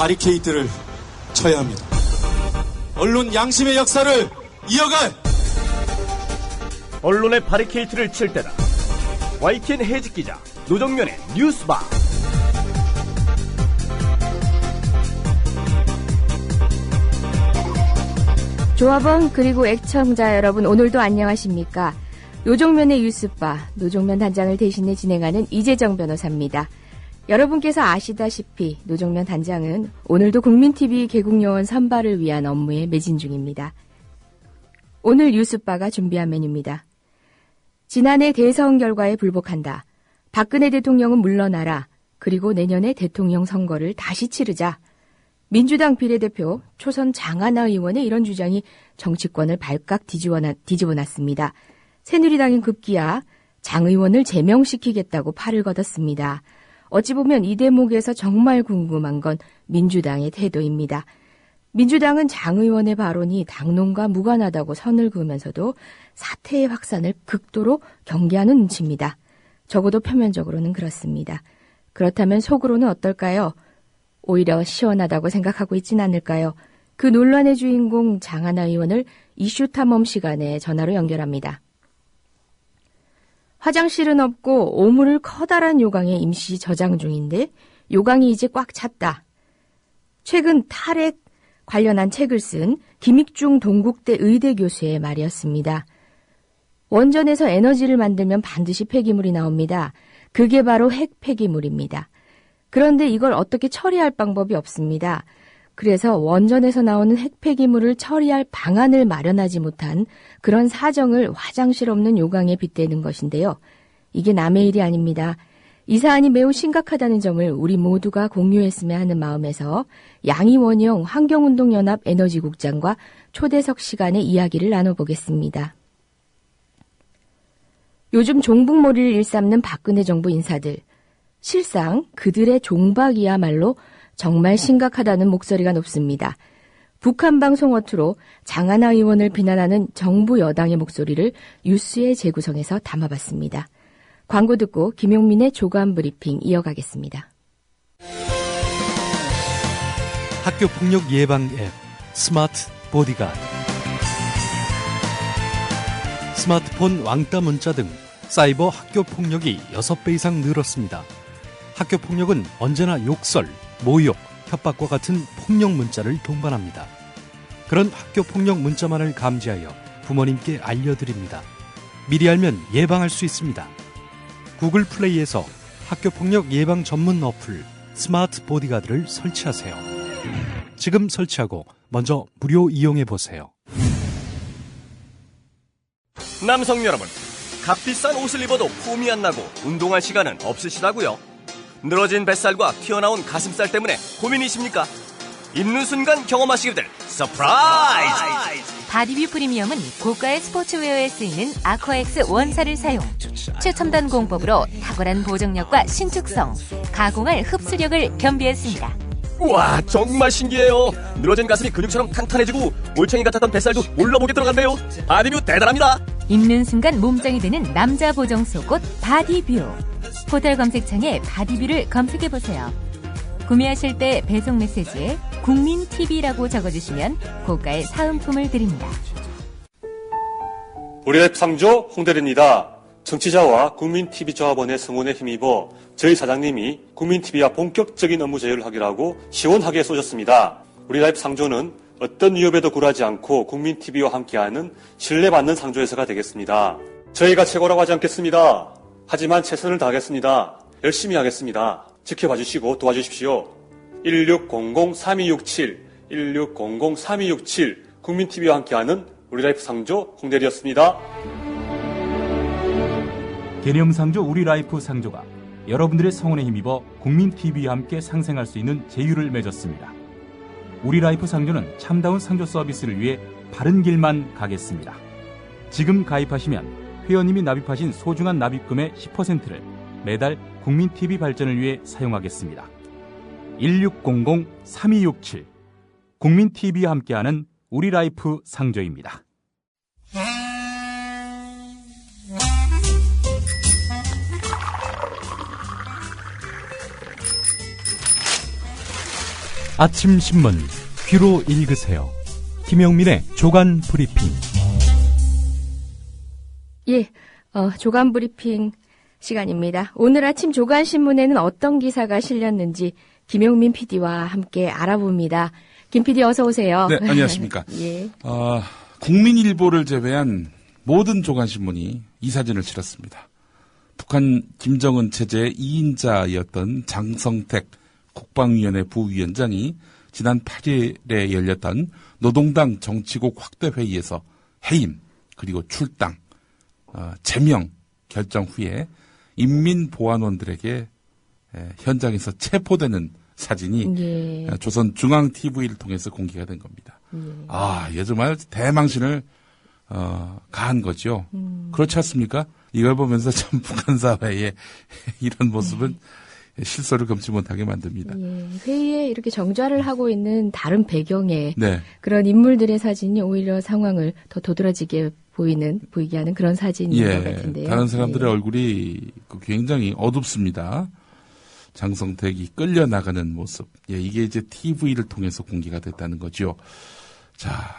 바리케이트를 쳐야 합니다. 언론 양심의 역사를 이어갈 언론의 바리케이트를 칠 때다. YTN 해직 기자 노정면의 뉴스바. 조합원 그리고 애청자 여러분, 오늘도 안녕하십니까? 노정면의 뉴스바, 노정면 단장을 대신해 진행하는 이재정 변호사입니다. 여러분께서 아시다시피 노정면 단장은 오늘도 국민TV 개국요원 선발을 위한 업무에 매진 중입니다. 오늘 뉴스바가 준비한 메뉴입니다. 지난해 대선 결과에 불복한다. 박근혜 대통령은 물러나라. 그리고 내년에 대통령 선거를 다시 치르자. 민주당 비례대표 초선 장하나 의원의 이런 주장이 정치권을 발칵 뒤집어놨습니다. 새누리당은 급기야 장 의원을 제명시키겠다고 팔을 걷었습니다. 어찌 보면 이 대목에서 정말 궁금한 건 민주당의 태도입니다. 민주당은 장 의원의 발언이 당론과 무관하다고 선을 그으면서도 사태의 확산을 극도로 경계하는 눈치입니다. 적어도 표면적으로는 그렇습니다. 그렇다면 속으로는 어떨까요? 오히려 시원하다고 생각하고 있진 않을까요? 그 논란의 주인공 장하나 의원을 이슈 탐험 시간에 전화로 연결합니다. 화장실은 없고 오물을 커다란 요강에 임시 저장 중인데 요강이 이제 꽉 찼다. 최근 탈핵 관련한 책을 쓴 김익중 동국대 의대 교수의 말이었습니다. 원전에서 에너지를 만들면 반드시 폐기물이 나옵니다. 그게 바로 핵 폐기물입니다. 그런데 이걸 어떻게 처리할 방법이 없습니다. 그래서 원전에서 나오는 핵 폐기물을 처리할 방안을 마련하지 못한 그런 사정을 화장실 없는 요강에 빗대는 것인데요. 이게 남의 일이 아닙니다. 이 사안이 매우 심각하다는 점을 우리 모두가 공유했으면 하는 마음에서 양이원영 환경운동연합 에너지국장과 초대석 시간에 이야기를 나눠보겠습니다. 요즘 종북몰이를 일삼는 박근혜 정부 인사들. 실상 그들의 종박이야말로 정말 심각하다는 목소리가 높습니다. 북한 방송 어투로 장하나 의원을 비난하는 정부 여당의 목소리를 뉴스의 재구성에서 담아봤습니다. 광고 듣고 김용민의 조간 브리핑 이어가겠습니다. 학교폭력 예방 앱 스마트 보디가드. 스마트폰 왕따 문자 등 사이버 학교폭력이 6배 이상 늘었습니다. 학교폭력은 언제나 욕설, 모욕, 협박과 같은 폭력 문자를 동반합니다. 그런 학교폭력 문자만을 감지하여 부모님께 알려드립니다. 미리 알면 예방할 수 있습니다. 구글 플레이에서 학교폭력 예방 전문 어플 스마트 보디가드를 설치하세요. 지금 설치하고 먼저 무료 이용해보세요. 남성 여러분, 값비싼 옷을 입어도 폼이 안 나고 운동할 시간은 없으시다고요? 늘어진 뱃살과 튀어나온 가슴살 때문에 고민이십니까? 입는 순간 경험하시게 될 서프라이즈! 바디뷰 프리미엄은 고가의 스포츠웨어에 쓰이는 아쿠아엑스 원사를 사용. 최첨단 공법으로 탁월한 보정력과 신축성, 가공할 흡수력을 겸비했습니다. 우와, 정말 신기해요. 늘어진 가슴이 근육처럼 탄탄해지고 올챙이 같았던 뱃살도 올라보게 들어간대요. 바디뷰 대단합니다. 입는 순간 몸짱이 되는 남자 보정 속옷 바디뷰. 포털 검색창에 바디뷰를 검색해보세요. 구매하실 때 배송 메시지에 국민TV라고 적어주시면 고가의 사은품을 드립니다. 우리의 상조 홍대리입니다. 정치자와 국민TV 조합원의 성원에 힘입어 저희 사장님이 국민TV와 본격적인 업무 제휴를 하기로 하고 시원하게 쏘셨습니다. 우리라이프 상조는 어떤 위협에도 굴하지 않고 국민TV와 함께하는 신뢰받는 상조회사가 되겠습니다. 저희가 최고라고 하지 않겠습니다. 하지만 최선을 다하겠습니다. 열심히 하겠습니다. 지켜봐 주시고 도와주십시오. 1600-3267, 1600-3267 국민TV와 함께하는 우리라이프 상조 홍대리였습니다. 개념상조 우리라이프 상조가 여러분들의 성원에 힘입어 국민TV와 함께 상생할 수 있는 제휴를 맺었습니다. 우리라이프 상조는 참다운 상조 서비스를 위해 바른 길만 가겠습니다. 지금 가입하시면 회원님이 납입하신 소중한 납입금의 10%를 매달 국민TV 발전을 위해 사용하겠습니다. 1600-3267 국민TV와 함께하는 우리라이프 상조입니다. 아침 신문 귀로 읽으세요. 김영민의 조간 브리핑. 예, 조간 브리핑 시간입니다. 오늘 아침 조간 신문에는 어떤 기사가 실렸는지 김영민 PD와 함께 알아봅니다. 김 PD 어서 오세요. 네, 안녕하십니까. 예. 국민일보를 제외한 모든 조간신문이 이 사진을 실었습니다. 북한 김정은 체제의 2인자였던 장성택 국방위원회 부위원장이 지난 8일에 열렸던 노동당 정치국 확대회의에서 해임 그리고 출당, 제명 결정 후에 인민보안원들에게 현장에서 체포되는 사진이 예. 조선중앙TV를 통해서 공개가 된 겁니다. 이게 정말 대망신을 가한 거죠. 그렇지 않습니까? 이걸 보면서 참 북한 사회의 이런 모습은 실소를 금치 못하게 만듭니다. 예, 회의에 이렇게 정좌를 하고 있는 다른 배경의 네. 그런 인물들의 사진이 오히려 상황을 더 도드라지게 보이게 하는 그런 사진인 것 같은데요. 다른 사람들의 얼굴이 굉장히 어둡습니다. 장성택이 끌려나가는 모습. 예, 이게 이제 TV를 통해서 공개가 됐다는 거죠. 자,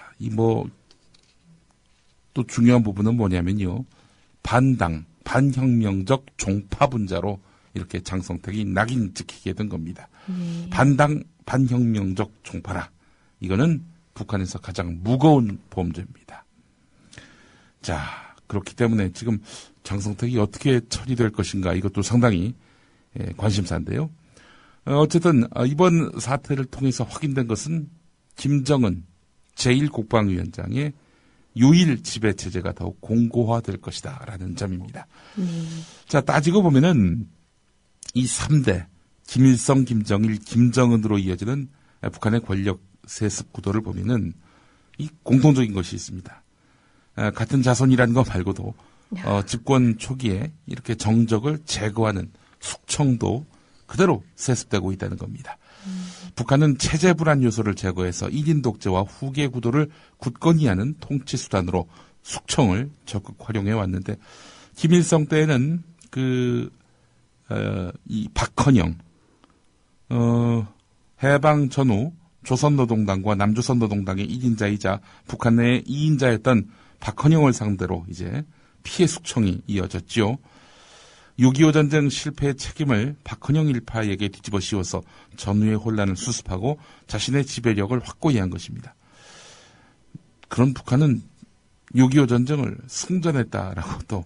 또 중요한 부분은 뭐냐면요. 반혁명적 종파분자로 이렇게 장성택이 낙인 찍히게 된 겁니다. 반혁명적 종파라. 이거는 북한에서 가장 무거운 범죄입니다. 자, 그렇기 때문에 지금 장성택이 어떻게 처리될 것인가 이것도 상당히 관심사인데요. 어쨌든 이번 사태를 통해서 확인된 것은 김정은 제1국방위원장의 유일 지배체제가 더욱 공고화될 것이다라는 점입니다. 자, 따지고 보면은 이 3대 김일성, 김정일, 김정은으로 이어지는 북한의 권력 세습 구도를 보면은 이 공통적인 것이 있습니다. 같은 자손이라는 거 말고도 집권 초기에 이렇게 정적을 제거하는 숙청도 그대로 세습되고 있다는 겁니다. 북한은 체제 불안 요소를 제거해서 1인 독재와 후계 구도를 굳건히 하는 통치 수단으로 숙청을 적극 활용해 왔는데 김일성 때에는 이 박헌영 해방 전후 조선노동당과 남조선노동당의 1인자이자 북한 내의 2인자였던 박헌영을 상대로 이제 피해 숙청이 이어졌죠. 6.25 전쟁 실패의 책임을 박헌영 일파에게 뒤집어 씌워서 전후의 혼란을 수습하고 자신의 지배력을 확고히 한 것입니다. 그런 북한은 6.25 전쟁을 승전했다라고 또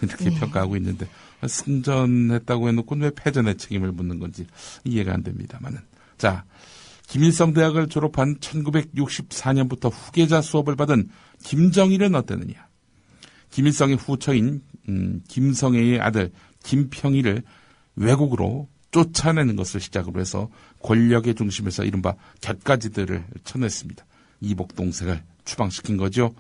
이렇게 평가하고 있는데 승전했다고 해놓고는 왜 패전의 책임을 묻는 건지 이해가 안 됩니다만은. 자, 김일성 대학을 졸업한 1964년부터 후계자 수업을 받은 김정일은 어땠느냐. 김일성의 후처인 김성애의 아들 김평일을 외국으로 쫓아내는 것을 시작으로 해서 권력의 중심에서 이른바 곁가지들을 쳐냈습니다. 이복 동생을 추방시킨 거죠.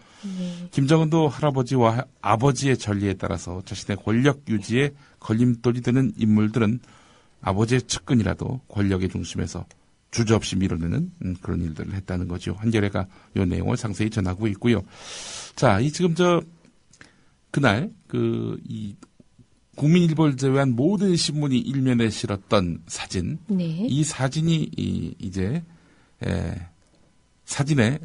김정은도 할아버지와 아버지의 전리에 따라서 자신의 권력 유지에 걸림돌이 되는 인물들은 아버지의 측근이라도 권력의 중심에서 주저없이 밀어내는 그런 일들을 했다는 거죠. 한겨레가 이 내용을 상세히 전하고 있고요. 자, 지금 그날 이 국민일보를 제외한 모든 신문이 일면에 실었던 사진. 네. 이 사진이 이제 사진에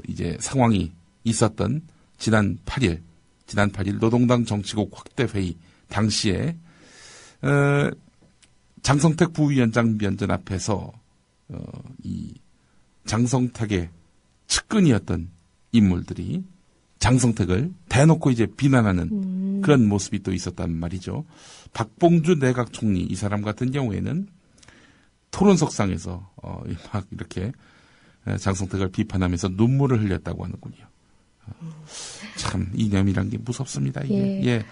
이제 상황이 있었던 지난 8일 노동당 정치국 확대회의 당시에 장성택 부위원장 면전 앞에서 이 장성택의 측근이었던 인물들이 장성택을 대놓고 이제 비난하는 그런 모습이 또 있었단 말이죠. 박봉주 내각 총리 이 사람 같은 경우에는 토론석상에서 막 이렇게 장성택을 비판하면서 눈물을 흘렸다고 하는군요. 참 이념이란 게 무섭습니다. 이게. 예.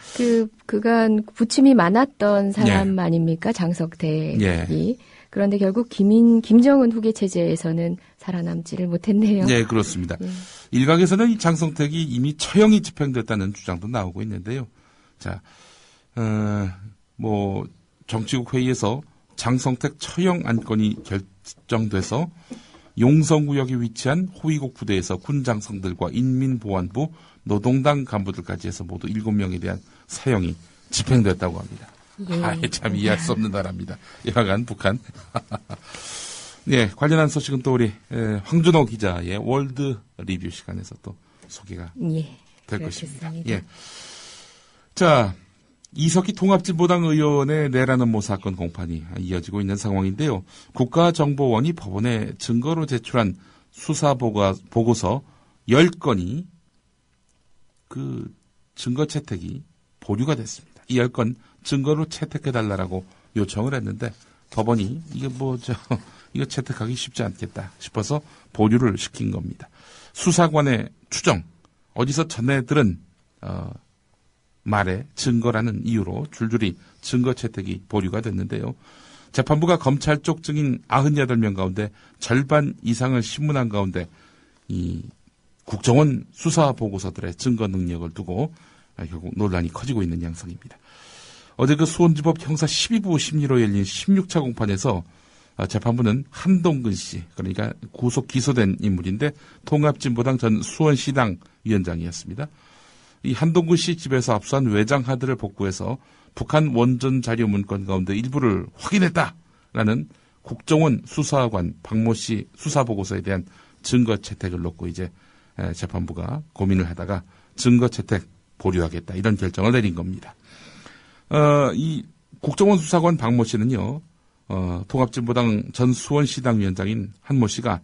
그간 부침이 많았던 사람 예. 아닙니까? 장성택이. 예. 그런데 결국 김정은 후계 체제에서는 살아남지를 못했네요. 네, 그렇습니다. 예. 일각에서는 이 장성택이 이미 처형이 집행됐다는 주장도 나오고 있는데요. 자, 정치국 회의에서 장성택 처형 안건이 결정돼서 용성구역에 위치한 호위국 부대에서 군장성들과 인민보안부, 노동당 간부들까지 해서 모두 7명에 대한 사형이 집행됐다고 합니다. 예. 참 이해할 수 없는 나라입니다. 여하간 북한. 네, 관련한 소식은 또 우리 황준호 기자의 월드 리뷰 시간에서 또 소개가 예, 될 것입니다. 그렇겠습니다. 예. 자, 이석기 통합진보당 의원의 내라는 모 사건 공판이 이어지고 있는 상황인데요. 국가정보원이 법원에 증거로 제출한 수사보고서 10건이 그 증거 채택이 보류가 됐습니다. 이 10건 증거로 채택해달라고 요청을 했는데 법원이 이거 채택하기 쉽지 않겠다 싶어서 보류를 시킨 겁니다. 수사관의 추정, 어디서 전해 들은 말의 증거라는 이유로 줄줄이 증거 채택이 보류가 됐는데요. 재판부가 검찰 쪽 증인 98명 가운데 절반 이상을 신문한 가운데 이 국정원 수사 보고서들의 증거 능력을 두고 결국 논란이 커지고 있는 양상입니다. 어제 그 수원지법 형사 12부 심리로 열린 16차 공판에서 재판부는 한동근 씨, 그러니까 구속 기소된 인물인데 통합진보당 전 수원시당 위원장이었습니다. 이 한동근 씨 집에서 압수한 외장 하드를 복구해서 북한 원전 자료 문건 가운데 일부를 확인했다라는 국정원 수사관 박모 씨 수사 보고서에 대한 증거 채택을 놓고 이제 재판부가 고민을 하다가 증거 채택 보류하겠다 이런 결정을 내린 겁니다. 이 국정원 수사관 박모 씨는요, 통합진보당 전 수원시당 위원장인 한모 씨가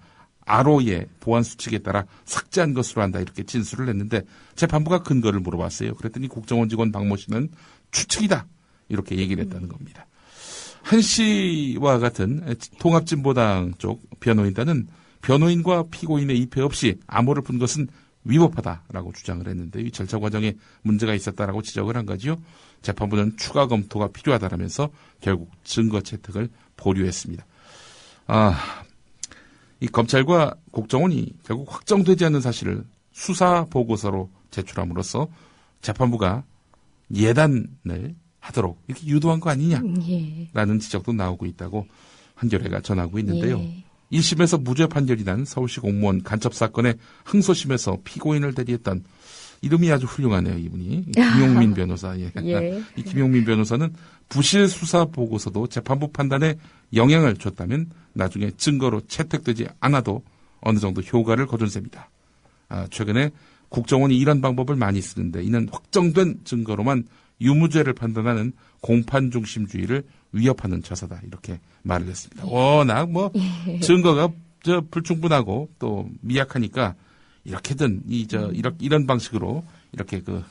RO의 보안 수칙에 따라 삭제한 것으로 한다 이렇게 진술을 했는데 재판부가 근거를 물어봤어요. 그랬더니 국정원 직원 박모 씨는 추측이다 이렇게 얘기를 했다는 겁니다. 한 씨와 같은 통합진보당 쪽 변호인단은 변호인과 피고인의 입회 없이 암호를 푼 것은 위법하다라고 주장을 했는데 이 절차 과정에 문제가 있었다라고 지적을 한 거지요. 재판부는 추가 검토가 필요하다라면서 결국 증거 채택을 보류했습니다. 이 검찰과 국정원이 결국 확정되지 않는 사실을 수사 보고서로 제출함으로써 재판부가 예단을 하도록 이렇게 유도한 거 아니냐라는 지적도 나오고 있다고 한겨레가 전하고 있는데요. 1심에서 무죄 판결이 난 서울시 공무원 간첩 사건의 항소심에서 피고인을 대리했던 이름이 아주 훌륭하네요, 이분이. 김용민 변호사. 예. 예. 이 김용민 변호사는 부실 수사 보고서도 재판부 판단에 영향을 줬다면 나중에 증거로 채택되지 않아도 어느 정도 효과를 거둔 셈이다. 최근에 국정원이 이런 방법을 많이 쓰는데 이는 확정된 증거로만 유무죄를 판단하는 공판 중심주의를 위협하는 처사다. 이렇게 말을 했습니다. 워낙 증거가 불충분하고 또 미약하니까 이렇게든 이런 방식으로 이렇게 그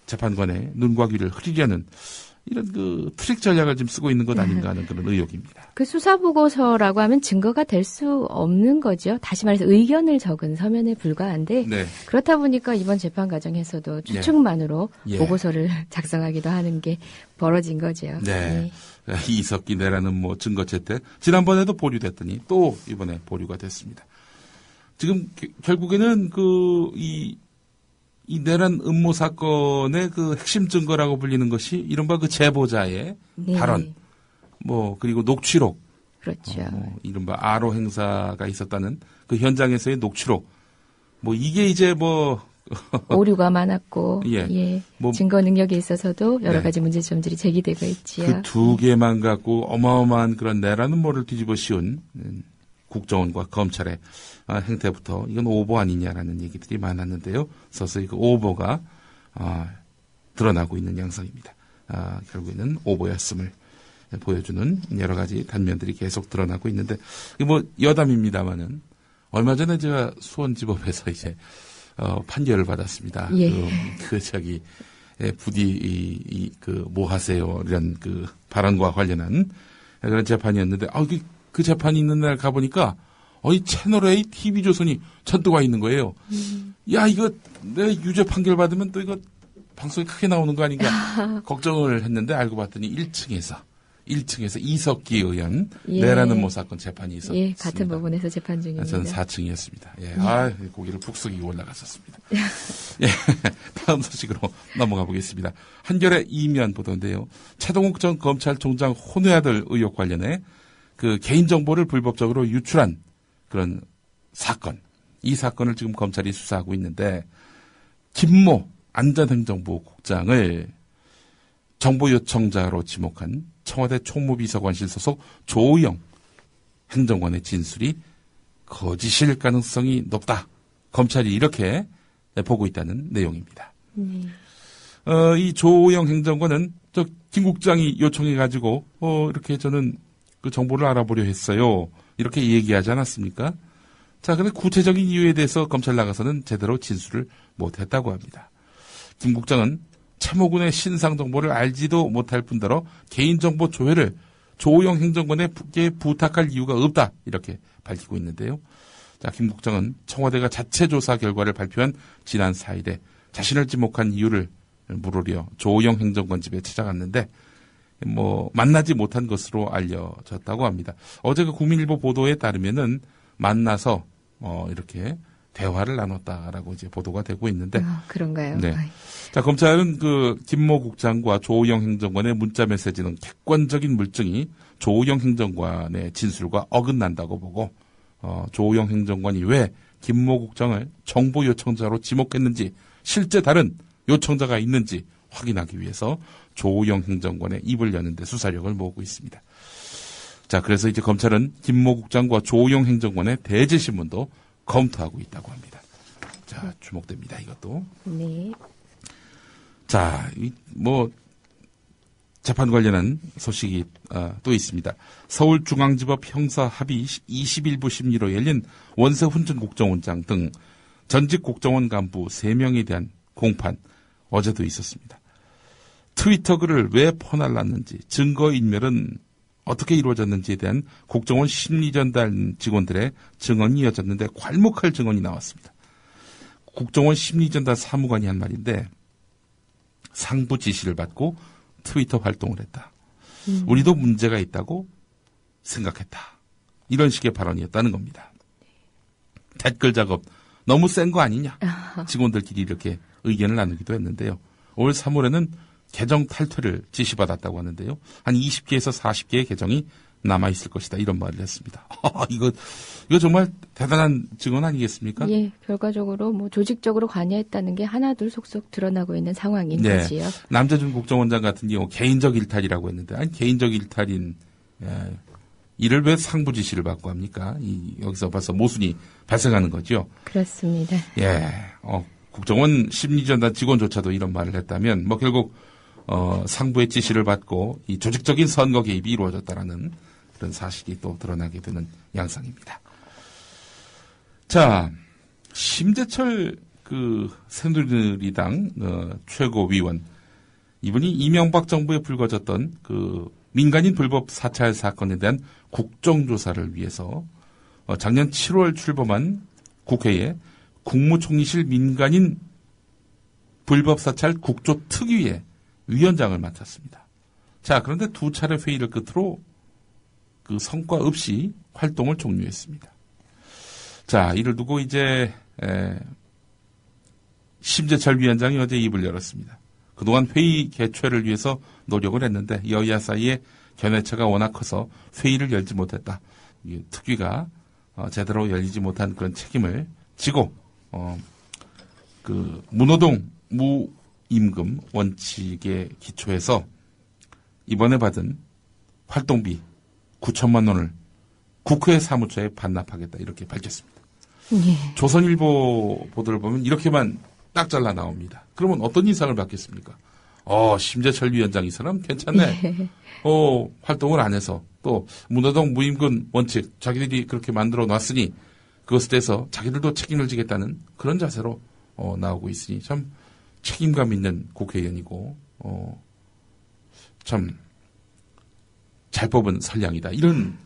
재판관의 눈과 귀를 흐리려는 이런 그 트릭 전략을 지금 쓰고 있는 것 아닌가 하는 그런 의혹입니다. 그 수사 보고서라고 하면 증거가 될 수 없는 거죠. 다시 말해서 의견을 적은 서면에 불과한데 네. 그렇다 보니까 이번 재판 과정에서도 추측만으로 보고서를 작성하기도 하는 게 벌어진 거죠. 네. 이석기 내라는 증거 채택 지난번에도 보류됐더니 또 이번에 보류가 됐습니다. 지금 결국에는 이 내란 음모 사건의 그 핵심 증거라고 불리는 것이 이른바 그 제보자의 발언, 그리고 녹취록. 그렇죠. 이른바 아로 행사가 있었다는 그 현장에서의 녹취록. 이게 이제 오류가 많았고, 예. 증거 능력에 있어서도 여러 가지 문제점들이 제기되고 있지요. 그 두 개만 갖고 어마어마한 그런 내란 음모를 뒤집어 씌운 국정원과 검찰의 행태부터 이건 오보 아니냐라는 얘기들이 많았는데요. 서서히 그 오보가 드러나고 있는 양상입니다. 결국에는 오보였음을 보여주는 여러 가지 단면들이 계속 드러나고 있는데 여담입니다만은 얼마 전에 제가 수원지법에서 이제 판결을 받았습니다. 예. 부디 뭐 하세요 이런 그 발언과 관련한 그런 재판이었는데 그 재판이 있는 날 가보니까 이 채널A TV조선이 전도가 있는 거예요. 야, 이거 내가 유죄 판결 받으면 또 이거 방송에 크게 나오는 거 아닌가 걱정을 했는데 알고 봤더니 1층에서 이석기 의원 내라는 모 사건 재판이 있었습니다. 예, 같은 부분에서 재판 중입니다. 저는 4층이었습니다. 예, 고개를 푹 숙이고 올라갔었습니다. 예, 다음 소식으로 넘어가 보겠습니다. 한겨레 이면 보도인데요. 최동욱 전 검찰총장 혼외 아들 의혹 관련해 그 개인정보를 불법적으로 유출한 그런 사건. 이 사건을 지금 검찰이 수사하고 있는데, 김모 안전행정부국장을 정보 요청자로 지목한 청와대 총무비서관실 소속 조의영 행정관의 진술이 거짓일 가능성이 높다. 검찰이 이렇게 보고 있다는 내용입니다. 이 조오영 행정관은 김 국장이 요청해가지고 이렇게 저는 그 정보를 알아보려 했어요. 이렇게 얘기하지 않았습니까? 자, 근데 구체적인 이유에 대해서 검찰 나가서는 제대로 진술을 못했다고 합니다. 김 국장은 참호군의 신상 정보를 알지도 못할 뿐더러 개인정보 조회를 조오영 행정관에게 부탁할 이유가 없다. 이렇게 밝히고 있는데요. 자, 김 국장은 청와대가 자체 조사 결과를 발표한 지난 4일에 자신을 지목한 이유를 물으려 조오영 행정관 집에 찾아갔는데 만나지 못한 것으로 알려졌다고 합니다. 어제 그 국민일보 보도에 따르면은 만나서 이렇게 대화를 나눴다라고 이제 보도가 되고 있는데. 그런가요? 네. 자, 검찰은 그 김모 국장과 조오영 행정관의 문자 메시지는 객관적인 물증이 조오영 행정관의 진술과 어긋난다고 보고, 조오영 행정관이 왜 김모 국장을 정보 요청자로 지목했는지, 실제 다른 요청자가 있는지 확인하기 위해서 조오영 행정관의 입을 여는데 수사력을 모으고 있습니다. 자, 그래서 이제 검찰은 김모 국장과 조오영 행정관의 대제 신문도 검토하고 있다고 합니다. 자, 주목됩니다, 이것도. 네. 자, 재판 관련한 소식이 또 있습니다. 서울중앙지법 형사합의 21부 심리로 열린 원세훈 전 국정원장 등 전직 국정원 간부 3명에 대한 공판 어제도 있었습니다. 트위터 글을 왜 퍼날랐는지, 증거인멸은 어떻게 이루어졌는지에 대한 국정원 심리전단 직원들의 증언이 이어졌는데 괄목할 증언이 나왔습니다. 국정원 심리전단 사무관이 한 말인데 상부 지시를 받고 트위터 활동을 했다. 우리도 문제가 있다고 생각했다. 이런 식의 발언이었다는 겁니다. 댓글 작업 너무 센 거 아니냐. 직원들끼리 이렇게 의견을 나누기도 했는데요. 올 3월에는 계정 탈퇴를 지시받았다고 하는데요. 한 20개에서 40개의 계정이 남아있을 것이다. 이런 말을 했습니다. 이거 정말 대단한 증언 아니겠습니까? 예, 결과적으로 조직적으로 관여했다는 게 하나둘 속속 드러나고 있는 상황인 거지요. 남재준 국정원장 같은 경우 개인적 일탈이라고 했는데, 아니, 개인적 일탈인, 이를 왜 상부 지시를 받고 합니까? 여기서 벌써 모순이 발생하는 거죠. 그렇습니다. 예, 국정원 심리전단 직원조차도 이런 말을 했다면, 결국, 상부의 지시를 받고 이 조직적인 선거 개입이 이루어졌다라는 그런 사실이 또 드러나게 되는 양상입니다. 자, 심재철 새누리당 최고위원, 이분이 이명박 정부에 불거졌던 민간인 불법 사찰 사건에 대한 국정조사를 위해서 작년 7월 출범한 국회에 국무총리실 민간인 불법 사찰 국조특위에 위원장을 맡았습니다. 자, 그런데 2차례 회의를 끝으로 그 성과 없이 활동을 종료했습니다. 자, 이를 두고 이제 심재철 위원장이 어제 입을 열었습니다. 그동안 회의 개최를 위해서 노력을 했는데 여야 사이에 견해차가 워낙 커서 회의를 열지 못했다. 특위가 제대로 열리지 못한 그런 책임을 지고 무노동 무임금 원칙에 기초해서 이번에 받은 활동비 9천만 원을 국회 사무처에 반납하겠다 이렇게 밝혔습니다. 예. 조선일보 보도를 보면 이렇게만 딱 잘라 나옵니다. 그러면 어떤 인상을 받겠습니까? 심재철 위원장 이 사람 괜찮네. 활동을 안 해서 또 무노동 무임금 원칙 자기들이 그렇게 만들어 놨으니 그것에 대해서 자기들도 책임을 지겠다는 그런 자세로 나오고 있으니 참 책임감 있는 국회의원이고 참 잘 뽑은 선량이다. 이런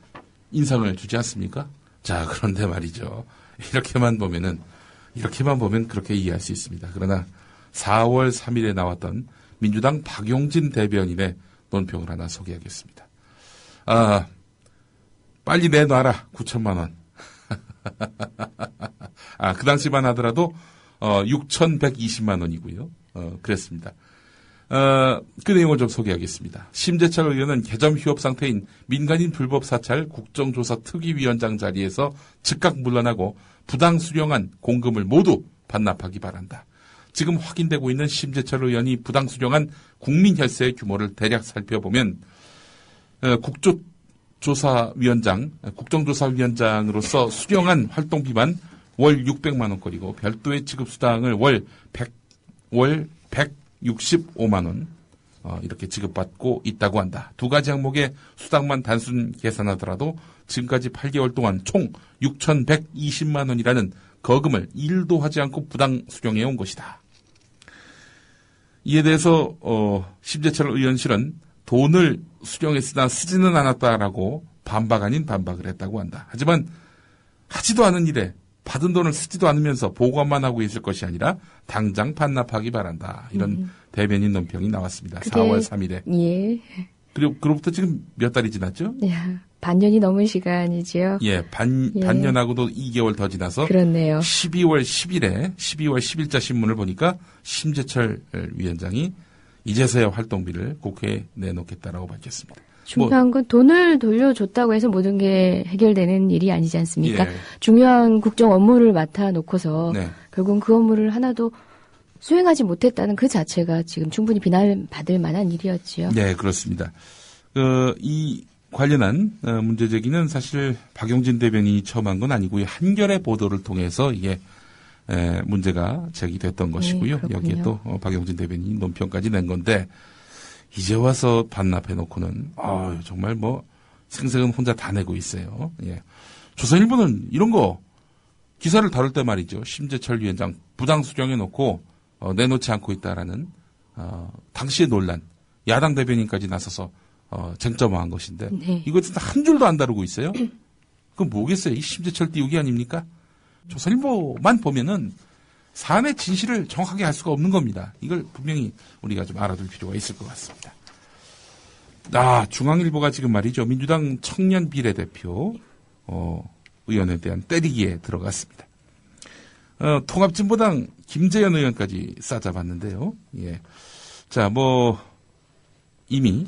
인상을 주지 않습니까? 자, 그런데 말이죠. 이렇게만 보면 그렇게 이해할 수 있습니다. 그러나 4월 3일에 나왔던 민주당 박용진 대변인의 논평을 하나 소개하겠습니다. 빨리 내놔라. 9천만 원. 그 당시만 하더라도 6,120만 원이고요. 그랬습니다. 그 내용을 좀 소개하겠습니다. 심재철 의원은 개점 휴업 상태인 민간인 불법 사찰 국정조사 특위위원장 자리에서 즉각 물러나고 부당 수령한 공금을 모두 반납하기 바란다. 지금 확인되고 있는 심재철 의원이 부당 수령한 국민 혈세의 규모를 대략 살펴보면 국조 조사위원장, 국정조사위원장으로서 수령한 활동비만 월 600만 원꼴이고 별도의 지급수당을 월 165만 원 이렇게 지급받고 있다고 한다. 두 가지 항목의 수당만 단순 계산하더라도 지금까지 8개월 동안 총 6,120만 원이라는 거금을 일도 하지 않고 부당 수령해 온 것이다. 이에 대해서 심재철 의원실은 돈을 수령했으나 쓰지는 않았다라고 반박 아닌 반박을 했다고 한다. 하지만 하지도 않은 일에 받은 돈을 쓰지도 않으면서 보관만 하고 있을 것이 아니라 당장 반납하기 바란다. 이런 대변인 논평이 나왔습니다. 4월 3일에. 예. 그리고 그로부터 지금 몇 달이 지났죠? 야, 반년이 넘은 시간이지요. 예, 반년하고도 2개월 더 지나서 그렇네요. 12월 10일자 신문을 보니까 심재철 위원장이 이제서야 활동비를 국회에 내놓겠다라고 밝혔습니다. 중요한 건 돈을 돌려줬다고 해서 모든 게 해결되는 일이 아니지 않습니까? 예. 중요한 국정 업무를 맡아놓고서 네. 결국은 그 업무를 하나도 수행하지 못했다는 그 자체가 지금 충분히 비난받을 만한 일이었지요. 네, 그렇습니다. 이 관련한 문제 제기는 사실 박용진 대변인이 처음 한 건 아니고요. 한겨레 보도를 통해서 이게 문제가 제기됐던 것이고요. 그렇군요. 여기에 또 박용진 대변인이 논평까지 낸 건데 이제 와서 반납해 놓고는 정말 뭐 생색은 혼자 다 내고 있어요. 예. 조선일보는 이런 거 기사를 다룰 때 말이죠. 심재철 위원장 부당 수령해 놓고 내놓지 않고 있다라는 당시의 논란, 야당 대변인까지 나서서 쟁점화한 것인데 네. 이것은 한 줄도 안 다루고 있어요. 그럼 뭐겠어요? 이 심재철 띄우기 아닙니까? 조선일보만 보면은 사안의 진실을 정확하게 알 수가 없는 겁니다. 이걸 분명히 우리가 좀 알아둘 필요가 있을 것 같습니다. 중앙일보가 지금 말이죠. 민주당 청년 비례대표 의원에 대한 때리기에 들어갔습니다. 통합진보당 김재현 의원까지 싸잡았는데요. 예. 자, 이미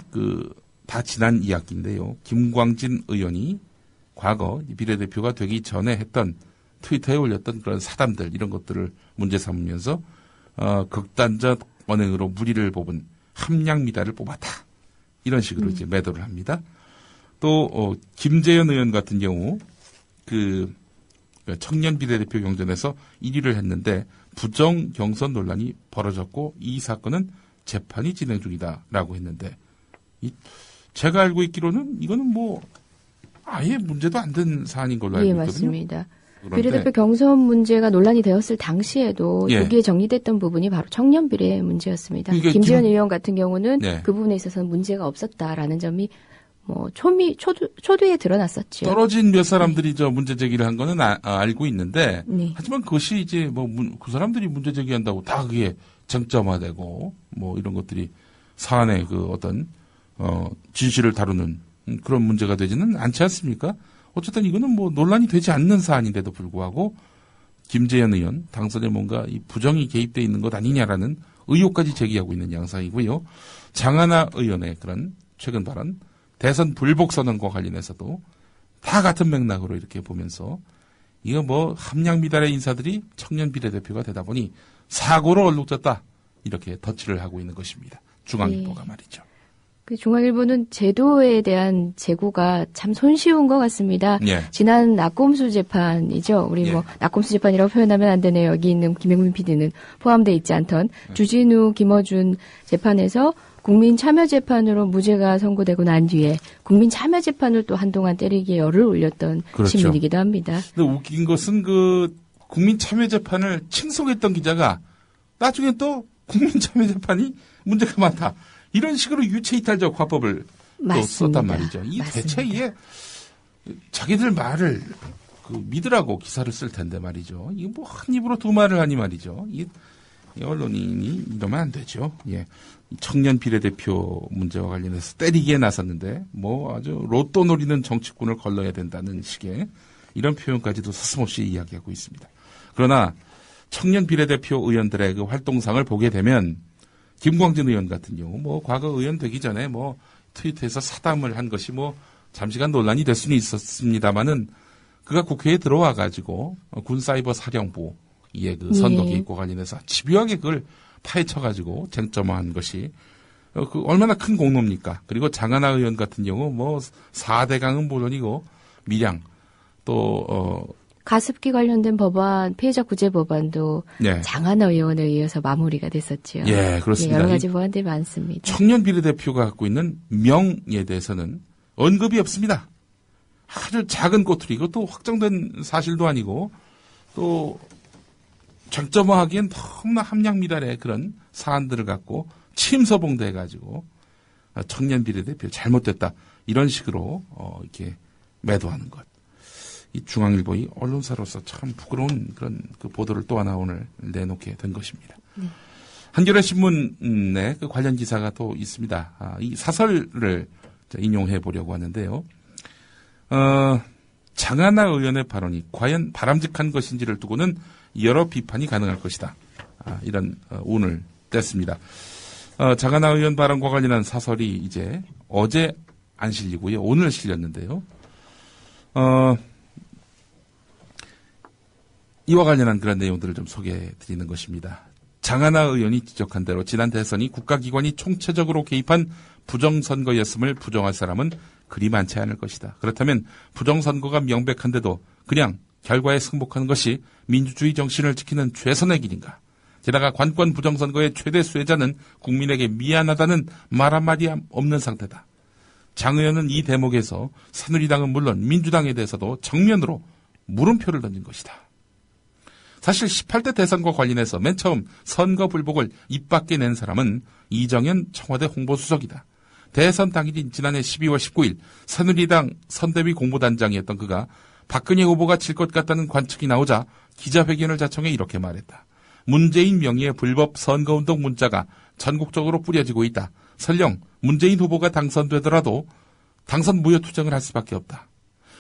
다 지난 이야기인데요. 김광진 의원이 과거 비례대표가 되기 전에 했던 트위터에 올렸던 그런 사담들 이런 것들을 문제 삼으면서 극단적 언행으로 무리를 뽑은 함량미달을 뽑았다. 이런 식으로 이제 매도를 합니다. 또 김재현 의원 같은 경우 청년 비례대표 경선에서 1위를 했는데 부정 경선 논란이 벌어졌고 이 사건은 재판이 진행 중이다라고 했는데 제가 알고 있기로는 이거는 아예 문제도 안 된 사안인 걸로 알고 있거든요. 맞습니다. 비례대표 경선 문제가 논란이 되었을 당시에도 여기에 정리됐던 부분이 바로 청년 비례 문제였습니다. 그러니까 김재현 의원 같은 경우는 네. 그 부분에 있어서는 문제가 없었다라는 점이 초두에 드러났었죠. 떨어진 몇 사람들이 문제 제기를 한 거는 알고 있는데 네. 하지만 그것이 이제 그 사람들이 문제 제기한다고 다 그게 쟁점화되고 이런 것들이 사안의 어떤 진실을 다루는 그런 문제가 되지는 않지 않습니까? 어쨌든 이거는 논란이 되지 않는 사안인데도 불구하고 김재현 의원 당선에 뭔가 이 부정이 개입되어 있는 것 아니냐라는 의혹까지 제기하고 있는 양상이고요. 장하나 의원의 그런 최근 발언 대선 불복 선언과 관련해서도 다 같은 맥락으로 이렇게 보면서 이거 함량미달의 인사들이 청년 비례대표가 되다 보니 사고로 얼룩졌다 이렇게 덧칠을 하고 있는 것입니다. 중앙일보가 말이죠. 중앙일보는 제도에 대한 재고가 참 손쉬운 것 같습니다. 예. 지난 낙곰수 재판이죠. 우리 낙곰수 재판이라고 표현하면 안 되네요. 여기 있는 김영민 PD는 포함되어 있지 않던 주진우, 김어준 재판에서 국민참여재판으로 무죄가 선고되고 난 뒤에 국민참여재판을 또 한동안 때리기에 열을 올렸던 그렇죠. 신문이기도 합니다. 근데 웃긴 것은 국민참여재판을 칭송했던 기자가 나중에 또 국민참여재판이 문제가 많다. 이런 식으로 유체이탈적 화법을 또 썼단 말이죠. 대체 이게 자기들 말을 믿으라고 기사를 쓸 텐데 말이죠. 이게 한 입으로 두 말을 하니 말이죠. 이 언론인이 이러면 안 되죠. 예. 청년 비례대표 문제와 관련해서 때리기에 나섰는데 아주 로또 노리는 정치꾼을 걸러야 된다는 식의 이런 표현까지도 서슴없이 이야기하고 있습니다. 그러나 청년 비례대표 의원들의 그 활동상을 보게 되면 김광진 의원 같은 경우 과거 의원 되기 전에 트위터에서 사담을 한 것이 잠시간 논란이 될 수는 있었습니다만은 그가 국회에 들어와 가지고 군사이버사령부 이의 선거 개입과 관련해서 집요하게 그걸 파헤쳐 가지고 쟁점화한 것이 그 얼마나 큰 공로입니까? 그리고 장하나 의원 같은 경우 뭐 4대강은 물론이고 밀양 또 가습기 관련된 법안, 피해자 구제 법안도 네. 장하나 의원에 의해서 마무리가 됐었죠. 예, 그렇습니다. 여러 가지 법안들이 많습니다. 청년 비례대표가 갖고 있는 명에 대해서는 언급이 없습니다. 아주 작은 꼬투리, 이것도 확정된 사실도 아니고 또 장점화하기엔 너무나 함량미달의 그런 사안들을 갖고 침서봉대해가지고 청년 비례대표 잘못됐다 이런 식으로 이렇게 매도하는 것. 이 중앙일보의 언론사로서 참 부끄러운 그런 그 보도를 또 하나 오늘 내놓게 된 것입니다. 네. 한겨레 신문에 그 관련 기사가 또 있습니다. 이 사설을 인용해 보려고 하는데요. 장하나 의원의 발언이 과연 바람직한 것인지를 두고는 여러 비판이 가능할 것이다. 이런 운을 뗐습니다. 장하나 의원 발언과 관련한 사설이 이제 어제 안 실리고요. 오늘 실렸는데요. 이와 관련한 그런 내용들을 좀 소개해 드리는 것입니다. 장하나 의원이 지적한 대로 지난 대선이 국가기관이 총체적으로 개입한 부정선거였음을 부정할 사람은 그리 많지 않을 것이다. 그렇다면 부정선거가 명백한데도 그냥 결과에 승복하는 것이 민주주의 정신을 지키는 최선의 길인가. 게다가 관권 부정선거의 최대 수혜자는 국민에게 미안하다는 말 한마디 없는 상태다. 장 의원은 이 대목에서 새누리당은 물론 민주당에 대해서도 정면으로 물음표를 던진 것이다. 사실 18대 대선과 관련해서 맨 처음 선거 불복을 입 밖에 낸 사람은 이정현 청와대 홍보수석이다. 대선 당일인 지난해 12월 19일 새누리당 선대위 공보단장이었던 그가 박근혜 후보가 질 것 같다는 관측이 나오자 기자회견을 자청해 이렇게 말했다. 문재인 명의의 불법 선거운동 문자가 전국적으로 뿌려지고 있다. 설령 문재인 후보가 당선되더라도 당선 무효 투쟁을 할 수밖에 없다.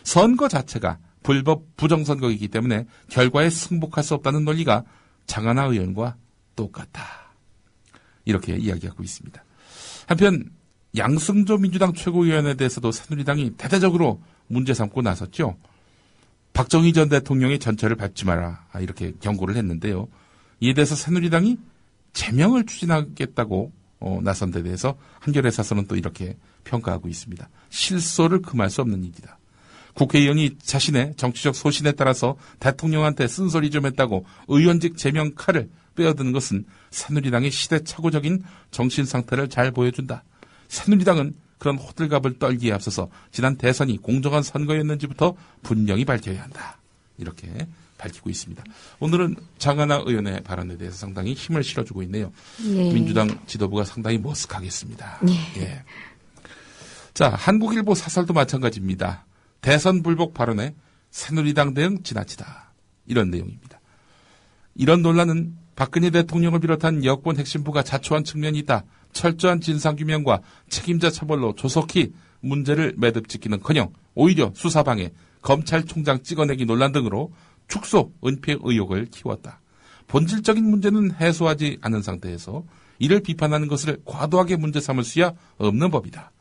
선거 자체가 불법 부정선거이기 때문에 결과에 승복할 수 없다는 논리가 장하나 의원과 똑같다. 이렇게 이야기하고 있습니다. 한편 양승조 민주당 최고위원에 대해서도 새누리당이 대대적으로 문제 삼고 나섰죠. 박정희 전 대통령의 전철을 밟지 마라 이렇게 경고를 했는데요. 이에 대해서 새누리당이 제명을 추진하겠다고 나선 데 대해서 한겨레 사설은 또 이렇게 평가하고 있습니다. 실소를 금할 수 없는 일이다. 국회의원이 자신의 정치적 소신에 따라서 대통령한테 쓴소리 좀 했다고 의원직 제명 칼을 빼어드는 것은 새누리당의 시대착오적인 정신 상태를 잘 보여준다. 새누리당은 그런 호들갑을 떨기에 앞서서 지난 대선이 공정한 선거였는지부터 분명히 밝혀야 한다. 이렇게 밝히고 있습니다. 오늘은 장하나 의원의 발언에 대해서 상당히 힘을 실어주고 있네요. 네. 민주당 지도부가 상당히 머쓱하겠습니다. 네. 예. 자, 한국일보 사설도 마찬가지입니다. 대선 불복 발언에 새누리당 대응 지나치다. 이런 내용입니다. 이런 논란은 박근혜 대통령을 비롯한 여권 핵심부가 자초한 측면이 있다. 철저한 진상규명과 책임자 처벌로 조속히 문제를 매듭짓기는커녕 오히려 수사방해, 검찰총장 찍어내기 논란 등으로 축소, 은폐 의혹을 키웠다. 본질적인 문제는 해소하지 않은 상태에서 이를 비판하는 것을 과도하게 문제 삼을 수야 없는 법이다.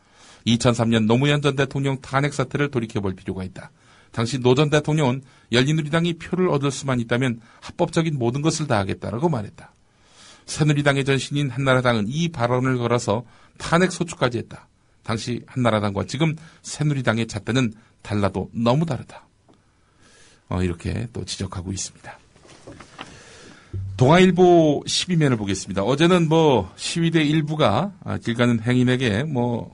2003년 노무현 전 대통령 탄핵 사태를 돌이켜볼 필요가 있다. 당시 노 전 대통령은 열린우리당이 표를 얻을 수만 있다면 합법적인 모든 것을 다하겠다라고 말했다. 새누리당의 전신인 한나라당은 이 발언을 걸어서 탄핵 소추까지 했다. 당시 한나라당과 지금 새누리당의 잣대는 달라도 너무 다르다. 이렇게 또 지적하고 있습니다. 동아일보 12면을 보겠습니다. 어제는 시위대 일부가 길 가는 행인에게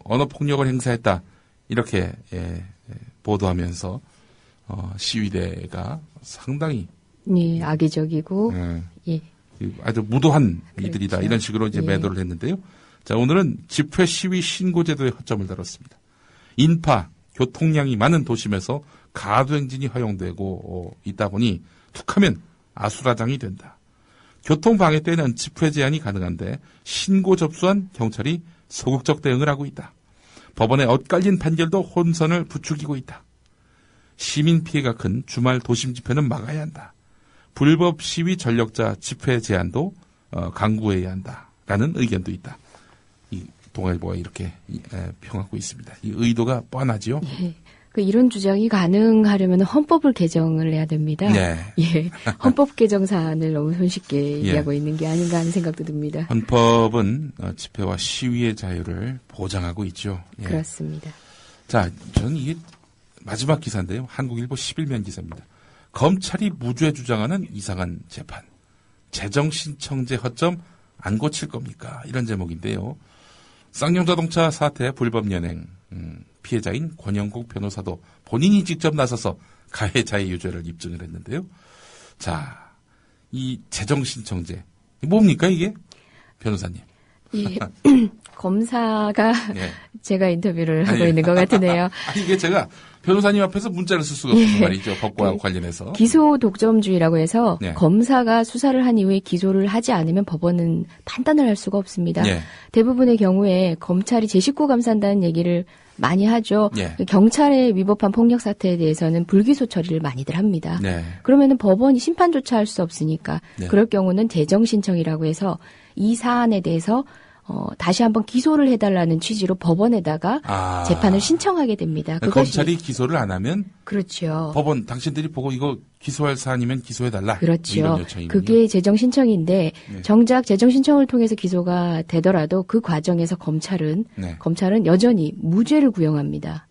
언어폭력을 행사했다. 이렇게 보도하면서 시위대가 상당히 네, 악의적이고 예. 아주 무도한 이들이다. 그렇죠. 이런 식으로 이제 매도를 했는데요. 자, 오늘은 집회 시위 신고제도에 허점을 달았습니다. 인파, 교통량이 많은 도심에서 가두행진이 허용되고 있다 보니 툭하면 아수라장이 된다. 교통방해 때는 집회 제한이 가능한데 신고 접수한 경찰이 소극적 대응을 하고 있다. 법원의 엇갈린 판결도 혼선을 부추기고 있다. 시민 피해가 큰 주말 도심 집회는 막아야 한다. 불법 시위 전력자 집회 제한도 강구해야 한다라는 의견도 있다. 이 동아일보가 이렇게 평하고 있습니다. 이 의도가 뻔하지요? 예. 이런 주장이 가능하려면 헌법을 개정을 해야 됩니다. 네. 예, 헌법 개정 사안을 너무 손쉽게 예. 얘기하고 있는 게 아닌가 하는 생각도 듭니다. 헌법은 집회와 시위의 자유를 보장하고 있죠. 예. 그렇습니다. 자, 저는 이게 마지막 기사인데요. 한국일보 11면 기사입니다. 검찰이 무죄 주장하는 이상한 재판. 재정신청제 허점 안 고칠 겁니까? 이런 제목인데요. 쌍용자동차 사태 불법 연행 피해자인 권영국 변호사도 본인이 직접 나서서 가해자의 유죄를 입증을 했는데요. 자, 이 재정신청제 뭡니까 이게? 변호사님. 예, 검사가 네. 제가 인터뷰를 하고 아니, 있는 것 같으네요. 이게 제가 변호사님 앞에서 문자를 쓸 수가 없어서 말이죠. 법과 관련해서. 기소 독점주의라고 해서 네. 검사가 수사를 한 이후에 기소를 하지 않으면 법원은 판단을 할 수가 없습니다. 네. 대부분의 경우에 검찰이 제 식구 감싼다는 얘기를 많이 하죠. 네. 경찰의 위법한 폭력 사태에 대해서는 불기소 처리를 많이들 합니다. 네. 그러면은 법원이 심판조차 할 수 없으니까 네. 그럴 경우는 재정 신청이라고 해서 이 사안에 대해서 다시 한번 기소를 해달라는 취지로 법원에다가 재판을 신청하게 됩니다. 그것이 검찰이 기소를 안 하면 그렇죠. 법원 당신들이 보고 이거 기소할 사안이면 기소해달라. 그렇죠. 이런 요청이군요. 그게 재정 신청인데 네. 정작 재정 신청을 통해서 기소가 되더라도 그 과정에서 검찰은 여전히 무죄를 구형합니다.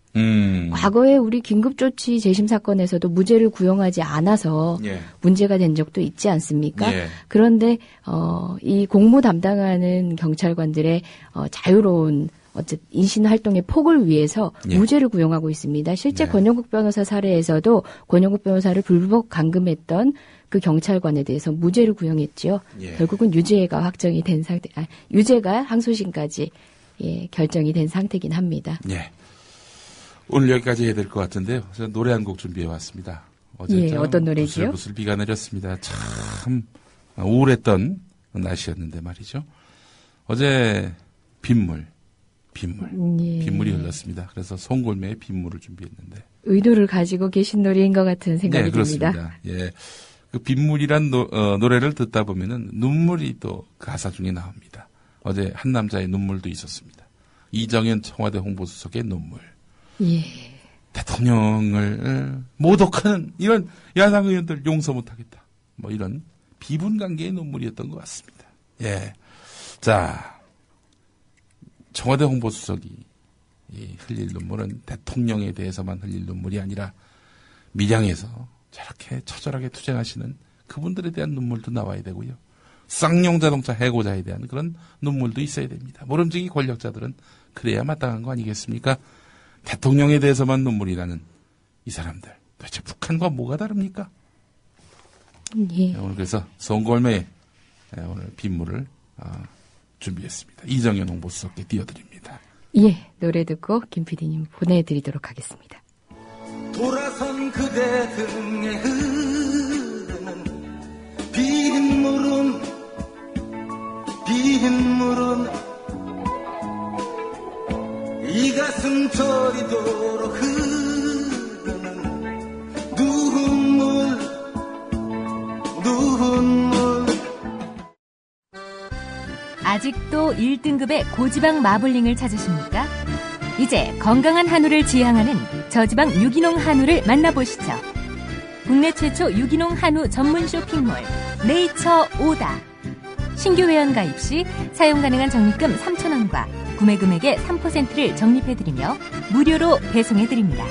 과거에 우리 긴급조치 재심 사건에서도 무죄를 구형하지 않아서 예. 문제가 된 적도 있지 않습니까? 예. 그런데 이 공무 담당하는 경찰관들의 자유로운 어쨌든 인신 활동의 폭을 위해서 예. 무죄를 구형하고 있습니다. 실제 네. 권영국 변호사 사례에서도 권영국 변호사를 불법 감금했던 그 경찰관에 대해서 무죄를 구형했지요. 예. 결국은 유죄가 확정이 된 상태, 유죄가 항소심까지 결정이 된 상태긴 합니다. 예. 오늘 여기까지 해야 될 것 같은데요. 제가 노래 한 곡 준비해 왔습니다. 어제 어떤 노래지요? 부슬부슬 비가 내렸습니다. 참 우울했던 날씨였는데 말이죠. 어제 빗물이 흘렀습니다. 그래서 송골매의 빗물을 준비했는데 의도를 가지고 계신 노래인 것 같은 생각이 그렇습니다. 듭니다. 예. 그 빗물이란 노래를 듣다 보면은 눈물이 또 가사 중에 나옵니다. 어제 한 남자의 눈물도 있었습니다. 이정현 청와대 홍보수석의 눈물. 예. 대통령을 모독하는 이런 야당 의원들 용서 못하겠다. 뭐 이런 비분관계의 눈물이었던 것 같습니다. 예. 자, 청와대 홍보수석이 흘릴 눈물은 대통령에 대해서만 흘릴 눈물이 아니라 밀양에서 저렇게 처절하게 투쟁하시는 그분들에 대한 눈물도 나와야 되고요. 쌍용자동차 해고자에 대한 그런 눈물도 있어야 됩니다. 모름지기 권력자들은 그래야 마땅한 거 아니겠습니까? 대통령에 대해서만 눈물이 나는 이 사람들. 도대체 북한과 뭐가 다릅니까? 예. 오늘 그래서 송골매의 오늘 빗물을 준비했습니다. 이정현 홍보수석께 띄워드립니다. 예, 노래 듣고 김 PD님 보내드리도록 하겠습니다. 돌아선 그대 등에 흐르는 빗물은 이 가슴 저리도록 흐르는 눈물 아직도 1등급의 고지방 마블링을 찾으십니까? 이제 건강한 한우를 지향하는 저지방 유기농 한우를 만나보시죠. 국내 최초 유기농 한우 전문 쇼핑몰 네이처 오다. 신규 회원 가입 시 사용 가능한 적립금 3,000원과 구매 금액의 3%를 적립해드리며 무료로 배송해드립니다.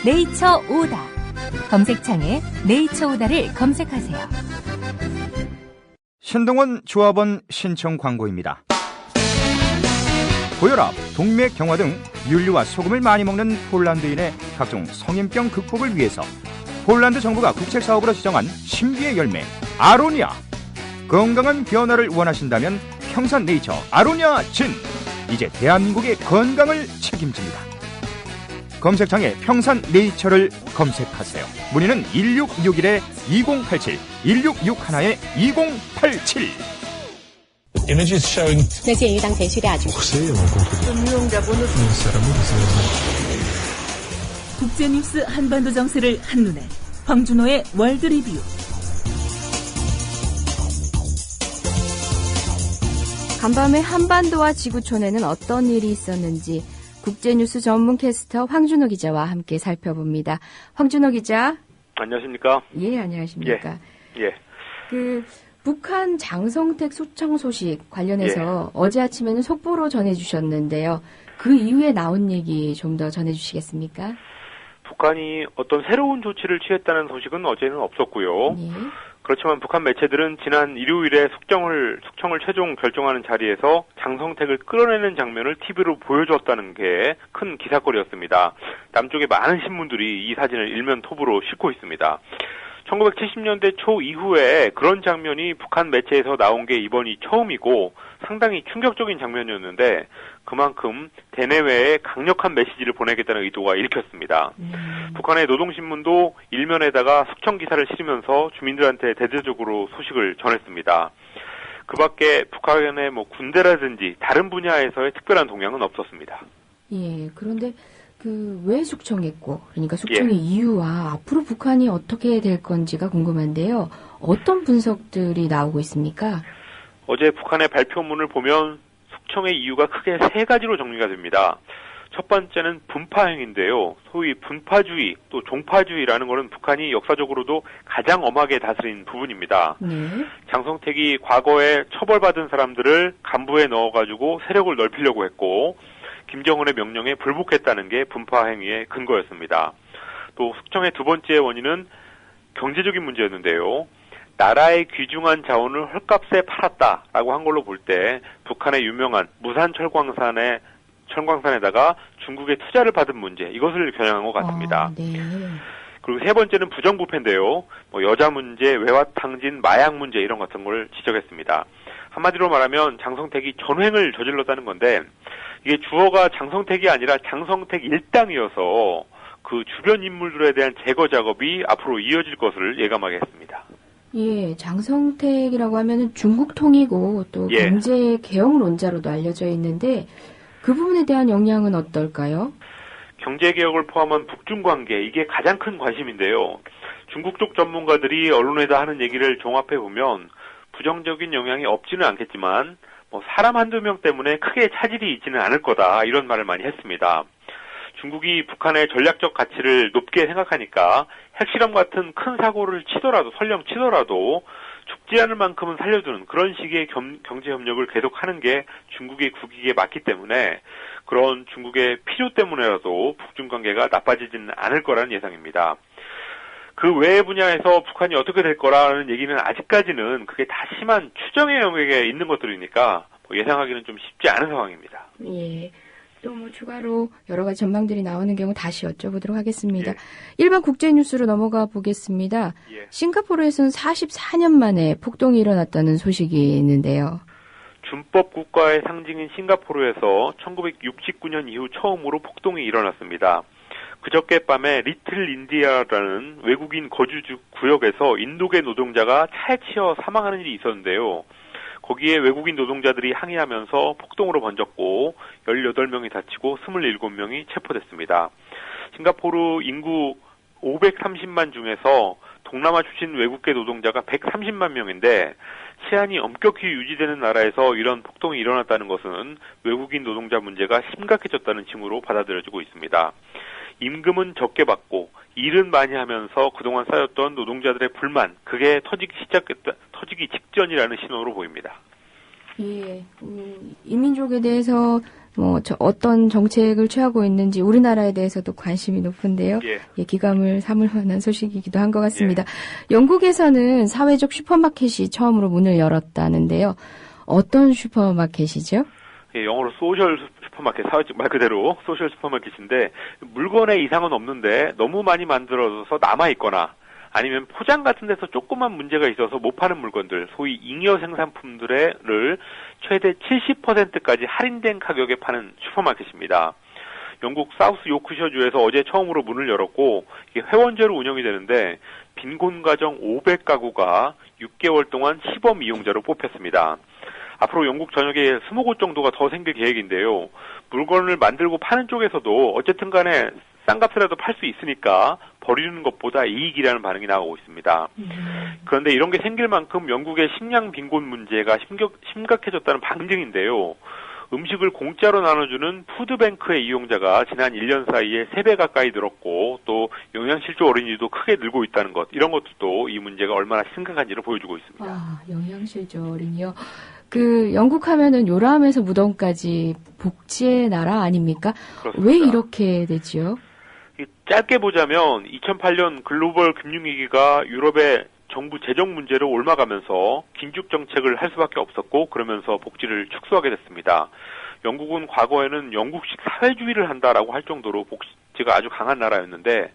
네이처 오다. 검색창에 네이처 오다를 검색하세요. 신동원 조합원 신청 광고입니다. 고혈압, 동맥 경화 등 윤리와 소금을 많이 먹는 폴란드인의 각종 성인병 극복을 위해서 폴란드 정부가 국책사업으로 지정한 신비의 열매 아로니아. 건강한 변화를 원하신다면 평산네이처 아로니아 진. 이제 대한민국의 건강을 책임집니다. 검색창에 평산네이처를 검색하세요. 문의는 1661-2087, 1661-2087.那鉴于当前需大局， 국제뉴스 한반도 정세를 한눈에 황준호의 월드리뷰. 간밤에 한반도와 지구촌에는 어떤 일이 있었는지 국제뉴스 전문 캐스터 황준호 기자와 함께 살펴봅니다. 황준호 기자. 안녕하십니까? 예, 안녕하십니까? 예. 북한 장성택 소청 소식 관련해서 어제 아침에는 속보로 전해주셨는데요. 그 이후에 나온 얘기 좀 더 전해주시겠습니까? 북한이 어떤 새로운 조치를 취했다는 소식은 어제는 없었고요. 그렇지만 북한 매체들은 지난 일요일에 숙청을 최종 결정하는 자리에서 장성택을 끌어내는 장면을 TV로 보여줬다는 게 큰 기사거리였습니다. 남쪽의 많은 신문들이 이 사진을 일면 톱으로 싣고 있습니다. 1970년대 초 이후에 그런 장면이 북한 매체에서 나온 게 이번이 처음이고 상당히 충격적인 장면이었는데 그만큼 대내외에 강력한 메시지를 보내겠다는 의도가 읽혔습니다. 북한의 노동신문도 일면에다가 숙청 기사를 실으면서 주민들한테 대대적으로 소식을 전했습니다. 그 밖에 북한의 군대라든지 다른 분야에서의 특별한 동향은 없었습니다. 예, 그런데 왜 숙청했고, 그러니까 숙청의 이유와 앞으로 북한이 어떻게 될 건지가 궁금한데요. 어떤 분석들이 나오고 있습니까? 어제 북한의 발표문을 보면 숙청의 이유가 크게 세 가지로 정리가 됩니다. 첫 번째는 분파행위인데요. 소위 분파주의 또 종파주의라는 것은 북한이 역사적으로도 가장 엄하게 다스린 부분입니다. 장성택이 과거에 처벌받은 사람들을 간부에 넣어가지고 세력을 넓히려고 했고 김정은의 명령에 불복했다는 게 분파 행위의 근거였습니다. 또 숙청의 두 번째 원인은 경제적인 문제였는데요. 나라의 귀중한 자원을 헐값에 팔았다라고 한 걸로 볼 때 북한의 유명한 무산 철광산에다가 중국의 투자를 받은 문제, 이것을 겨냥한 것 같습니다. 그리고 세 번째는 부정부패인데요. 여자 문제, 외화탕진, 마약 문제 이런 같은 걸 지적했습니다. 한마디로 말하면 장성택이 전횡을 저질렀다는 건데 이게 주어가 장성택이 아니라 장성택 일당이어서 그 주변 인물들에 대한 제거 작업이 앞으로 이어질 것을 예감하게 했습니다. 예, 장성택이라고 하면은 중국 통이고 또 경제 개혁론자로도 알려져 있는데 그 부분에 대한 영향은 어떨까요? 경제 개혁을 포함한 북중 관계, 이게 가장 큰 관심인데요. 중국 쪽 전문가들이 언론에다 하는 얘기를 종합해 보면 부정적인 영향이 없지는 않겠지만 사람 한두 명 때문에 크게 차질이 있지는 않을 거다, 이런 말을 많이 했습니다. 중국이 북한의 전략적 가치를 높게 생각하니까 핵실험 같은 큰 사고를 치더라도, 설령 치더라도 죽지 않을 만큼은 살려두는 그런 식의 경제 협력을 계속하는 게 중국의 국익에 맞기 때문에 그런 중국의 필요 때문에라도 북중 관계가 나빠지지는 않을 거라는 예상입니다. 그 외의 분야에서 북한이 어떻게 될 거라는 얘기는 아직까지는 그게 다 심한 추정의 영역에 있는 것들이니까 예상하기는 좀 쉽지 않은 상황입니다. 예. 또 추가로 여러 가지 전망들이 나오는 경우 다시 여쭤보도록 하겠습니다. 일반 국제 뉴스로 넘어가 보겠습니다. 싱가포르에서는 44년 만에 폭동이 일어났다는 소식이 있는데요. 준법 국가의 상징인 싱가포르에서 1969년 이후 처음으로 폭동이 일어났습니다. 그저께 밤에 리틀 인디아라는 외국인 거주주 구역에서 인도계 노동자가 차에 치여 사망하는 일이 있었는데요. 거기에 외국인 노동자들이 항의하면서 폭동으로 번졌고 18명이 다치고 27명이 체포됐습니다. 싱가포르 인구 530만 중에서 동남아 출신 외국계 노동자가 130만 명인데 치안이 엄격히 유지되는 나라에서 이런 폭동이 일어났다는 것은 외국인 노동자 문제가 심각해졌다는 징후로 받아들여지고 있습니다. 임금은 적게 받고 일은 많이 하면서 그동안 쌓였던 노동자들의 불만, 그게 터지기 직전이라는 신호로 보입니다. 예, 이민족에 대해서 어떤 정책을 취하고 있는지 우리나라에 대해서도 관심이 높은데요. 기감을 삼을 만한 소식이기도 한 것 같습니다. 영국에서는 사회적 슈퍼마켓이 처음으로 문을 열었다는데요. 어떤 슈퍼마켓이죠? 영어로 소셜 슈퍼마켓, 사회적 말 그대로 소셜 슈퍼마켓인데 물건의 이상은 없는데 너무 많이 만들어져서 남아있거나 아니면 포장 같은 데서 조그만 문제가 있어서 못 파는 물건들, 소위 잉여 생산품들을 최대 70%까지 할인된 가격에 파는 슈퍼마켓입니다. 영국 사우스 요크셔주에서 어제 처음으로 문을 열었고 이게 회원제로 운영이 되는데 빈곤 가정 500가구가 6개월 동안 시범 이용자로 뽑혔습니다. 앞으로 영국 전역에 20곳 정도가 더 생길 계획인데요. 물건을 만들고 파는 쪽에서도 어쨌든 간에 싼 값이라도 팔 수 있으니까 버리는 것보다 이익이라는 반응이 나오고 있습니다. 그런데 이런 게 생길 만큼 영국의 식량 빈곤 문제가 심각해졌다는 방증인데요. 음식을 공짜로 나눠주는 푸드뱅크의 이용자가 지난 1년 사이에 3배 가까이 늘었고 또 영양실조 어린이도 크게 늘고 있다는 것, 이런 것도 이 문제가 얼마나 심각한지를 보여주고 있습니다. 아, 영양실조 어린이요. 영국 하면은 요람에서 무덤까지 복지의 나라 아닙니까? 그렇습니다. 왜 이렇게 되지요? 짧게 보자면 2008년 글로벌 금융위기가 유럽의 정부 재정 문제로 옮아가면서 긴축 정책을 할 수밖에 없었고 그러면서 복지를 축소하게 됐습니다. 영국은 과거에는 영국식 사회주의를 한다라고 할 정도로 복지가 아주 강한 나라였는데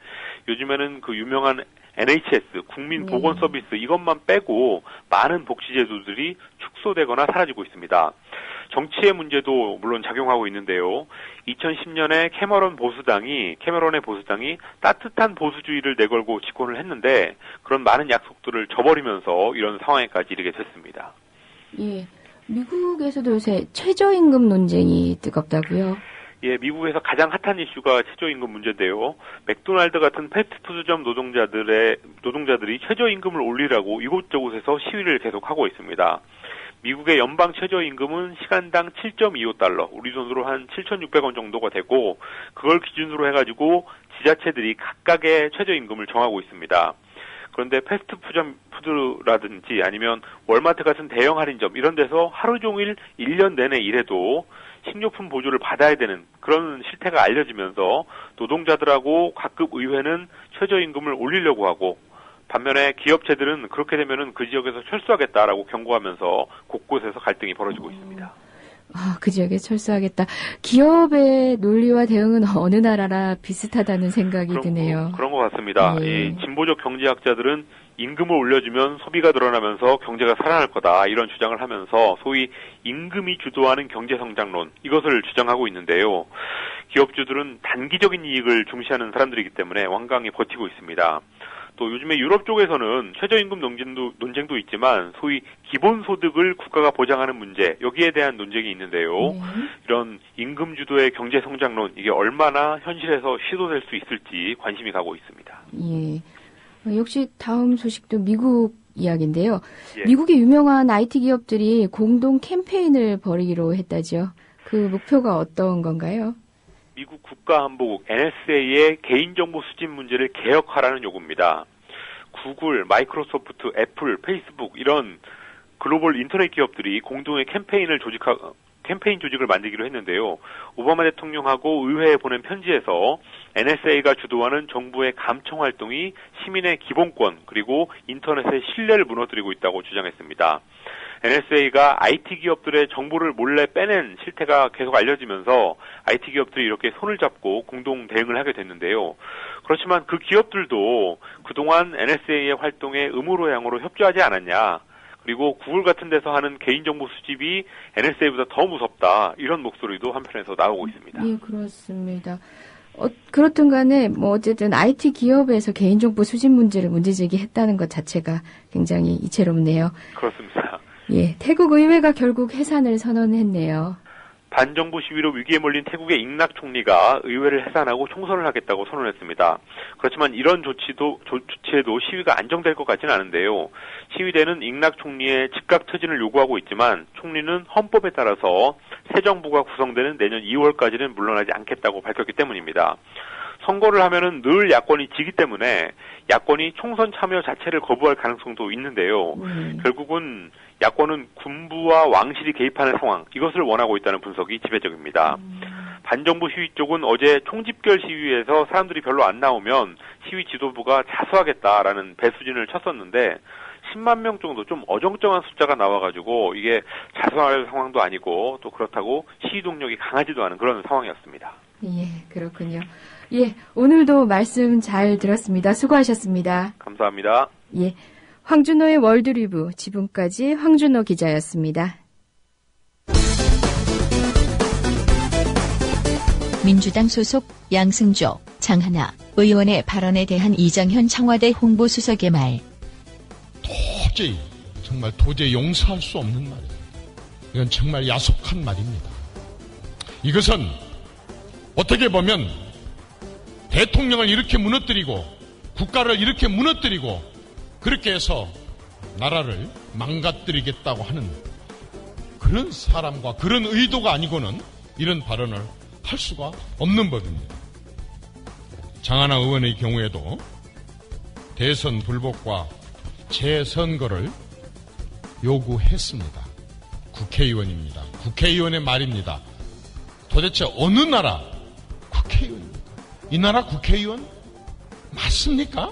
요즘에는 그 유명한 NHS, 국민보건서비스 이것만 빼고 많은 복지제도들이 축소되거나 사라지고 있습니다. 정치의 문제도 물론 작용하고 있는데요. 2010년에 캐머런의 보수당이 따뜻한 보수주의를 내걸고 집권을 했는데 그런 많은 약속들을 저버리면서 이런 상황에까지 이르게 됐습니다. 예, 미국에서도 요새 최저임금 논쟁이 뜨겁다고요? 예, 미국에서 가장 핫한 이슈가 최저임금 문제인데요. 맥도날드 같은 패스트푸드점 노동자들이 최저임금을 올리라고 이곳저곳에서 시위를 계속하고 있습니다. 미국의 연방 최저임금은 시간당 7.25달러, 우리 돈으로 한 7,600원 정도가 되고 그걸 기준으로 해가지고 지자체들이 각각의 최저임금을 정하고 있습니다. 그런데 패스트푸드라든지 아니면 월마트 같은 대형 할인점 이런 데서 하루 종일 1년 내내 일해도 식료품 보조를 받아야 되는 그런 실태가 알려지면서 노동자들하고 각급 의회는 최저임금을 올리려고 하고 반면에 기업체들은 그렇게 되면은 그 지역에서 철수하겠다라고 경고하면서 곳곳에서 갈등이 벌어지고 있습니다. 아, 그 지역에 철수하겠다. 기업의 논리와 대응은 어느 나라나 비슷하다는 생각이 드네요. 그런 것 같습니다. 예. 이 진보적 경제학자들은 임금을 올려주면 소비가 늘어나면서 경제가 살아날 거다 이런 주장을 하면서 소위 임금이 주도하는 경제성장론 이것을 주장하고 있는데요. 기업주들은 단기적인 이익을 중시하는 사람들이기 때문에 완강히 버티고 있습니다. 또 요즘에 유럽 쪽에서는 최저임금 논쟁도 있지만 소위 기본소득을 국가가 보장하는 문제 여기에 대한 논쟁이 있는데요. 이런 임금 주도의 경제성장론 이게 얼마나 현실에서 시도될 수 있을지 관심이 가고 있습니다. 예. 역시 다음 소식도 미국 이야기인데요. 예. 미국의 유명한 IT 기업들이 공동 캠페인을 벌이기로 했다죠. 그 목표가 어떤 건가요? 미국 국가안보국 NSA의 개인정보 수집 문제를 개혁하라는 요구입니다. 구글, 마이크로소프트, 애플, 페이스북 이런 글로벌 인터넷 기업들이 공동의 캠페인 조직을 만들기로 했는데요. 오바마 대통령하고 의회에 보낸 편지에서 NSA가 주도하는 정부의 감청 활동이 시민의 기본권 그리고 인터넷의 신뢰를 무너뜨리고 있다고 주장했습니다. NSA가 IT 기업들의 정보를 몰래 빼낸 실태가 계속 알려지면서 IT 기업들이 이렇게 손을 잡고 공동 대응을 하게 됐는데요. 그렇지만 그 기업들도 그동안 NSA의 활동에 의무로양으로 협조하지 않았냐. 그리고 구글 같은 데서 하는 개인정보 수집이 NSA보다 더 무섭다. 이런 목소리도 한편에서 나오고 있습니다. 예, 그렇습니다. 그렇든 간에 어쨌든 IT 기업에서 개인정보 수집 문제를 문제제기했다는 것 자체가 굉장히 이채롭네요. 그렇습니다. 예, 태국 의회가 결국 해산을 선언했네요. 반정부 시위로 위기에 몰린 태국의 잉낙 총리가 의회를 해산하고 총선을 하겠다고 선언했습니다. 그렇지만 이런 조치에도 시위가 안정될 것 같지는 않은데요. 시위대는 잉낙 총리의 즉각 퇴진을 요구하고 있지만 총리는 헌법에 따라서 새 정부가 구성되는 내년 2월까지는 물러나지 않겠다고 밝혔기 때문입니다. 선거를 하면은 늘 야권이 지기 때문에 야권이 총선 참여 자체를 거부할 가능성도 있는데요. 결국은 야권은 군부와 왕실이 개입하는 상황, 이것을 원하고 있다는 분석이 지배적입니다. 반정부 시위 쪽은 어제 총집결 시위에서 사람들이 별로 안 나오면 시위 지도부가 자수하겠다라는 배수진을 쳤었는데 10만 명 정도 좀 어정쩡한 숫자가 나와가지고 이게 자수할 상황도 아니고 또 그렇다고 시위 동력이 강하지도 않은 그런 상황이었습니다. 예, 그렇군요. 예, 오늘도 말씀 잘 들었습니다. 수고하셨습니다. 감사합니다. 예, 황준호의 월드리뷰, 지금까지 황준호 기자였습니다. 민주당 소속 양승조, 장하나 의원의 발언에 대한 이정현 청와대 홍보수석의 말. 도저히 용서할 수 없는 말이에요. 이건 정말 야속한 말입니다. 이것은 어떻게 보면 대통령을 이렇게 무너뜨리고 국가를 이렇게 무너뜨리고 그렇게 해서 나라를 망가뜨리겠다고 하는 그런 사람과 그런 의도가 아니고는 이런 발언을 할 수가 없는 법입니다. 장하나 의원의 경우에도 대선 불복과 재선거를 요구했습니다. 국회의원입니다. 국회의원의 말입니다. 도대체 어느 나라 국회의원입니까? 이 나라 국회의원 맞습니까?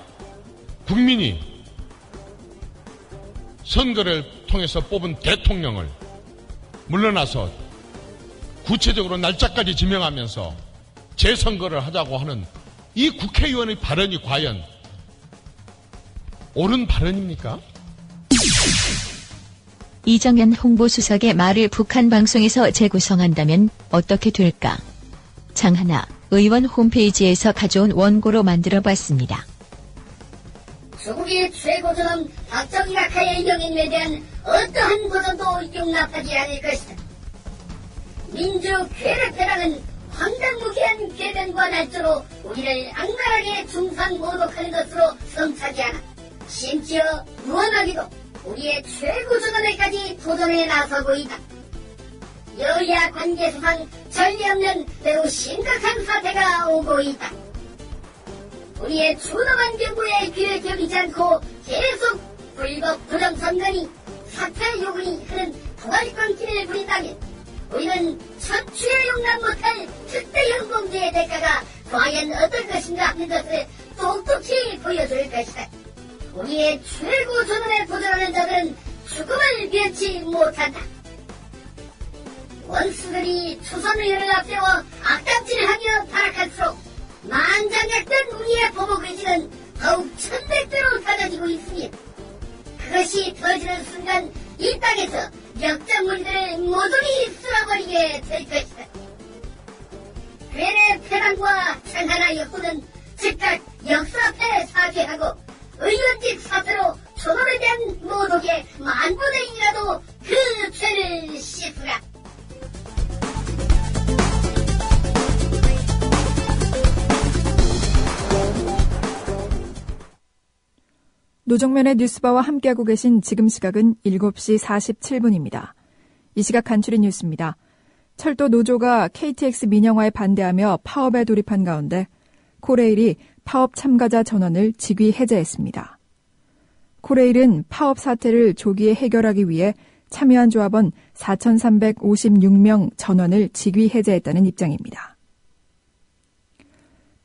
국민이 선거를 통해서 뽑은 대통령을 물러나서 구체적으로 날짜까지 지명하면서 재선거를 하자고 하는 이 국회의원의 발언이 과연 옳은 발언입니까? 이정현 홍보수석의 말을 북한 방송에서 재구성한다면 어떻게 될까? 장하나 의원 홈페이지에서 가져온 원고로 만들어봤습니다. 조국의 최고조는 박정희가 가해의 영인에 대한 어떠한 보전도 용납하지 않을 것이다. 민주 괴뢰패라는 황당무계한 궤변과 날조로 우리를 악랄하게 중상 모독하는 것으로 성차지 않아 심지어 무언하기도 우리의 최고조건에까지 도전에 나서고 있다. 여야 관계수상 전례 없는 매우 심각한 사태가 오고 있다. 우리의 준엄한 경고에 귀를 기울이지 않고 계속 불법 부정선거니 사퇴 요구니 하는 부활광기를 부린다면 우리는 천추에 용납 못할 특대형 범죄의 대가가 과연 어떨 것인가 하는 것을 똑똑히 보여줄 것이다. 우리의 최고 전원에 도전하는 자들은 죽음을 면치 못한다. 원수들이 초선의원을 앞세워 악담질하며 발악할수록 만장약던 우리의 보복의지는 더욱 천백대로 닫아지고 있으니 그것이 터지는 순간 이 땅에서 역적무리들을 모조리 쓸어버리게 될 것이다. 괴뢰 패랑과 장하나 역부는 즉각 역사패 사퇴하고 의원직 사퇴로 초론에 대한 모독에 만분의 1이라도 그 죄를 씻으라. 노정면의 뉴스바와 함께하고 계신 지금 시각은 7시 47분입니다. 이 시각 간추린 뉴스입니다. 철도 노조가 KTX 민영화에 반대하며 파업에 돌입한 가운데 코레일이 파업 참가자 전원을 직위 해제했습니다. 코레일은 파업 사태를 조기에 해결하기 위해 참여한 조합원 4,356명 전원을 직위 해제했다는 입장입니다.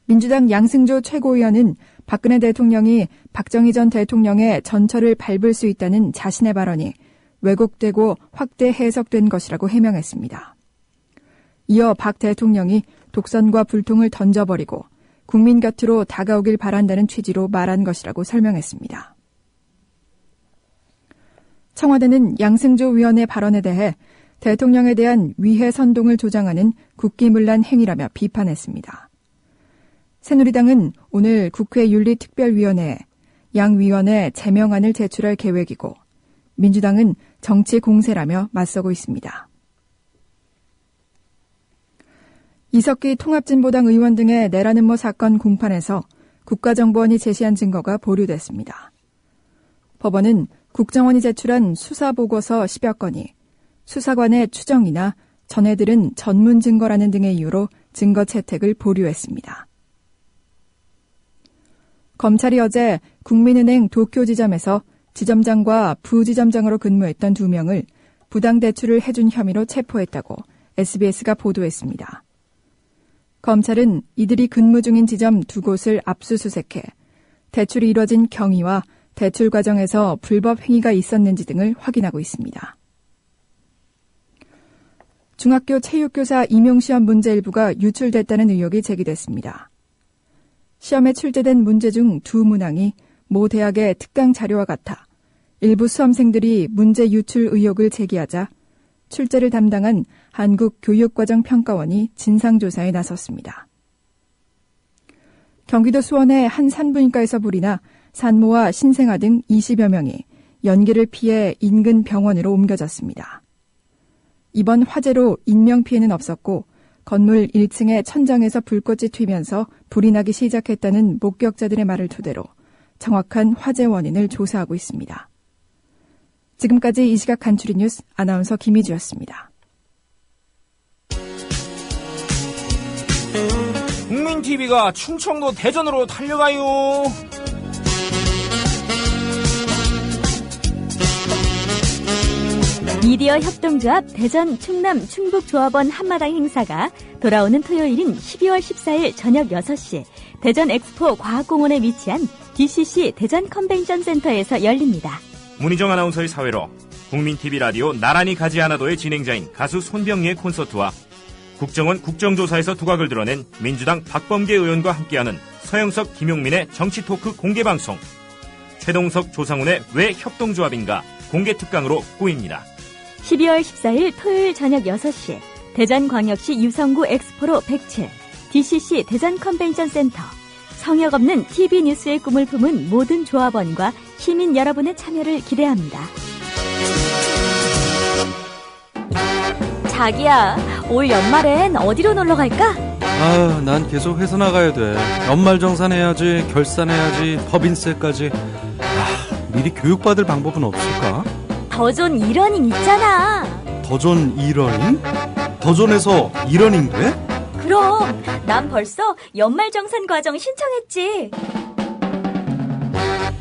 민주당 양승조 최고위원은 박근혜 대통령이 박정희 전 대통령의 전철을 밟을 수 있다는 자신의 발언이 왜곡되고 확대 해석된 것이라고 해명했습니다. 이어 박 대통령이 독선과 불통을 던져버리고 국민 곁으로 다가오길 바란다는 취지로 말한 것이라고 설명했습니다. 청와대는 양승조 위원의 발언에 대해 대통령에 대한 위해 선동을 조장하는 국기문란 행위라며 비판했습니다. 새누리당은 오늘 국회 윤리특별위원회에 양 위원의 제명안을 제출할 계획이고 민주당은 정치 공세라며 맞서고 있습니다. 이석기 통합진보당 의원 등의 내란 음모 사건 공판에서 국가정보원이 제시한 증거가 보류됐습니다. 법원은 국정원이 제출한 수사보고서 10여 건이 수사관의 추정이나 전해들은 전문 증거라는 등의 이유로 증거 채택을 보류했습니다. 검찰이 어제 국민은행 도쿄지점에서 지점장과 부지점장으로 근무했던 2명을 부당대출을 해준 혐의로 체포했다고 SBS가 보도했습니다. 검찰은 이들이 근무 중인 지점 2곳을 압수수색해 대출이 이뤄진 경위와 대출 과정에서 불법 행위가 있었는지 등을 확인하고 있습니다. 중학교 체육교사 임용시험 문제 일부가 유출됐다는 의혹이 제기됐습니다. 시험에 출제된 문제 중 2문항이 모 대학의 특강 자료와 같아 일부 수험생들이 문제 유출 의혹을 제기하자 출제를 담당한 한국교육과정평가원이 진상조사에 나섰습니다. 경기도 수원의 한 산부인과에서 불이나 산모와 신생아 등 20여 명이 연기를 피해 인근 병원으로 옮겨졌습니다. 이번 화재로 인명피해는 없었고 건물 1층의 천장에서 불꽃이 튀면서 불이 나기 시작했다는 목격자들의 말을 토대로 정확한 화재 원인을 조사하고 있습니다. 지금까지 이 시각 간추린 뉴스 아나운서 김희주였습니다. 국민TV가 충청도 대전으로 달려가요. 미디어 협동조합 대전 충남 충북조합원 한마당 행사가 돌아오는 토요일인 12월 14일 저녁 6시 대전 엑스포 과학공원에 위치한 DCC 대전 컨벤션 센터에서 열립니다. 문희정 아나운서의 사회로 국민TV 라디오 나란히 가지 않아도의 진행자인 가수 손병희의 콘서트와 국정원 국정조사에서 두각을 드러낸 민주당 박범계 의원과 함께하는 서영석 김용민의 정치토크 공개방송, 최동석 조상훈의 왜 협동조합인가 공개특강으로 꾸입니다. 12월 14일 토요일 저녁 6시 대전광역시 유성구 엑스포로 107 DCC 대전 컨벤션 센터. 성역 없는 TV 뉴스의 꿈을 품은 모든 조합원과 시민 여러분의 참여를 기대합니다. 자기야, 올 연말엔 어디로 놀러 갈까? 아, 난 계속 회사 나가야 돼. 연말정산해야지, 결산해야지, 법인세까지. 미리 교육받을 방법은 없을까? 더존 이러닝 있잖아. 더존 이러닝? 더존에서 이러닝 돼? 그럼 난 벌써 연말정산 과정 신청했지.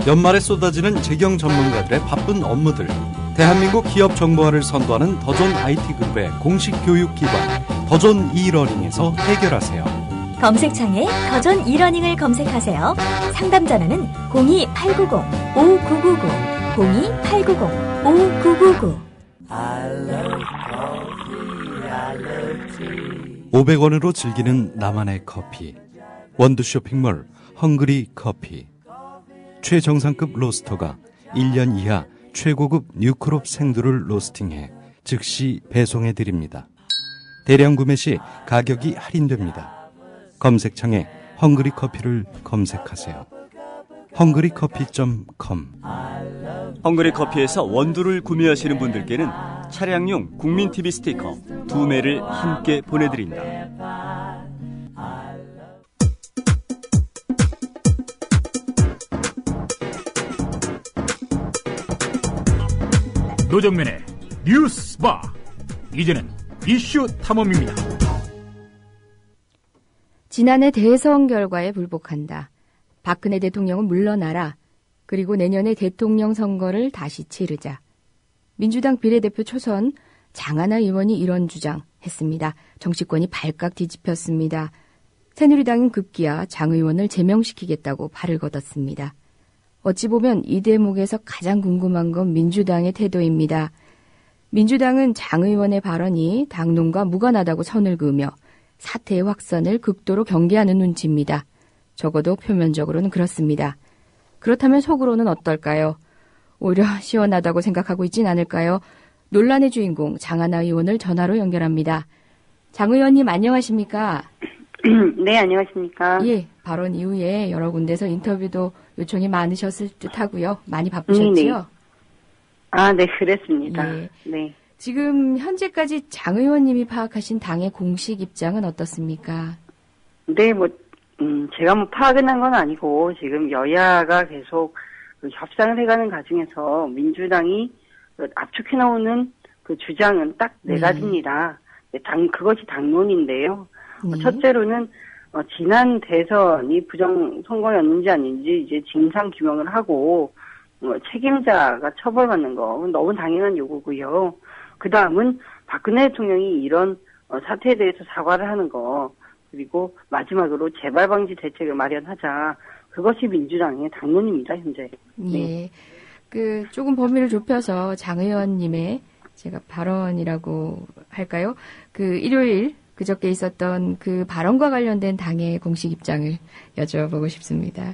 연말에 쏟아지는 재경 전문가들의 바쁜 업무들. 대한민국 기업 정보화를 선도하는 더존 IT그룹의 공식 교육기관 더존 이러닝에서 해결하세요. 검색창에 더존 이러닝을 검색하세요. 상담 전화는 02-890-5999 02-890-5999 500원으로 즐기는 나만의 커피. 원두 쇼핑몰 헝그리 커피. 최정상급 로스터가 1년 이하 최고급 뉴크롭 생두를 로스팅해 즉시 배송해드립니다. 대량 구매 시 가격이 할인됩니다. 검색창에 헝그리 커피를 검색하세요. 헝그리커피.com. 헝그리 커피에서 원두를 구매하시는 분들께는 차량용 국민TV 스티커 2매를 함께 보내드립니다. 노정면의 뉴스바. 이제는 이슈 탐험입니다. 지난해 대선 결과에 불복한다. 박근혜 대통령은 물러나라. 그리고 내년에 대통령 선거를 다시 치르자. 민주당 비례대표 초선 장하나 의원이 이런 주장했습니다. 정치권이 발칵 뒤집혔습니다. 새누리당은 급기야 장 의원을 제명시키겠다고 발을 걷었습니다. 어찌 보면 이 대목에서 가장 궁금한 건 민주당의 태도입니다. 민주당은 장 의원의 발언이 당론과 무관하다고 선을 그으며 사태의 확산을 극도로 경계하는 눈치입니다. 적어도 표면적으로는 그렇습니다. 그렇다면 속으로는 어떨까요? 오히려 시원하다고 생각하고 있진 않을까요? 논란의 주인공 장하나 의원을 전화로 연결합니다. 장 의원님 안녕하십니까? 네, 안녕하십니까? 예, 발언 이후에 여러 군데서 인터뷰도 요청이 많으셨을 듯하고요. 많이 바쁘셨지요? 네. 아, 네, 그랬습니다. 예. 네. 지금 현재까지 장 의원님이 파악하신 당의 공식 입장은 어떻습니까? 네, 제가 파악은 한 건 아니고 지금 여야가 계속 협상을 해가는 과정에서 민주당이 압축해 나오는 그 주장은 딱 네 가지입니다. 그것이 당론인데요. 첫째로는 지난 대선이 부정 선거였는지 아닌지 이제 진상 규명을 하고 책임자가 처벌받는 거 너무 당연한 요구고요. 그 다음은 박근혜 대통령이 이런 사태에 대해서 사과를 하는 거, 그리고 마지막으로 재발 방지 대책을 마련하자. 그것이 민주당의 당론입니다, 현재. 예. 조금 범위를 좁혀서 장 의원님의 제가 발언이라고 할까요? 일요일 그저께 있었던 그 발언과 관련된 당의 공식 입장을 여쭤보고 싶습니다.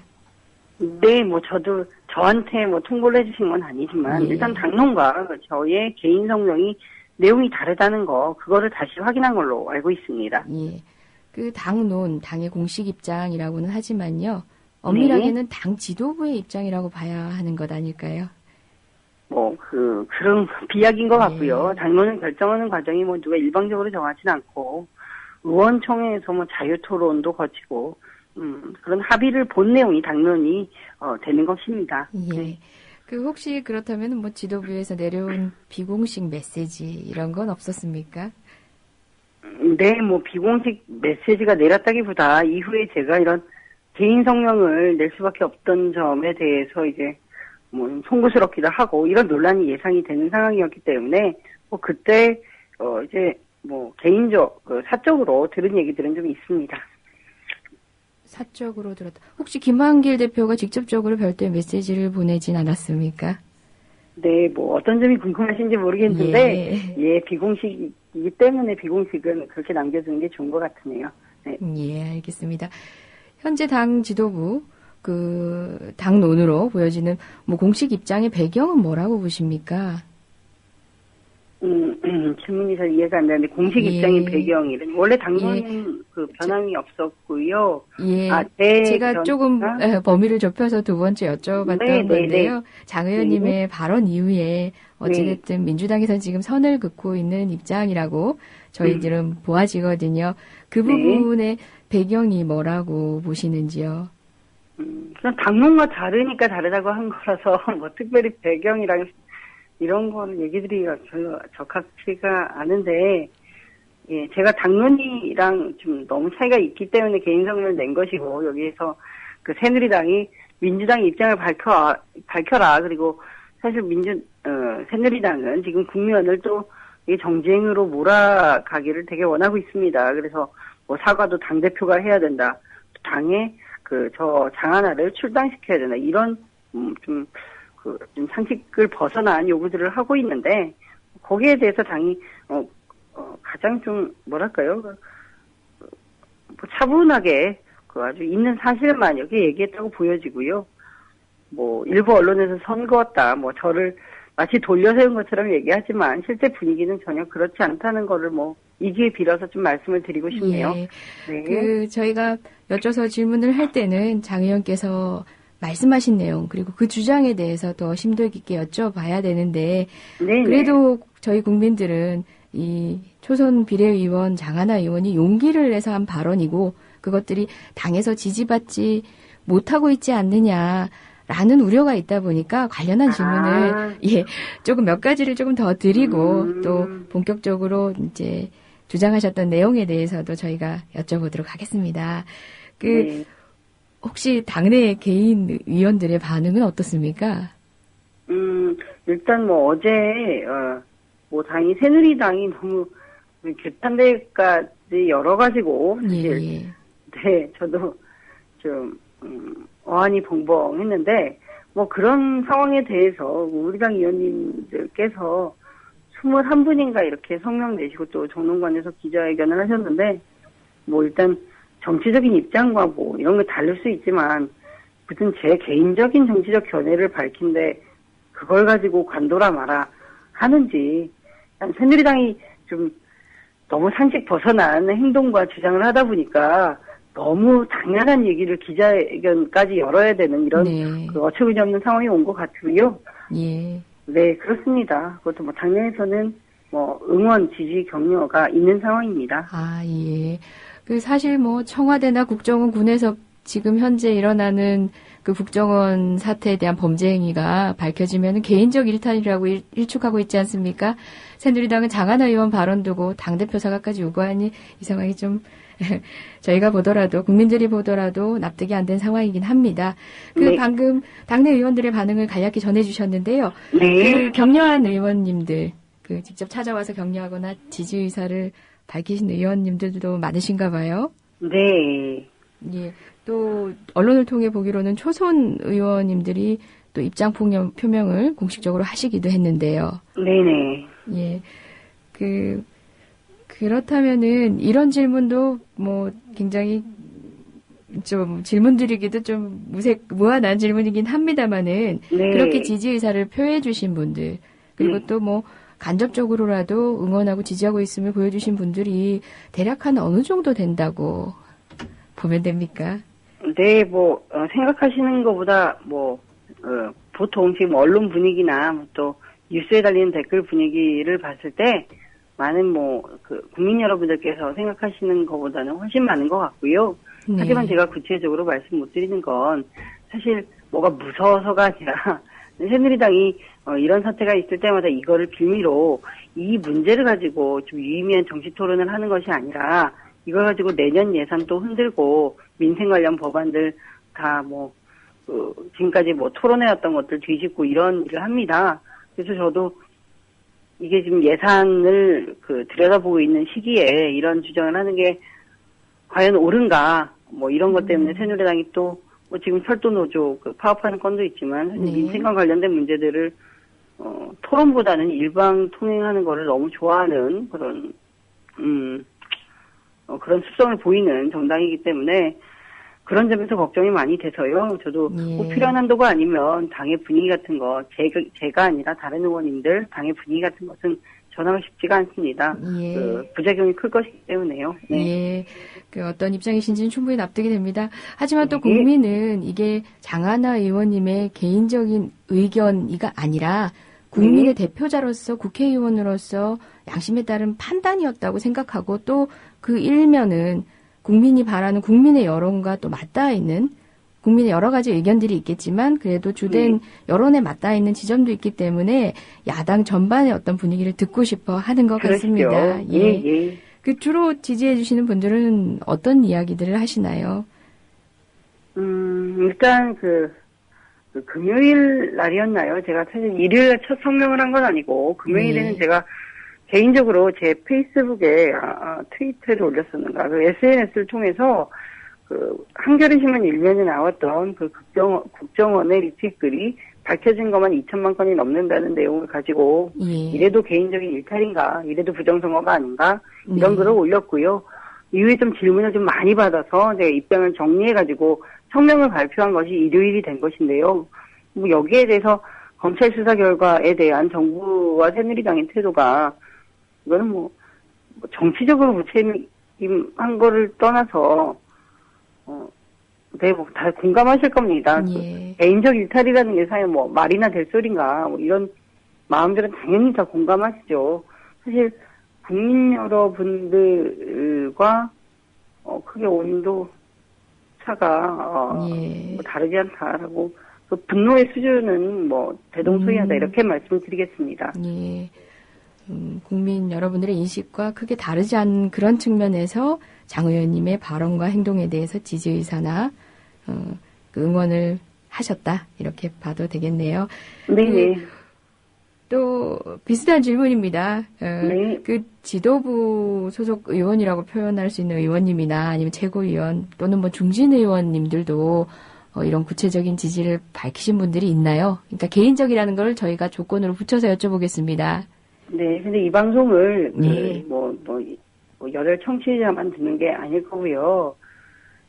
네, 저도 저한테 통보를 해주신 건 아니지만, 예. 일단 당론과 저의 개인 성명이 내용이 다르다는 거, 그거를 다시 확인한 걸로 알고 있습니다. 예. 당론, 당의 공식 입장이라고는 하지만요, 엄밀하게는 당 지도부의 입장이라고 봐야 하는 것 아닐까요? 그런 비약인 것 같고요. 당론을 결정하는 과정이 누가 일방적으로 정하진 않고, 의원총회에서 자유토론도 거치고, 그런 합의를 본 내용이 당론이 되는 것입니다. 예. 네. 혹시 그렇다면 뭐 지도부에서 내려온 비공식 메시지 이런 건 없었습니까? 네, 뭐 비공식 메시지가 내렸다기보다 이후에 제가 이런 개인 성명을 낼 수밖에 없던 점에 대해서 이제 뭐 송구스럽기도 하고 이런 논란이 예상이 되는 상황이었기 때문에 뭐 그때 이제 뭐 사적으로 들은 얘기들은 좀 있습니다. 사적으로 들었다. 혹시 김한길 대표가 직접적으로 별도의 메시지를 보내진 않았습니까? 네, 뭐 어떤 점이 궁금하신지 모르겠는데 예, 비공식이기 때문에 비공식은 그렇게 남겨두는 게 좋은 것 같으네요. 네. 예, 알겠습니다. 현재 당 지도부 당론으로 보여지는 뭐 공식 입장의 배경은 뭐라고 보십니까? 질문이 잘 이해가 안 되는데 공식 입장의 배경이는 원래 당론은 변함이 없었고요. 예, 제가 조금 범위를 좁혀서 두 번째 여쭤봤던 건데요. 장 의원님의 발언 이후에 어찌됐든 민주당에서 지금 선을 긋고 있는 입장이라고 저희들은 보아지거든요. 그 부분의 배경이 뭐라고 보시는지요? 그냥 당론과 다르니까 다르다고 한 거라서 뭐 특별히 배경이랑 이런 거는 얘기 드리기가 별로 적합치가 않은데, 예, 제가 당론이랑 좀 너무 차이가 있기 때문에 개인 성명을 낸 것이고, 여기에서 새누리당이 민주당의 입장을 밝혀라. 그리고 사실 새누리당은 지금 국면을 또 이 정쟁으로 몰아가기를 되게 원하고 있습니다. 그래서 뭐 사과도 당대표가 해야 된다. 당에 저 장하나를 출당시켜야 된다. 이런, 좀 상식을 벗어난 요구들을 하고 있는데, 거기에 대해서 당이, 가장 좀, 뭐랄까요, 차분하게, 아주 있는 사실만 이렇게 얘기했다고 보여지고요. 뭐, 일부 언론에서 선 그었다, 뭐, 저를 마치 돌려세운 것처럼 얘기하지만, 실제 분위기는 전혀 그렇지 않다는 거를 이 기회 빌어서 좀 말씀을 드리고 싶네요. 예. 네. 저희가 여쭤서 질문을 할 때는 장 의원께서 말씀하신 내용 그리고 그 주장에 대해서 더 심도 깊게 여쭤봐야 되는데 네네. 그래도 저희 국민들은 이 초선 비례의원 장하나 의원이 용기를 내서 한 발언이고 그것들이 당에서 지지받지 못하고 있지 않느냐라는 우려가 있다 보니까 관련한 질문을 조금 몇 가지를 조금 더 드리고 또 본격적으로 이제 주장하셨던 내용에 대해서도 저희가 여쭤보도록 하겠습니다. 네. 혹시 당내 개인 의원들의 반응은 어떻습니까? 일단 어제, 당이, 새누리당이 너무 규탄될까지 여러 가지고, 사실. 네, 저도 좀, 어안이 벙벙했는데, 그런 상황에 대해서 우리 당 의원님들께서 21분인가 이렇게 성명 내시고 또 정론관에서 기자회견을 하셨는데, 일단, 정치적인 입장과 이런 게 다를 수 있지만 무슨 제 개인적인 정치적 견해를 밝힌데 그걸 가지고 관둬라 마라 하는지 새누리당이 좀 너무 상식 벗어난 행동과 주장을 하다 보니까 너무 당연한 얘기를 기자회견까지 열어야 되는 이런 어처구니 없는 상황이 온 것 같고요. 예. 네, 그렇습니다. 그것도 당내에서는 응원, 지지, 격려가 있는 상황입니다. 예. 사실 청와대나 국정원 군에서 지금 현재 일어나는 국정원 사태에 대한 범죄 행위가 밝혀지면 개인적 일탈이라고 일축하고 있지 않습니까? 새누리당은 장하나 의원 발언 두고 당대표 사과까지 요구하니 이 상황이 좀 저희가 보더라도 국민들이 보더라도 납득이 안 된 상황이긴 합니다. 방금 당내 의원들의 반응을 간략히 전해주셨는데요. 네. 격려한 의원님들 직접 찾아와서 격려하거나 지지 의사를 밝히신 의원님들도 많으신가 봐요. 네. 예. 또 언론을 통해 보기로는 초선 의원님들이 또 입장 표명을 공식적으로 하시기도 했는데요. 네네. 예. 그렇다면은 이런 질문도 굉장히 좀 질문 드리기도 좀 무한한 질문이긴 합니다만은 그렇게 지지 의사를 표해 주신 분들 그리고 또 간접적으로라도 응원하고 지지하고 있음을 보여주신 분들이 대략 한 어느 정도 된다고 보면 됩니까? 네, 생각하시는 것보다 보통 지금 언론 분위기나 또 뉴스에 달리는 댓글 분위기를 봤을 때 많은 국민 여러분들께서 생각하시는 것보다는 훨씬 많은 것 같고요. 하지만 제가 구체적으로 말씀 못 드리는 건 사실 뭐가 무서워서가 아니라 새누리당이 이런 사태가 있을 때마다 이거를 빌미로 이 문제를 가지고 좀 유의미한 정치 토론을 하는 것이 아니라 이걸 가지고 내년 예산 또 흔들고 민생 관련 법안들 다 지금까지 토론해왔던 것들 뒤집고 이런 일을 합니다. 그래서 저도 이게 지금 예산을 들여다보고 있는 시기에 이런 주장을 하는 게 과연 옳은가, 이런 것 때문에 새누리당이 또, 지금 철도노조 파업하는 건도 있지만, 사실 민생과 관련된 문제들을, 토론보다는 일방 통행하는 거를 너무 좋아하는 그런 습성을 보이는 정당이기 때문에, 그런 점에서 걱정이 많이 돼서요. 저도 꼭 필요한 한도가 아니면 당의 분위기 같은 거, 제가 아니라 다른 의원님들 당의 분위기 같은 것은 전하고 싶지가 않습니다. 부작용이 클 것이기 때문에요. 네. 어떤 입장이신지는 충분히 납득이 됩니다. 하지만 또 국민은 이게 장하나 의원님의 개인적인 의견이가 아니라 국민의 대표자로서 국회의원으로서 양심에 따른 판단이었다고 생각하고 또 그 일면은 국민이 바라는 국민의 여론과 또 맞닿아 있는 국민의 여러 가지 의견들이 있겠지만 그래도 주된 여론에 맞닿아 있는 지점도 있기 때문에 야당 전반의 어떤 분위기를 듣고 싶어 하는 것 같습니다. 주로 지지해 주시는 분들은 어떤 이야기들을 하시나요? 일단 금요일 날이었나요? 제가 사실 일요일에 첫 성명을 한 건 아니고 금요일에는 제가 개인적으로 제 페이스북에 트위터를 올렸었는가 SNS를 통해서 한겨레신문 일면에 나왔던 국정원의 리트윗 글이 밝혀진 것만 2천만 건이 넘는다는 내용을 가지고 이래도 개인적인 일탈인가, 이래도 부정선거가 아닌가 이런 글을 올렸고요. 이후에 좀 질문을 좀 많이 받아서 제가 입장을 정리해가지고 성명을 발표한 것이 일요일이 된 것인데요. 여기에 대해서 검찰 수사 결과에 대한 정부와 새누리당의 태도가 이거는 정치적으로 무책임한 거를 떠나서 다 공감하실 겁니다. 개인적 일탈이라는 게 사실 말이나 될 소린가 이런 마음들은 당연히 다 공감하시죠. 사실 국민 여러분들과 크게 온도 차가 다르지 않다라고 분노의 수준은 대동소이하다 이렇게 말씀을 드리겠습니다. 국민 여러분들의 인식과 크게 다르지 않은 그런 측면에서 장 의원님의 발언과 행동에 대해서 지지 의사나 응원을 하셨다 이렇게 봐도 되겠네요. 네. 또 비슷한 질문입니다. 지도부 소속 의원이라고 표현할 수 있는 의원님이나 아니면 최고위원 또는 중진 의원님들도 이런 구체적인 지지를 밝히신 분들이 있나요? 그러니까 개인적이라는 걸 저희가 조건으로 붙여서 여쭤보겠습니다. 네, 근데 이 방송을 열혈 청취자만 듣는 게 아닐 거고요.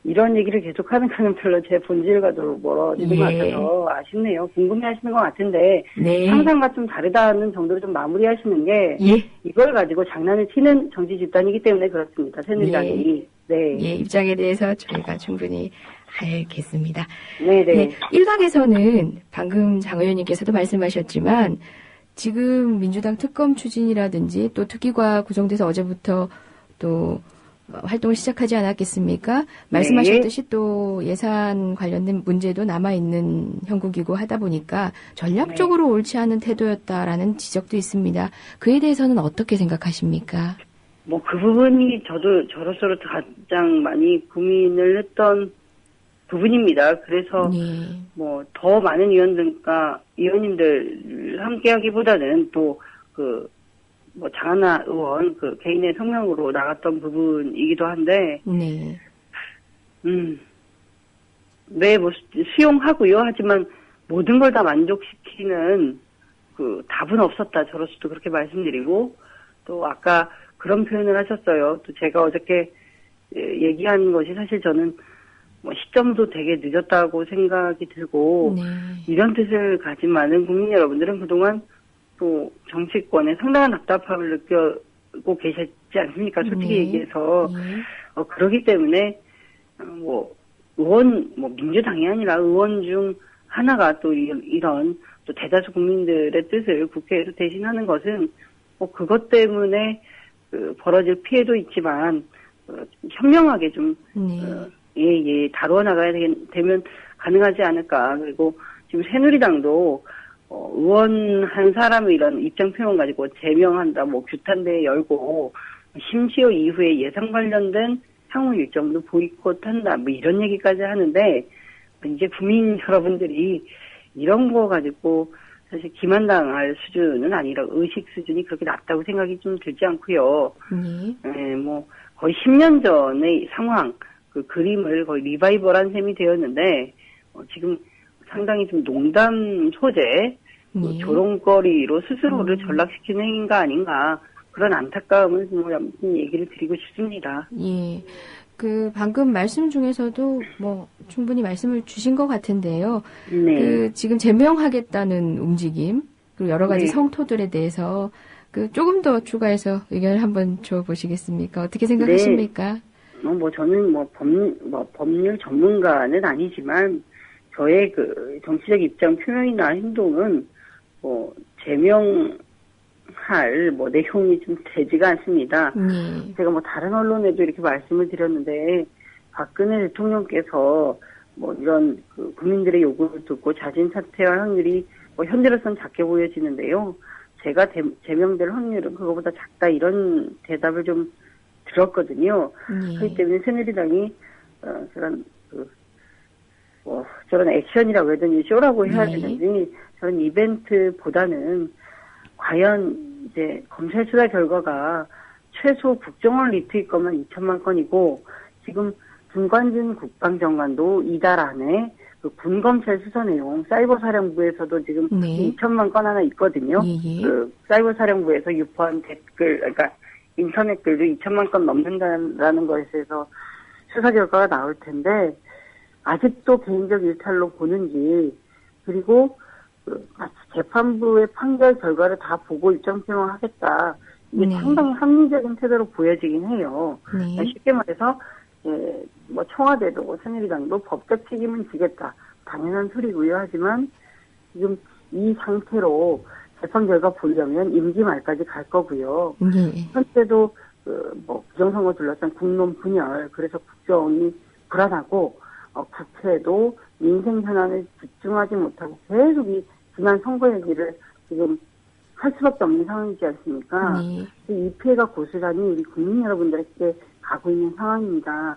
이런 얘기를 계속하는 거는 별로 제 본질과도 멀어지는 것 같아서 아쉽네요. 궁금해하시는 것 같은데 상상과 좀 다르다는 정도로 좀 마무리하시는 게 이걸 가지고 장난을 치는 정치 집단이기 때문에 그렇습니다. 새누리당이. 입장에 대해서 저희가 충분히 알겠습니다. 네. 일각에서는 방금 장 의원님께서도 말씀하셨지만 지금 민주당 특검 추진이라든지 또 특위가 구성돼서 어제부터 또 활동을 시작하지 않았겠습니까? 말씀하셨듯이 또 예산 관련된 문제도 남아있는 형국이고 하다 보니까 전략적으로 옳지 않은 태도였다라는 지적도 있습니다. 그에 대해서는 어떻게 생각하십니까? 그 부분이 저로서도 가장 많이 고민을 했던 부분입니다. 그래서 더 많은 의원님들 함께 하기보다는 또 장하나 의원 개인의 성명으로 나갔던 부분이기도 한데 수용하고요. 하지만 모든 걸 다 만족시키는 답은 없었다. 저로서도 그렇게 말씀드리고 또 아까 그런 표현을 하셨어요. 또 제가 어저께 얘기한 것이 사실 저는 시점도 되게 늦었다고 생각이 들고 이런 뜻을 가진 많은 국민 여러분들은 그동안 또 정치권에 상당한 답답함을 느끼고 계셨지 않습니까? 솔직히 얘기해서 그러기 때문에 의원 민주당이 아니라 의원 중 하나가 또 이런 또 대다수 국민들의 뜻을 국회에서 대신하는 것은 그것 때문에 벌어질 피해도 있지만 현명하게 좀 다루어 나가야 되면 가능하지 않을까. 그리고 지금 새누리당도 의원 한 사람의 이런 입장 표명 가지고 제명한다, 뭐 규탄대회 열고, 심지어 이후에 예상 관련된 향후 일정도 보이콧한다, 뭐 이런 얘기까지 하는데, 이제 국민 여러분들이 이런 거 가지고 사실 기만당할 수준은 아니라 의식 수준이 그렇게 낮다고 생각이 좀 들지 않고요. 네, 뭐 거의 10년 전의 상황, 그 그림을 거의 리바이벌한 셈이 되었는데 지금 상당히 좀 농담 소재, 조롱거리로 스스로를 전락시키는 행위가 아닌가 그런 안타까움을 좀 얘기를 드리고 싶습니다. 예. 그 방금 말씀 중에서도 뭐 충분히 말씀을 주신 것 같은데요. 네. 그 지금 제명하겠다는 움직임 그리고 여러 가지 네. 성토들에 대해서 그 조금 더 추가해서 의견을 한번 줘보시겠습니까? 어떻게 생각하십니까? 뭐 저는 법률 전문가는 아니지만 저의 그 정치적 입장 표명이나 행동은 제명할 내용이 좀 되지가 않습니다. 제가 다른 언론에도 이렇게 말씀을 드렸는데 박근혜 대통령께서 이런 그 국민들의 요구를 듣고 자진 사퇴할 확률이 현재로서는 작게 보여지는데요. 제가 제명될 확률은 그거보다 작다 이런 대답을 좀 들었거든요. 그렇기 때문에 새누리당이 저런 액션이라고 해야 되는지 쇼라고 해야 되는지 저런 이벤트보다는 과연 이제 검찰 수사 결과가 최소 국정원 리트일 것만 2천만 건이고 지금 김관진 국방장관도 이달 안에 그 군검찰 수사 내용 사이버사령부에서도 지금 2천만 건 하나 있거든요. 그 사이버사령부에서 유포한 댓글, 그러니까 인터넷 글도 2천만 건 넘는다라는 것에서 수사 결과가 나올 텐데 아직도 개인적 일탈로 보는지 그리고 재판부의 판결 결과를 다 보고 입장 표명하겠다. 이게 상당히 합리적인 태도로 보여지긴 해요. 쉽게 말해서 청와대도 새누리당도 법적 책임은 지겠다. 당연한 소리고요. 하지만 지금 이 상태로 재판 결과 보려면 임기 말까지 갈 거고요. 현재도 부정선거 둘러싼 국론 분열, 그래서 국정이 불안하고 국회도 민생 현안에 집중하지 못하고 계속 이 지난 선거 얘기를 지금 할 수밖에 없는 상황이지 않습니까? 이 피해가 고스란히 우리 국민 여러분들에게 가고 있는 상황입니다.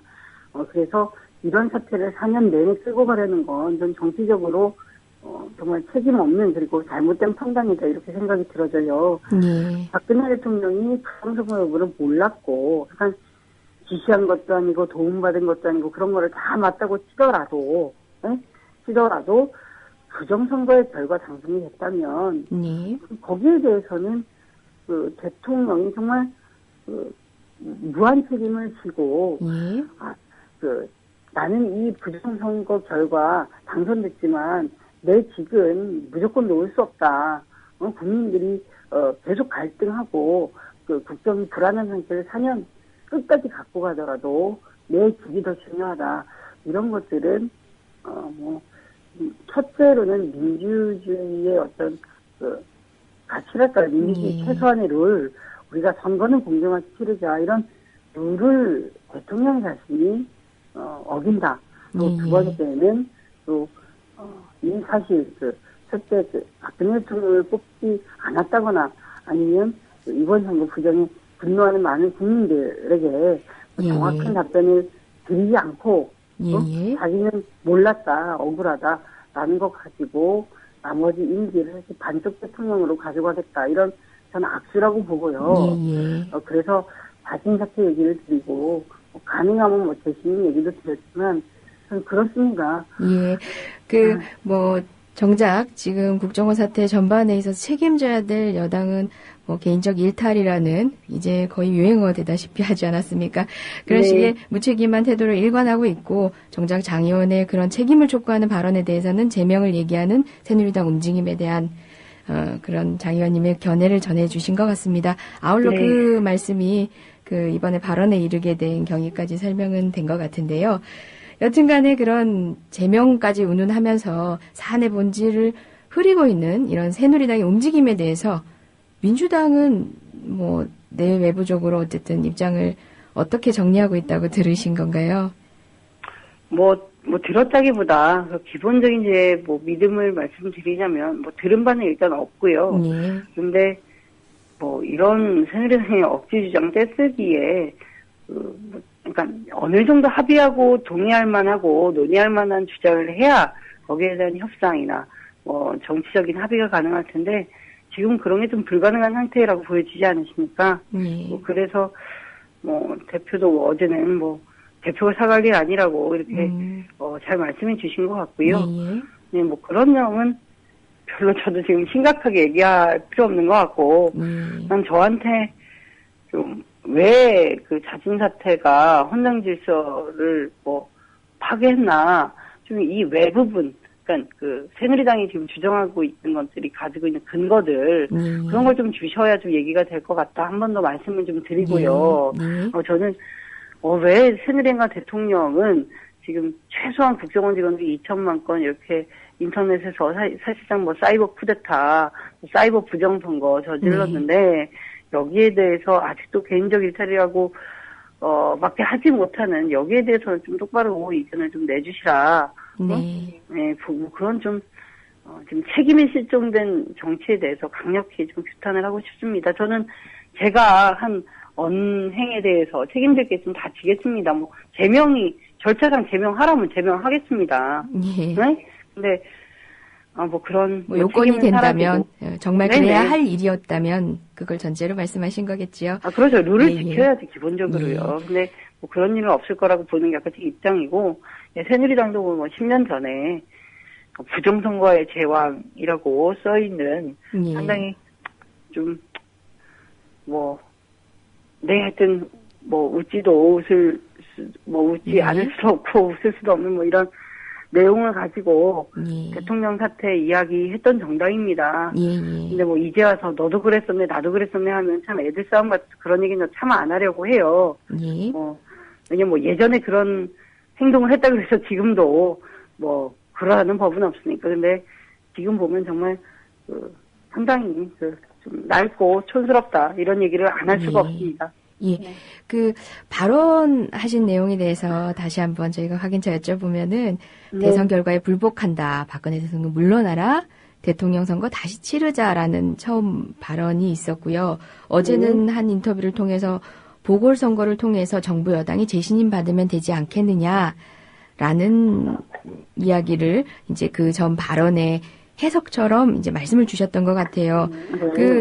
그래서 이런 사태를 4년 내내 끌고 가려는 건 전 정치적으로 정말 책임 없는 그리고 잘못된 판단이다 이렇게 생각이 들어져요. 박근혜 대통령이 부정선거 여부를 몰랐고 약간 지시한 것도 아니고 도움받은 것도 아니고 그런 거를 다 맞다고 치더라도 부정선거의 결과 당선이 됐다면 거기에 대해서는 그 대통령이 정말 무한 책임을 지고 나는 이 부정선거 결과 당선됐지만 내 직은 무조건 놓을 수 없다. 국민들이 계속 갈등하고 그 국정이 불안한 상태를 4년 끝까지 갖고 가더라도 내 직이 더 중요하다. 이런 것들은 첫째로는 민주주의의 어떤 가치랄까요? 민주주의 최소한의 룰, 우리가 선거는 공정하게 치르자 이런 룰을 대통령 자신이 어긴다. 또 두 번째는 이 사실 첫째 박근혜 대통령을 뽑지 않았다거나 아니면 이번 선거 부정에 분노하는 많은 국민들에게 정확한 답변을 드리지 않고 자기는 몰랐다, 억울하다라는 것 가지고 나머지 임기를 반쪽 대통령으로 가져가겠다 이런 저는 악수라고 보고요. 그래서 자진 사퇴 얘기를 드리고 가능하면 재심 얘기도 드렸지만 저는 그렇습니다. 정작 지금 국정원 사태 전반에 있어서 책임져야 될 여당은 개인적 일탈이라는 이제 거의 유행어 되다시피 하지 않았습니까? 그런 식의 무책임한 태도를 일관하고 있고 정작 장 의원의 그런 책임을 촉구하는 발언에 대해서는 제명을 얘기하는 새누리당 움직임에 대한 그런 장 의원님의 견해를 전해주신 것 같습니다. 아울러 그 말씀이 이번에 발언에 이르게 된 경위까지 설명은 된 것 같은데요. 여튼간에 그런 제명까지 운운하면서 사안의 본질을 흐리고 있는 이런 새누리당의 움직임에 대해서 민주당은 내외부적으로 어쨌든 입장을 어떻게 정리하고 있다고 들으신 건가요? 뭐 들었다기보다 그 기본적인 이제 뭐 믿음을 말씀드리자면 뭐 들은 바는 일단 없고요. 근데 뭐 이런 새누리당의 억지 주장 떼쓰기에 그러니까 어느 정도 합의하고 동의할 만하고 논의할 만한 주장을 해야 거기에 대한 협상이나 뭐 정치적인 합의가 가능할 텐데 지금 그런 게 좀 불가능한 상태라고 보여지지 않으십니까? 뭐 그래서 뭐 대표도 뭐 어제는 뭐 대표가 사과할 일 아니라고 이렇게 잘 말씀해 주신 것 같고요. 네, 뭐 그런 점은 별로 저도 지금 심각하게 얘기할 필요 없는 것 같고 난 저한테 좀 왜 그 자진 사퇴가 헌정 질서를 뭐 파괴했나 좀 이 외부분 그러니까 그 새누리당이 지금 주장하고 있는 것들이 가지고 있는 근거들 그런 걸 좀 주셔야 좀 얘기가 될 것 같다. 한 번 더 말씀을 좀 드리고요. 저는 왜 새누리당과 대통령은 지금 최소한 국정원 직원들이 2천만 건 이렇게 인터넷에서 사실상 뭐 사이버 쿠데타, 사이버 부정선거 저질렀는데 여기에 대해서 아직도 개인적 일탈이라고 밖에 하지 못하는 여기에 대해서는 좀 똑바로 의견을 좀 내주시라. 네, 그런 좀 책임이 실종된 정치에 대해서 강력히 좀 규탄을 하고 싶습니다. 저는 제가 한 언행에 대해서 책임질 게 좀 다 지겠습니다. 뭐 절차상 제명하라면 제명하겠습니다. 네? 근데 뭐 그런 뭐 요건이 된다면 사라지고. 정말 그래야 할 일이었다면 그걸 전제로 말씀하신 거겠지요. 그렇죠. 룰을 지켜야지 기본적으로요. 근데 뭐 그런 일은 없을 거라고 보는 게 약간 제 입장이고 새누리당도 뭐 10년 전에 부정선거의 제왕이라고 써 있는 상당히 좀 하여튼 웃지 않을 수도 없고 웃을 수도 없는 뭐 이런 내용을 가지고 대통령 사퇴 이야기했던 정당입니다. 근데 뭐 이제 와서 너도 그랬었네 나도 그랬었네 하면 참 애들 싸움 같은 그런 얘기는 참 안 하려고 해요. 왜냐면 뭐 예전에 그런 행동을 했다고 해서 지금도 뭐 그러라는 법은 없으니까. 근데 지금 보면 정말 상당히 좀 낡고 촌스럽다 이런 얘기를 안 할 수가 없습니다. 그 발언하신 내용에 대해서 다시 한번 저희가 확인차 여쭤보면은 대선 결과에 불복한다. 박근혜 대통령 물러나라. 대통령 선거 다시 치르자라는 처음 발언이 있었고요. 어제는 한 인터뷰를 통해서 보궐선거를 통해서 정부 여당이 재신임 받으면 되지 않겠느냐라는 이야기를 이제 그 전 발언의 해석처럼 이제 말씀을 주셨던 것 같아요.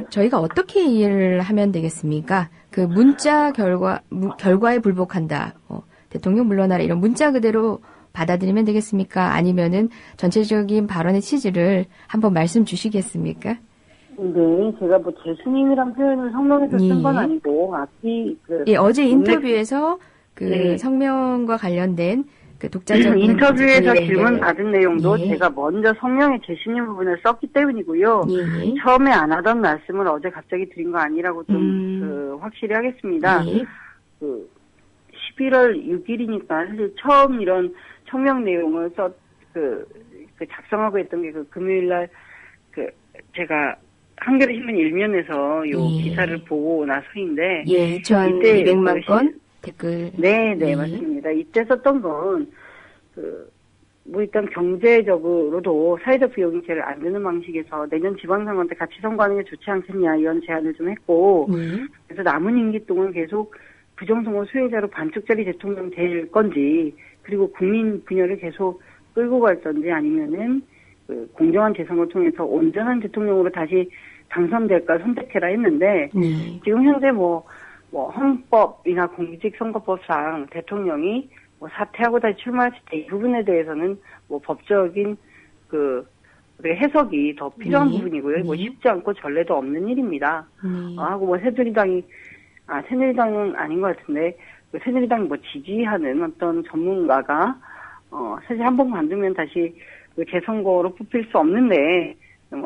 저희가 어떻게 이해를 하면 되겠습니까? 그 문자 결과에 불복한다. 대통령 물러나라 이런 문자 그대로 받아들이면 되겠습니까? 아니면은 전체적인 발언의 취지를 한번 말씀 주시겠습니까? 네, 제가 뭐 재신임이란 표현을 성명에서 쓴 건 아니고 어제 인터뷰에서 성명과 관련된 그 독자적인 인터뷰에서 질문 받은 내용도 제가 먼저 성명의 재신임 부분을 썼기 때문이고요. 처음에 안 하던 말씀을 어제 갑자기 드린 거 아니라고 좀 확실히 하겠습니다. 11월 6일이니까 사실 처음 이런 성명 내용을 작성하고 했던 게 금요일 날 제가 한겨레신문 일면에서 요 기사를 보고 나서인데 2,200만 건 댓글. 네, 맞습니다. 이때 썼던 건 일단 경제적으로도 사회적 비용이 제일 안 드는 방식에서 내년 지방선거 때 같이 선거하는 게 좋지 않겠냐 이런 제안을 좀 했고 그래서 남은 임기 동안 계속 부정선거 수혜자로 반쪽짜리 대통령 될 건지 그리고 국민 분열을 계속 끌고 갈 건지 아니면은 공정한 재선거 통해서 온전한 대통령으로 다시 당선될까 선택해라 했는데 지금 현재 헌법이나 공직선거법상 대통령이 사퇴하고 다시 출마했을 때 이 부분에 대해서는 법적인 해석이 더 필요한 부분이고요. 쉽지 않고 전례도 없는 일입니다. 하고 새누리당은 아닌 것 같은데 새누리당 지지하는 어떤 전문가가 사실 한 번 관두면 다시 재선거로 뽑힐 수 없는데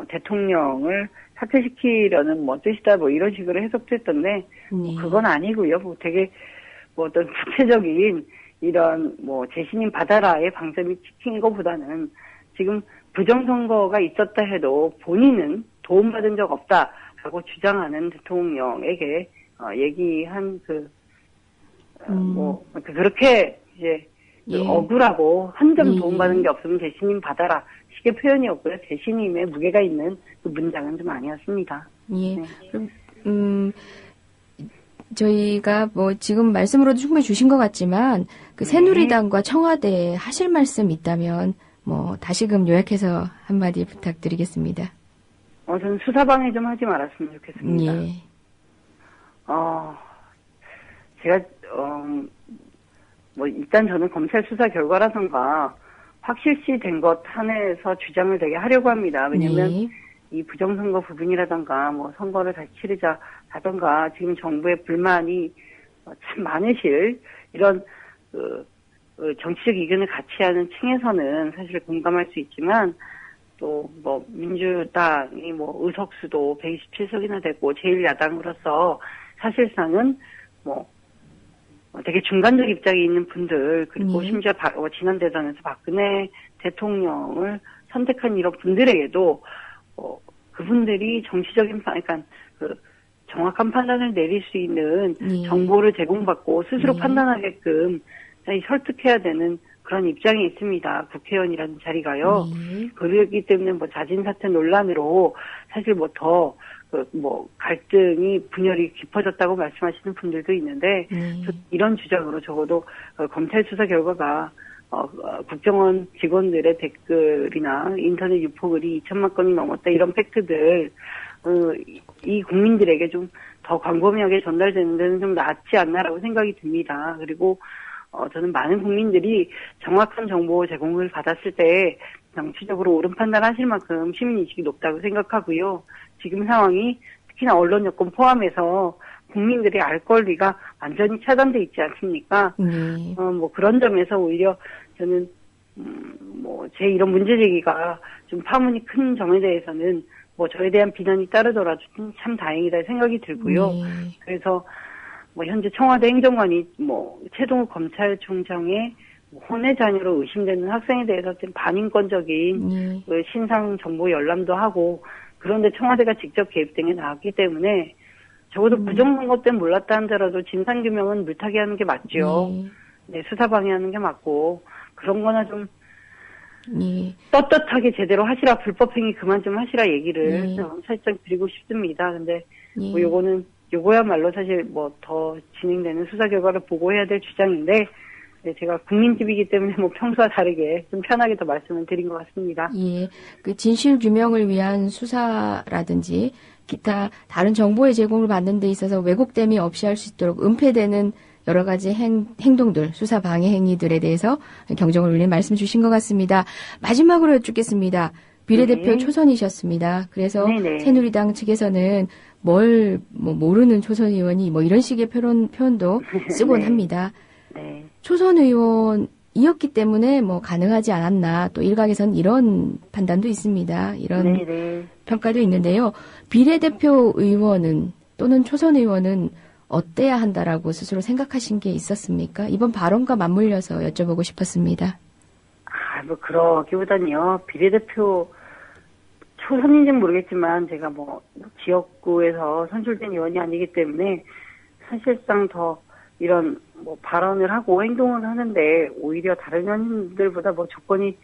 대통령을 사퇴시키려는 뜻이다 이런 식으로 해석도 했던데 그건 아니고요. 되게 어떤 구체적인 이런 재신임 받아라의 방점이 찍힌 것보다는 지금 부정선거가 있었다 해도 본인은 도움받은 적 없다라고 주장하는 대통령에게 얘기한 그렇게 이제 예. 억울하고 한 점 예. 도움받은 게 없으면 대신님 받아라 식의 표현이었고요. 대신님의 무게가 있는 그 문장은 좀 아니었습니다. 예. 네. 그럼 저희가 뭐 지금 말씀으로도 충분히 주신 것 같지만 그 새누리당과 청와대에 하실 말씀 있다면 뭐 다시금 요약해서 한마디 부탁드리겠습니다. 저는 수사방해 좀 하지 말았으면 좋겠습니다. 예. 제가 뭐 일단 저는 검찰 수사 결과라던가 확실시 된 것 한해서 주장을 되게 하려고 합니다. 왜냐면 예. 이 부정선거 부분이라던가 뭐 선거를 다시 치르자라던가 지금 정부의 불만이 참 많으실 이런 정치적 이견을 같이 하는 층에서는 사실 공감할 수 있지만 또 뭐 민주당이 뭐 의석수도 127석이나 되고 제1야당으로서 사실상은 뭐 되게 중간적 입장에 있는 분들 그리고 심지어 지난 대선에서 박근혜 대통령을 선택한 이런 분들에게도 그분들이 정치적인 그러니까 그 정확한 판단을 내릴 수 있는 정보를 제공받고 스스로 판단하게끔 설득해야 되는 그런 입장에 있습니다. 국회의원이라는 자리가요. 그렇기 때문에 뭐 자진 사퇴 논란으로 사실 뭐 더 뭐 갈등이 분열이 깊어졌다고 말씀하시는 분들도 있는데 이런 주장으로 적어도 검찰 수사 결과가 국정원 직원들의 댓글이나 인터넷 유포글이 2천만 건이 넘었다 이런 팩트들 이 국민들에게 좀 더 광범위하게 전달되는 데는 좀 낫지 않나라고 생각이 듭니다. 그리고 저는 많은 국민들이 정확한 정보 제공을 받았을 때 정치적으로 옳은 판단하실 만큼 시민인식이 높다고 생각하고요. 지금 상황이 특히나 언론 여건 포함해서 국민들이 알 권리가 완전히 차단돼 있지 않습니까? 뭐 그런 점에서 오히려 저는 뭐 제 이런 문제 제기가 좀 파문이 큰 점에 대해서는 뭐 저에 대한 비난이 따르더라도 참 다행이다 생각이 들고요. 그래서 뭐 현재 청와대 행정관이 뭐 최동욱 검찰총장의 혼외 자녀로 의심되는 학생에 대해서 좀 반인권적인 그 신상 정보 열람도 하고 그런데 청와대가 직접 개입된 게 나왔기 때문에 적어도 부정선거 때는 몰랐다 한더라도 진상규명은 물타기 하는 게 맞죠. 네, 수사 방해하는 게 맞고 그런 거나 좀 떳떳하게 제대로 하시라 불법행위 그만 좀 하시라 얘기를 살짝 드리고 싶습니다. 근데 뭐 요거야말로 사실 뭐 더 진행되는 수사 결과를 보고 해야 될 주장인데 네, 제가 국민TV이기 때문에 뭐 평소와 다르게 좀 편하게 더 말씀을 드린 것 같습니다. 예, 그 진실 규명을 위한 수사라든지 기타 다른 정보의 제공을 받는 데 있어서 왜곡됨이 없이 할 수 있도록 은폐되는 여러 가지 행동들, 수사 방해 행위들에 대해서 경종을 울리는 말씀 주신 것 같습니다. 마지막으로 여쭙겠습니다. 비례대표 초선이셨습니다. 그래서 새누리당 측에서는 뭘 뭐 모르는 초선 의원이 뭐 이런 식의 표현도 쓰곤 합니다. 초선 의원이었기 때문에 뭐 가능하지 않았나 또 일각에서는 이런 판단도 있습니다. 이런 평가도 있는데요. 비례대표 의원은 또는 초선 의원은 어때야 한다라고 스스로 생각하신 게 있었습니까? 이번 발언과 맞물려서 여쭤보고 싶었습니다. 뭐 그러기보다는요. 비례대표 초선인지는 모르겠지만 제가 뭐 지역구에서 선출된 의원이 아니기 때문에 사실상 더 이런 뭐 발언을 하고 행동을 하는데 오히려 다른 의원님들보다 뭐 조건이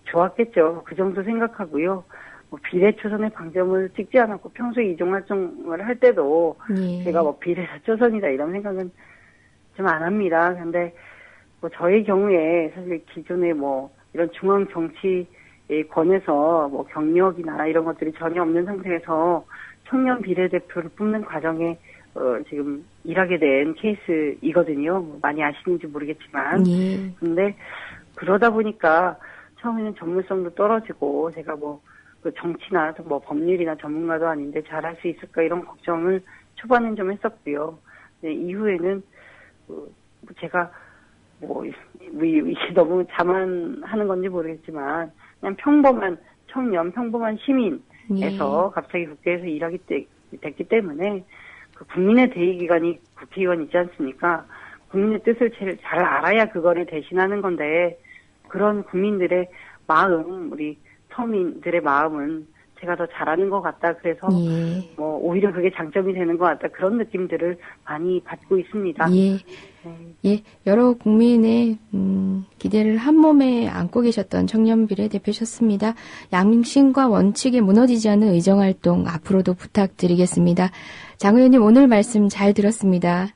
좋았겠죠. 그 정도 생각하고요. 뭐 비례 초선의 방점을 찍지 않았고 평소에 이종 활동을 할 때도 제가 뭐 비례 초선이다 이런 생각은 좀 안 합니다. 근데 뭐 저의 경우에 사실 기존에 뭐 이런 중앙 정치권에서 뭐 경력이나 이런 것들이 전혀 없는 상태에서 청년 비례대표를 뽑는 과정에 지금 일하게 된 케이스이거든요. 뭐 많이 아시는지 모르겠지만. 근데 그러다 보니까 처음에는 전문성도 떨어지고 제가 뭐 그 정치나 뭐 법률이나 전문가도 아닌데 잘할 수 있을까 이런 걱정을 초반엔 좀 했었고요. 네, 이후에는 제가 뭐 이게 너무 자만하는 건지 모르겠지만 그냥 평범한 청년, 평범한 시민에서 갑자기 국회에서 일하게 됐기 때문에 그 국민의 대의기관이 국회의원 있지 않습니까? 국민의 뜻을 제일 잘 알아야 그거를 대신하는 건데 그런 국민들의 마음, 우리 서민들의 마음은 제가 더 잘하는 것 같다. 그래서 예. 뭐 오히려 그게 장점이 되는 것 같다. 그런 느낌들을 많이 받고 있습니다. 예. 예, 여러 국민의 기대를 한 몸에 안고 계셨던 청년비례대표셨습니다. 양심과 원칙에 무너지지 않는 의정활동 앞으로도 부탁드리겠습니다. 장 의원님 오늘 말씀 잘 들었습니다.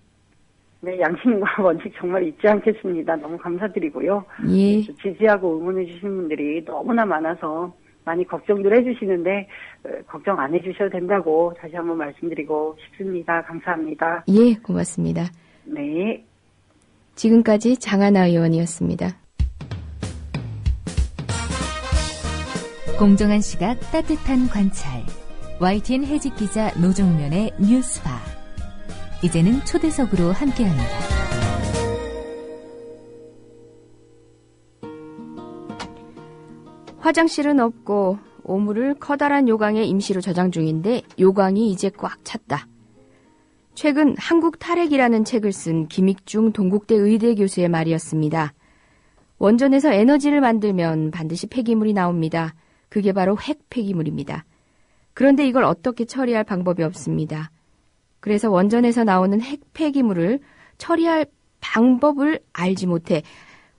네, 양심과 원칙 정말 잊지 않겠습니다. 너무 감사드리고요. 예. 지지하고 응원해 주신 분들이 너무나 많아서 많이 걱정들 해주시는데 걱정 안 해주셔도 된다고 다시 한번 말씀드리고 싶습니다. 감사합니다. 예, 고맙습니다. 네. 지금까지 장하나 의원이었습니다. 공정한 시각 따뜻한 관찰. YTN 해직 기자 노종면의 뉴스바. 이제는 초대석으로 함께합니다. 화장실은 없고 오물을 커다란 요강에 임시로 저장 중인데 요강이 이제 꽉 찼다. 최근 한국 탈핵이라는 책을 쓴 김익중 동국대 의대 교수의 말이었습니다. 원전에서 에너지를 만들면 반드시 폐기물이 나옵니다. 그게 바로 핵 폐기물입니다. 그런데 이걸 어떻게 처리할 방법이 없습니다. 그래서 원전에서 나오는 핵 폐기물을 처리할 방법을 알지 못해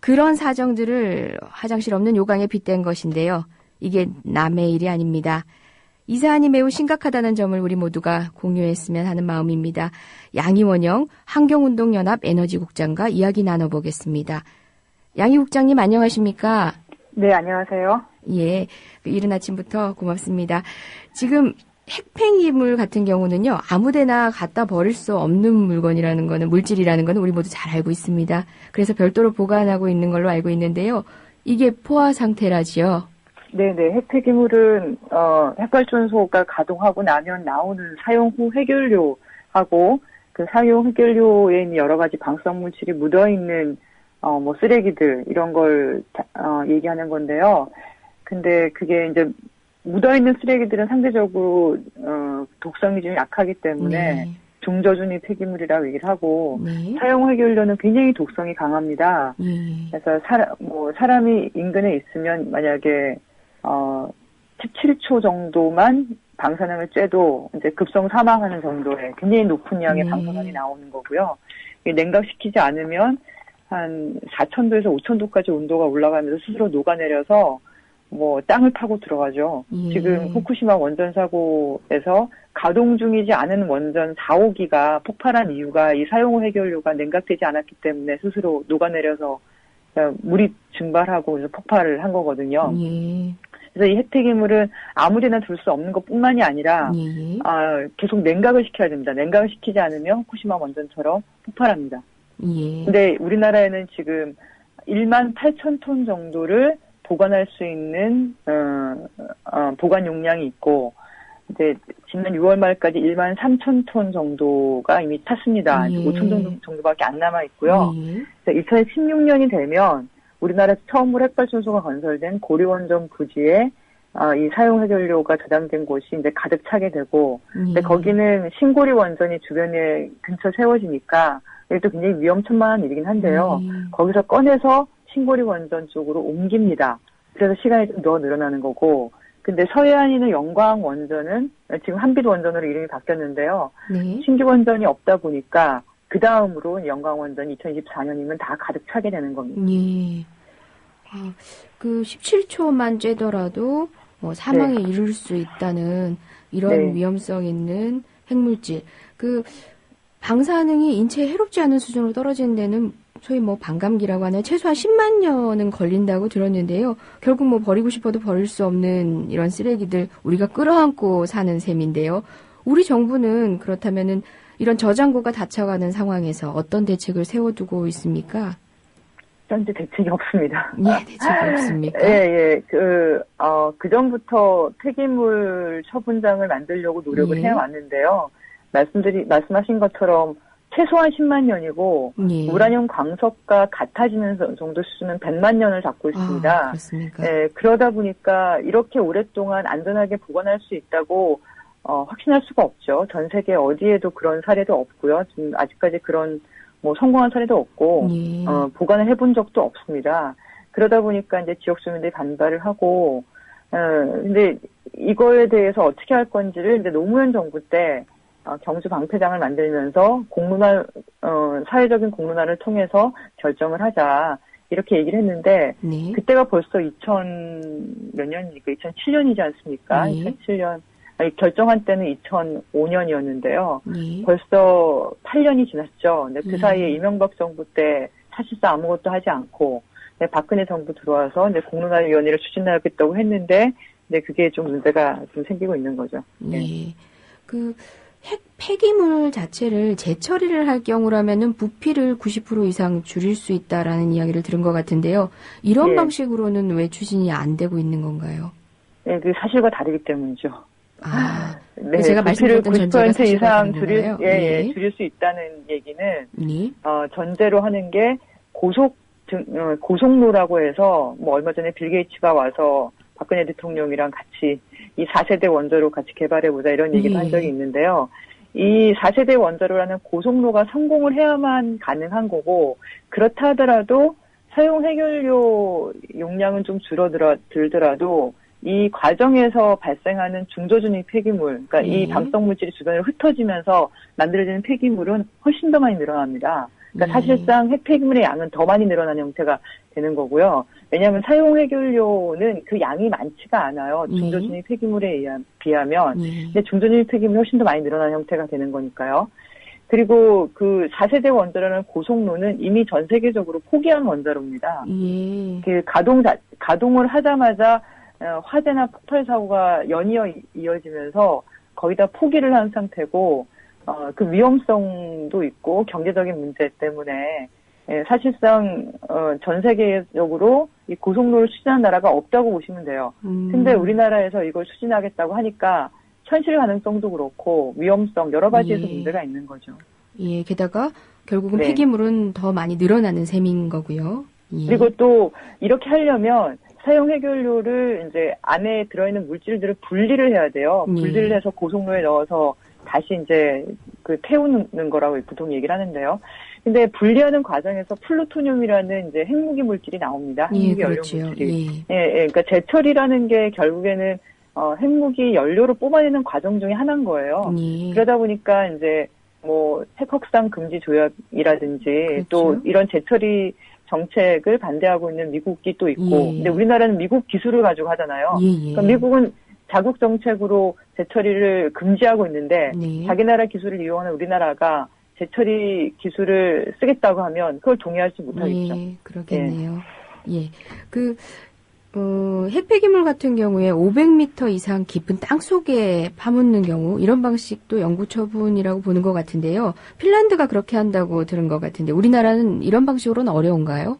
그런 사정들을 화장실 없는 요강에 빗댄 것인데요. 이게 남의 일이 아닙니다. 이 사안이 매우 심각하다는 점을 우리 모두가 공유했으면 하는 마음입니다. 양희원영 환경운동연합 에너지국장과 이야기 나눠보겠습니다. 양희 국장님 안녕하십니까? 네, 안녕하세요. 예, 이른 아침부터 고맙습니다. 지금 핵폐기물 같은 경우는요, 아무데나 갖다 버릴 수 없는 물건이라는 거는, 물질이라는 거는 우리 모두 잘 알고 있습니다. 그래서 별도로 보관하고 있는 걸로 알고 있는데요. 이게 포화 상태라지요? 네네, 핵폐기물은, 핵발전소가 가동하고 나면 나오는 사용 후 핵연료하고, 그 사용 핵연료에 있는 여러 가지 방사성 물질이 묻어있는, 뭐, 쓰레기들, 이런 걸, 얘기하는 건데요. 근데 그게 이제, 묻어있는 쓰레기들은 상대적으로 독성이 좀 약하기 때문에 중저준위 폐기물이라고 얘기를 하고 사용 핵연료는 굉장히 독성이 강합니다. 그래서 사람이 인근에 있으면 만약에 17초 정도만 방사능을 쬐도 이제 급성 사망하는 정도의 굉장히 높은 양의 방사능이 나오는 거고요. 냉각시키지 않으면 한 4,000도에서 5,000도까지 온도가 올라가면서 스스로 녹아내려서 뭐 땅을 파고 들어가죠. 지금 후쿠시마 원전 사고에서 가동 중이지 않은 원전 4, 5기가 폭발한 이유가 이 사용 핵연료가 냉각되지 않았기 때문에 스스로 녹아내려서 물이 증발하고 그래서 폭발을 한 거거든요. 그래서 이 핵폐기물은 아무데나 둘 수 없는 것뿐만이 아니라 계속 냉각을 시켜야 됩니다. 냉각을 시키지 않으면 후쿠시마 원전처럼 폭발합니다. 근데 우리나라에는 지금 18,000톤 정도를 보관할 수 있는 보관 용량이 있고 이제 지난 6월 말까지 13,000톤 정도가 이미 찼습니다. 5,000톤 정도밖에 안 남아 있고요. 2016년이 되면 우리나라에서 처음으로 핵발전소가 건설된 고려원전 부지에 이 사용 핵연료가 저장된 곳이 이제 가득 차게 되고, 근데 거기는 신고리 원전이 주변에 근처 세워지니까 이것도 굉장히 위험천만한 일이긴 한데요. 거기서 꺼내서 신고리 원전 쪽으로 옮깁니다. 그래서 시간이 좀 더 늘어나는 거고, 근데 서해안에 있는 영광 원전은 지금 한빛 원전으로 이름이 바뀌었는데요. 신규 원전이 없다 보니까 그 다음으로 영광 원전이 2024년이면 다 가득 차게 되는 겁니다. 그 17초만 쬐더라도 사망에 이를 수 있다는 이런 위험성 있는 핵물질. 그 방사능이 인체에 해롭지 않은 수준으로 떨어지는 데는 소위 반감기라고 하나요? 최소한 10만 년은 걸린다고 들었는데요. 결국 버리고 싶어도 버릴 수 없는 이런 쓰레기들 우리가 끌어안고 사는 셈인데요. 우리 정부는 그렇다면은 이런 저장고가 닫혀가는 상황에서 어떤 대책을 세워두고 있습니까? 현재 대책이 없습니다. 예, 대책이 없습니까? 그 전부터 폐기물 처분장을 만들려고 노력을 해왔는데요. 말씀하신 것처럼 최소한 10만 년이고 우라늄 광석과 같아지는 정도 수준은 100만 년을 잡고 있습니다. 그렇습니까? 그러다 보니까 이렇게 오랫동안 안전하게 보관할 수 있다고 확신할 수가 없죠. 전 세계 어디에도 그런 사례도 없고요. 지금 아직까지 그런 성공한 사례도 없고 보관을 해본 적도 없습니다. 그러다 보니까 이제 지역 주민들이 반발을 하고 근데 이거에 대해서 어떻게 할 건지를 이제 노무현 정부 때 경주 방패장을 만들면서 공론화, 사회적인 공론화를 통해서 결정을 하자. 이렇게 얘기를 했는데, 네. 그때가 벌써 2000몇 년이니까 2007년이지 않습니까? 네. 2007년. 결정한 때는 2005년이었는데요. 네. 벌써 8년이 지났죠. 근데 그 네. 사이에 이명박 정부 때 사실상 아무것도 하지 않고, 박근혜 정부 들어와서 이제 공론화위원회를 추진하겠다고 했는데, 근데 그게 좀 문제가 좀 생기고 있는 거죠. 네. 그 폐기물 자체를 재처리를 할 경우라면은 부피를 90% 이상 줄일 수 있다라는 이야기를 들은 것 같은데요. 이런 예. 방식으로는 왜 추진이 안 되고 있는 건가요? 네, 그 사실과 다르기 때문이죠. 네, 제가 말씀드렸던 전제가 90% 사실과 이상 다른 줄일, 건가요? 예, 네. 줄일 수 있다는 얘기는, 네. 전제로 하는 게 고속로라고 해서, 뭐 얼마 전에 빌 게이츠가 와서 박근혜 대통령이랑 같이 이 4세대 원자로 같이 개발해보자 이런 얘기도 한 적이 있는데요. 이 4세대 원자로라는 고속로가 성공을 해야만 가능한 거고, 그렇다 하더라도 사용 해결료 용량은 좀 들더라도 이 과정에서 발생하는 중저준위 폐기물, 그러니까 이 방사성 물질이 주변으로 흩어지면서 만들어지는 폐기물은 훨씬 더 많이 늘어납니다. 그러니까 사실상 핵 폐기물의 양은 더 많이 늘어나는 형태가 되는 거고요. 왜냐하면 사용 해결료는 그 양이 많지가 않아요. 중저준위 폐기물에 비하면. 근데 중저준위 폐기물이 훨씬 더 많이 늘어나는 형태가 되는 거니까요. 그리고 그 4세대 원자로라는 고속로는 이미 전 세계적으로 포기한 원자로입니다. 그 가동을 하자마자 화재나 폭발 사고가 연이어 이어지면서 거의 다 포기를 한 상태고, 그 위험성도 있고 경제적인 문제 때문에 사실상 전 세계적으로 이 고속로를 추진한 나라가 없다고 보시면 돼요. 근데 우리나라에서 이걸 추진하겠다고 하니까 현실 가능성도 그렇고 위험성 여러 가지에서 문제가 있는 거죠. 예, 게다가 결국은 네. 폐기물은 더 많이 늘어나는 셈인 거고요. 예. 그리고 또 이렇게 하려면 사용 해결료를 이제 안에 들어있는 물질들을 분리를 해야 돼요. 분리를 해서 고속로에 넣어서 다시 이제 그 태우는 거라고 보통 얘기를 하는데요. 근데 분리하는 과정에서 플루토늄이라는 이제 핵무기 물질이 나옵니다. 핵무기 연료 물질이. 그러니까 재처리라는 게 결국에는 핵무기 연료를 뽑아내는 과정 중에 하나인 거예요. 그러다 보니까 이제 뭐 핵확산 금지 조약이라든지 또 이런 재처리 정책을 반대하고 있는 미국이 또 있고, 근데 우리나라는 미국 기술을 가지고 하잖아요. 그러니까 미국은 자국 정책으로 재처리를 금지하고 있는데 자기 나라 기술을 이용하는 우리나라가 재처리 기술을 쓰겠다고 하면 그걸 동의하지 못하겠죠. 그러겠네요. 예. 핵폐기물 같은 경우에 500m 이상 깊은 땅 속에 파묻는 경우 이런 방식도 영구 처분이라고 보는 것 같은데요. 핀란드가 그렇게 한다고 들은 것 같은데 우리나라는 이런 방식으로는 어려운가요?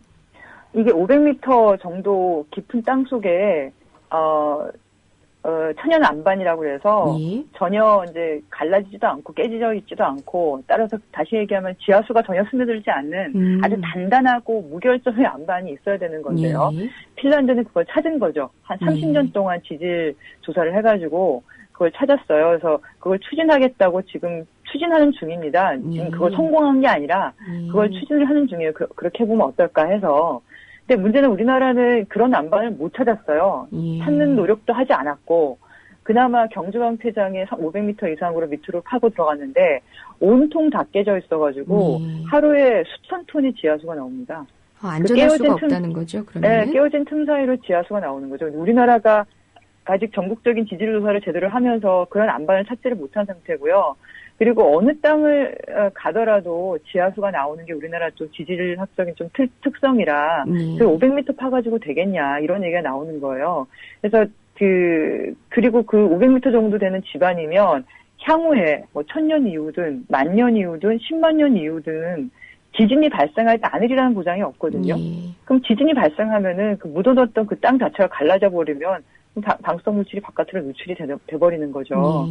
이게 500m 정도 깊은 땅 속에 천연 안반이라고 해서 전혀 이제 갈라지지도 않고 깨져 있지도 않고, 따라서 다시 얘기하면 지하수가 전혀 스며들지 않는 아주 단단하고 무결점의 안반이 있어야 되는 건데요. 핀란드는 그걸 찾은 거죠. 한 30년 동안 지질 조사를 해가지고 그걸 찾았어요. 그래서 그걸 추진하겠다고 지금 추진하는 중입니다. 지금 그걸 성공한 게 아니라 그걸 추진을 하는 중이에요. 그렇게 보면 어떨까 해서. 근데 문제는 우리나라는 그런 안반을 못 찾았어요. 찾는 노력도 하지 않았고, 그나마 경주방패장에 500m 이상으로 밑으로 파고 들어갔는데 온통 다 깨져 있어가지고 하루에 수천 톤의 지하수가 나옵니다. 안전할 수가 없다는 거죠, 그러면? 네, 깨어진 틈 사이로 지하수가 나오는 거죠. 우리나라가 아직 전국적인 지질 조사를 제대로 하면서 그런 안반을 찾지를 못한 상태고요. 그리고 어느 땅을 가더라도 지하수가 나오는 게 우리나라 좀 지질학적인 좀 특성이라 그 500m 파가지고 되겠냐 이런 얘기가 나오는 거예요. 그래서 그리고 그 500m 정도 되는 집안이면 향후에 뭐 1000년 이후든 10,000년 이후든 10만 년 이후든 지진이 발생하지 않으리라는 보장이 없거든요. 그럼 지진이 발생하면은 그 묻어뒀던 그 땅 자체가 갈라져 버리면 방사성 물질이 바깥으로 누출이 돼버리는 거죠.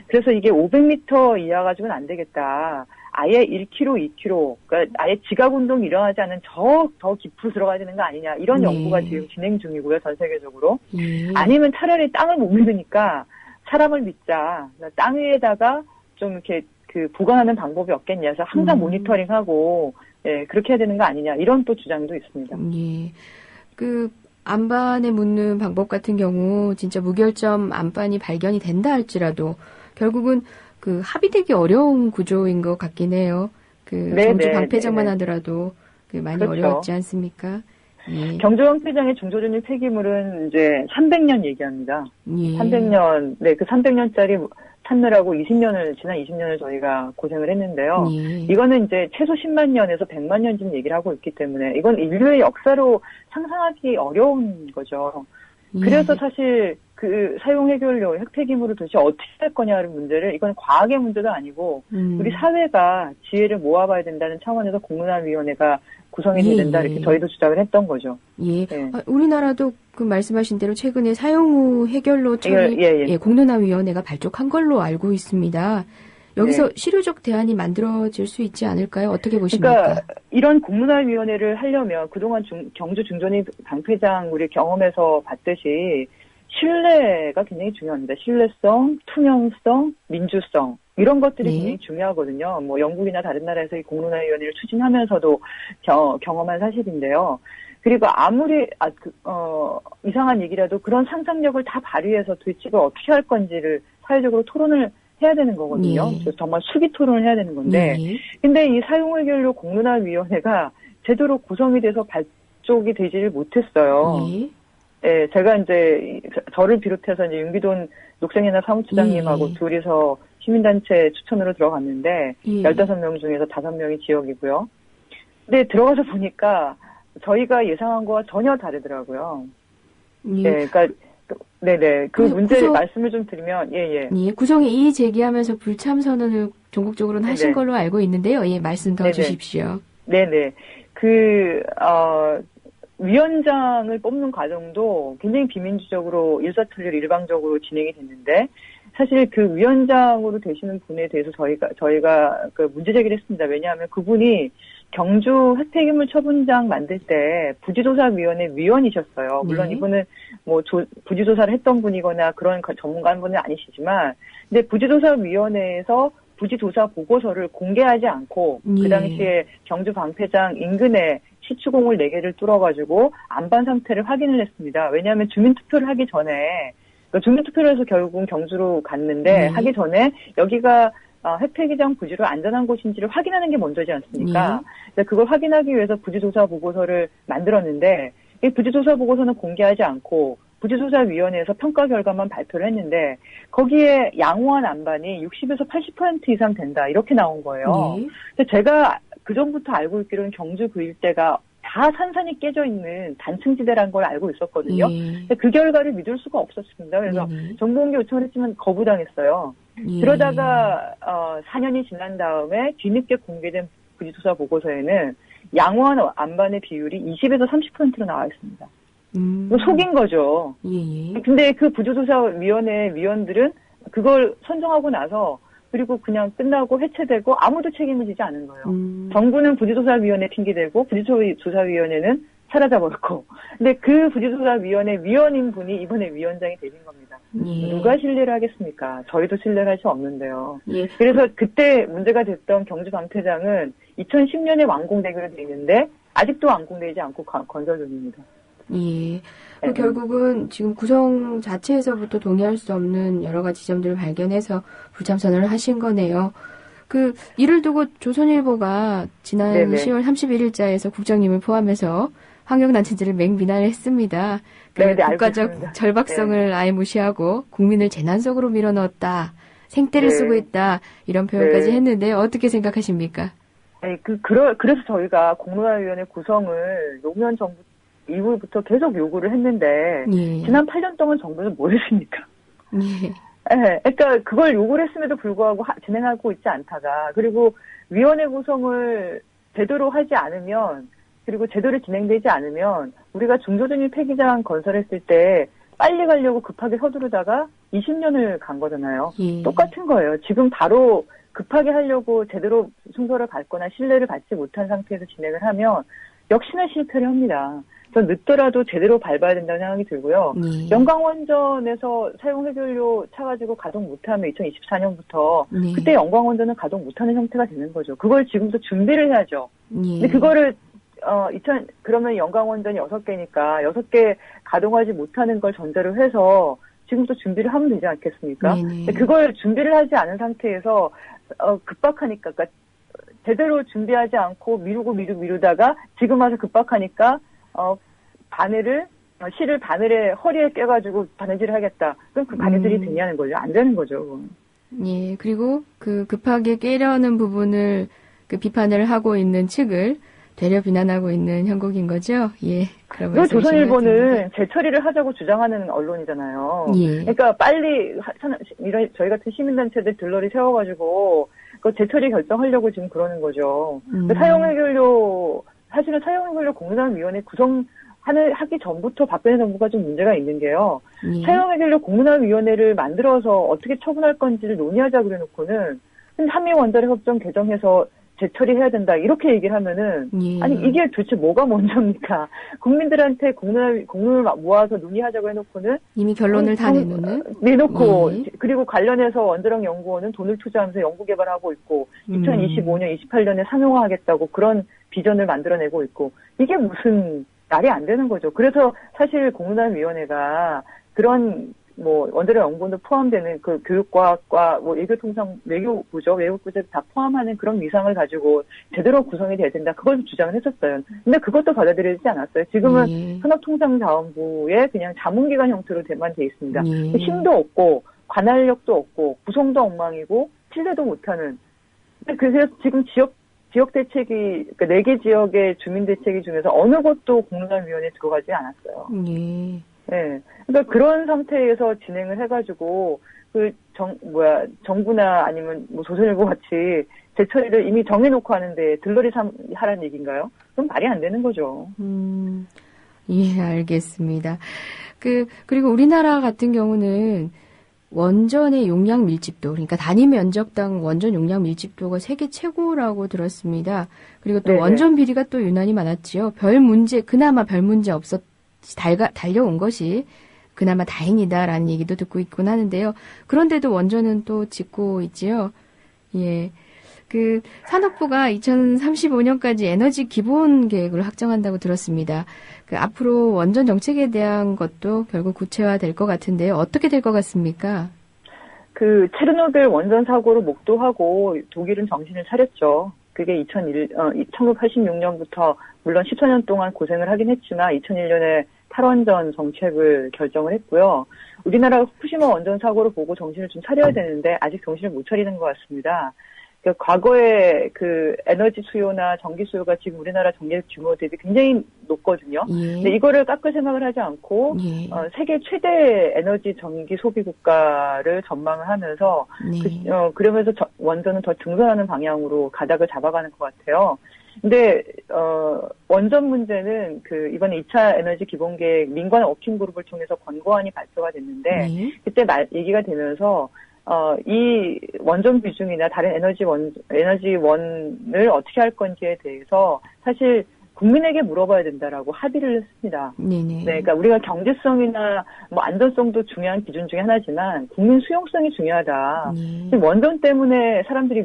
그래서 이게 500m 이하 가지고는 안 되겠다. 아예 1km, 2km, 그러니까 아예 지각운동이 일어나지 않는 더 깊이 들어가야 되는 거 아니냐. 이런 연구가 지금 진행 중이고요, 전 세계적으로. 아니면 차라리 땅을 못 믿으니까 사람을 믿자. 땅 위에다가 좀 이렇게 보관하는 방법이 없겠냐. 그래서 항상 모니터링하고, 그렇게 해야 되는 거 아니냐. 이런 또 주장도 있습니다. 안반에 묻는 방법 같은 경우 진짜 무결점 안반이 발견이 된다 할지라도 결국은 그 합의되기 어려운 구조인 것 같긴 해요. 그 경주 방패장만 하더라도 그 많이 그렇죠. 어려웠지 않습니까? 예. 경주 방패장의 중조전입 폐기물은 이제 300년 얘기합니다. 예. 300년, 네, 그 300년짜리 찾느라고 지난 20년을 저희가 고생을 했는데요. 예. 이거는 이제 최소 10만 년에서 100만 년쯤 얘기를 하고 있기 때문에 이건 인류의 역사로 상상하기 어려운 거죠. 그래서 사실 그 사용 해결료, 핵폐기물을 도대체 어떻게 할 거냐는 문제를 이건 과학의 문제도 아니고 우리 사회가 지혜를 모아봐야 된다는 차원에서 공론화위원회가 구성이 돼야 된다 이렇게 저희도 주장을 했던 거죠. 예. 우리나라도 그 말씀하신 대로 최근에 사용 후 해결로 처리 공론화위원회가 발족한 걸로 알고 있습니다. 여기서 실효적 대안이 만들어질 수 있지 않을까요? 어떻게 보십니까? 그러니까 이런 공론화위원회를 하려면 그동안 경주 중전입 방패장 우리 경험에서 봤듯이 신뢰가 굉장히 중요합니다. 신뢰성, 투명성, 민주성 이런 것들이 굉장히 중요하거든요. 뭐 영국이나 다른 나라에서 이 공론화위원회를 추진하면서도 경험한 사실인데요. 그리고 아무리 이상한 얘기라도 그런 상상력을 다 발휘해서 도대체 어떻게 할 건지를 사회적으로 토론을 해야 되는 거거든요. 그래서 정말 수기 토론을 해야 되는 건데, 근데 이 사용해결료 공론화위원회가 제대로 구성이 돼서 발족이 되지를 못했어요. 예, 제가 이제 저를 비롯해서 이제 윤기돈 녹색연합 사무처장님하고 둘이서 시민단체 추천으로 들어갔는데 15명 중에서 5명이 지역이고요. 근데 들어가서 보니까 저희가 예상한 거와 전혀 다르더라고요. 네, 그러니까 네네 그 문제를 말씀을 좀 드리면 구성에 이의 제기하면서 불참 선언을 전국적으로는 하신 걸로 알고 있는데요. 말씀 더 주십시오. 네네 위원장을 뽑는 과정도 굉장히 비민주적으로 일사천리로 일방적으로 진행이 됐는데 사실 그 위원장으로 되시는 분에 대해서 저희가 그 문제 제기를 했습니다. 왜냐하면 그분이 경주 핵폐기물 처분장 만들 때 부지조사위원회 위원이셨어요. 물론 이분은 뭐 부지조사를 했던 분이거나 그런 전문가 한 분은 아니시지만, 근데 부지조사위원회에서 부지조사 보고서를 공개하지 않고 그 당시에 경주 방패장 인근에 시추공을 4개를 뚫어가지고 안반 상태를 확인을 했습니다. 왜냐하면 주민투표를 하기 전에 주민투표를 해서 결국은 경주로 갔는데 하기 전에 여기가 핵폐기장 부지로 안전한 곳인지를 확인하는 게 먼저지 않습니까? 그걸 확인하기 위해서 부지조사 보고서를 만들었는데 이 부지조사 보고서는 공개하지 않고 부지조사위원회에서 평가 결과만 발표를 했는데 거기에 양호한 안반이 60에서 80% 이상 된다 이렇게 나온 거예요. 근데 제가 그전부터 알고 있기로는 경주 그 일대가 다 산산이 깨져 있는 단층지대라는 걸 알고 있었거든요. 근데 그 결과를 믿을 수가 없었습니다. 그래서 정보공개 요청을 했지만 거부당했어요. 그러다가 4년이 지난 다음에 뒤늦게 공개된 부지조사 보고서에는 양호한 안반의 비율이 20에서 30%로 나와 있습니다. 속인 거죠. 근데 그 부지조사위원회 위원들은 그걸 선정하고 나서 그리고 그냥 끝나고 해체되고 아무도 책임을 지지 않은 거예요. 정부는 부지조사위원회 핑계대고 부지조사위원회는 사라져버렸고. 근데 그 부지조사위원회 위원인 분이 이번에 위원장이 되신 겁니다. 누가 신뢰를 하겠습니까? 저희도 신뢰를 할 수 없는데요. 그래서 그때 문제가 됐던 경주 방패장은 2010년에 완공되기로 돼 있는데 아직도 완공되지 않고 건설 중입니다. 결국은 지금 구성 자체에서부터 동의할 수 없는 여러 가지 지점들을 발견해서 불참 선언을 하신 거네요. 이를 두고 조선일보가 지난 10월 31일자에서 국장님을 포함해서 환경단체들을 맹비난을 했습니다. 국가적 절박성을 아예 무시하고 국민을 재난 속으로 밀어넣었다. 생떼를 쓰고 있다. 이런 표현까지 했는데 어떻게 생각하십니까? 그래서 저희가 공론화위원회 구성을 노무현 정부 이후부터 계속 요구를 했는데 지난 8년 동안 정부는 뭘 했습니까? 그러니까 그걸 요구를 했음에도 불구하고 진행하고 있지 않다가 그리고 위원회 구성을 제대로 하지 않으면 그리고 제대로 진행되지 않으면 우리가 중조전입 폐기장 건설했을 때 빨리 가려고 급하게 서두르다가 20년을 간 거잖아요. 똑같은 거예요. 지금 바로 급하게 하려고 제대로 순서를 밟거나 신뢰를 받지 못한 상태에서 진행을 하면 역시나 실패를 합니다. 전 늦더라도 제대로 밟아야 된다는 생각이 들고요. 영광원전에서 사용해결료 차가지고 가동 못하면 2024년부터 그때 영광원전은 가동 못하는 형태가 되는 거죠. 그걸 지금부터 준비를 해야죠. 근데 그거를 그러면 영광원전이 6개니까 6개 가동하지 못하는 걸 전제로 해서 지금부터 준비를 하면 되지 않겠습니까? 근데 그걸 준비를 하지 않은 상태에서 급박하니까, 그러니까 제대로 준비하지 않고 미루다가 지금 와서 급박하니까 실을 바늘에 허리에 껴가지고 바느질을 하겠다. 그럼 그 바느질이 되냐는 거죠. 안 되는 거죠. 예, 그리고 그 급하게 깨려는 부분을 그 비판을 하고 있는 측을 되려 비난하고 있는 형국인 거죠. 예. 그리고 조선일보는 재처리를 하자고 주장하는 언론이잖아요. 예. 그러니까 빨리 저희 같은 시민단체들 들러리 세워가지고 그 재처리 결정하려고 지금 그러는 거죠. 사실은 사용해결료 공론화위원회 하기 전부터 박근혜 정부가 좀 문제가 있는 게요. 사용해결료 공론화위원회를 만들어서 어떻게 처분할 건지를 논의하자 그래놓고는 한미 원자력 협정 개정해서 재처리해야 된다 이렇게 얘기를 하면은 아니 이게 도대체 뭐가 먼저입니까? 국민들한테 공론을 모아서 논의하자고 해놓고는 이미 결론을 다 내놓고 그리고 관련해서 원자력 연구원은 돈을 투자하면서 연구 개발하고 있고 2025년, 28년에 상용화하겠다고 그런 비전을 만들어내고 있고 이게 무슨 말이 안 되는 거죠. 그래서 사실 공론화위원회가 그런 원자력 연구원도 포함되는 그 교육과학과 외교부죠. 외국부를 다 포함하는 그런 위상을 가지고 제대로 구성이 돼야 된다. 그걸 주장을 했었어요. 근데 그것도 받아들여지지 않았어요. 지금은 산업통상자원부의 그냥 자문기관 형태로만 돼 있습니다. 힘도 없고 관할력도 없고 구성도 엉망이고 신뢰도 못하는. 그래서 지금 지역 대책이, 그러니까 4개 지역의 주민 대책이 중에서 어느 것도 공론화위원회에 들어가지 않았어요. 네. 그러니까 그런 상태에서 진행을 해가지고, 정부나 아니면 조선일보 같이 재처리를 이미 정해놓고 하는데 들러리 하라는 얘기인가요? 그럼 말이 안 되는 거죠. 예, 알겠습니다. 그리고 우리나라 같은 경우는 원전의 용량 밀집도, 그러니까 단위 면적당 원전 용량 밀집도가 세계 최고라고 들었습니다. 그리고 또 원전 비리가 또 유난히 많았지요. 그나마 별 문제 달려온 것이 그나마 다행이다라는 얘기도 듣고 있곤 하는데요. 그런데도 원전은 또 짓고 있지요. 예. 산업부가 2035년까지 에너지 기본 계획을 확정한다고 들었습니다. 앞으로 원전 정책에 대한 것도 결국 구체화될 것 같은데요. 어떻게 될 것 같습니까? 체르노빌 원전 사고로 목도하고 독일은 정신을 차렸죠. 그게 1986년부터 물론 14년 동안 고생을 하긴 했지만 2001년에 탈원전 정책을 결정을 했고요. 우리나라 후쿠시마 원전 사고를 보고 정신을 좀 차려야 되는데 아직 정신을 못 차리는 것 같습니다. 과거에 에너지 수요나 전기 수요가 지금 우리나라 전기력 규모 대비 굉장히 높거든요. 근데 이거를 깎을 생각을 하지 않고 세계 최대 에너지 전기 소비 국가를 전망을 하면서 그러면서 원전은 더 증설하는 방향으로 가닥을 잡아가는 것 같아요. 근데 원전 문제는 이번에 2차 에너지 기본계획 민관 워킹 그룹을 통해서 권고안이 발표가 됐는데 그때 얘기가 되면서 이 원전 비중이나 다른 에너지원을 어떻게 할 건지에 대해서 사실 국민에게 물어봐야 된다라고 합의를 했습니다. 네, 그러니까 우리가 경제성이나 안전성도 중요한 기준 중에 하나지만 국민 수용성이 중요하다. 원전 때문에 사람들이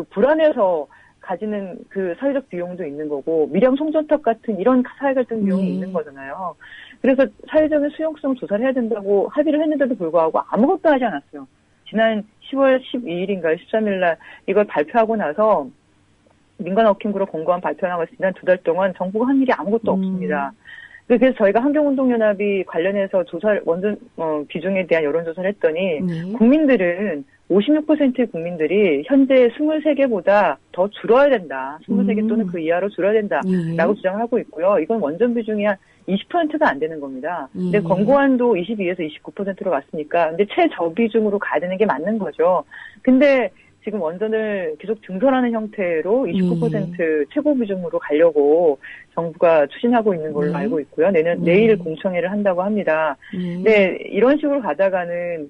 불안해서 가지는 사회적 비용도 있는 거고 밀양 송전탑 같은 이런 사회 갈등 비용이 있는 거잖아요. 그래서 사회적인 수용성 조사를 해야 된다고 합의를 했는데도 불구하고 아무것도 하지 않았어요. 지난 10월 12일인가요? 13일 날 이걸 발표하고 나서 민간 워킹그룹 권고안 발표하고 지난 2달 동안 정부가 한 일이 아무것도 없습니다. 그래서 저희가 환경운동연합이 관련해서 원전 비중에 대한 여론조사를 했더니 국민들은 56%의 국민들이 현재 23개보다 더 줄어야 된다. 23개 또는 그 이하로 줄어야 된다라고 주장을 하고 있고요. 이건 원전 비중이 한 20%가 안 되는 겁니다. 근데 권고안도 22에서 29%로 갔으니까 근데 최저비중으로 가야 되는 게 맞는 거죠. 근데 지금 원전을 계속 증설하는 형태로 29% 최고 비중으로 가려고 정부가 추진하고 있는 걸로 알고 있고요. 내일 공청회를 한다고 합니다. 근데 이런 식으로 가다가는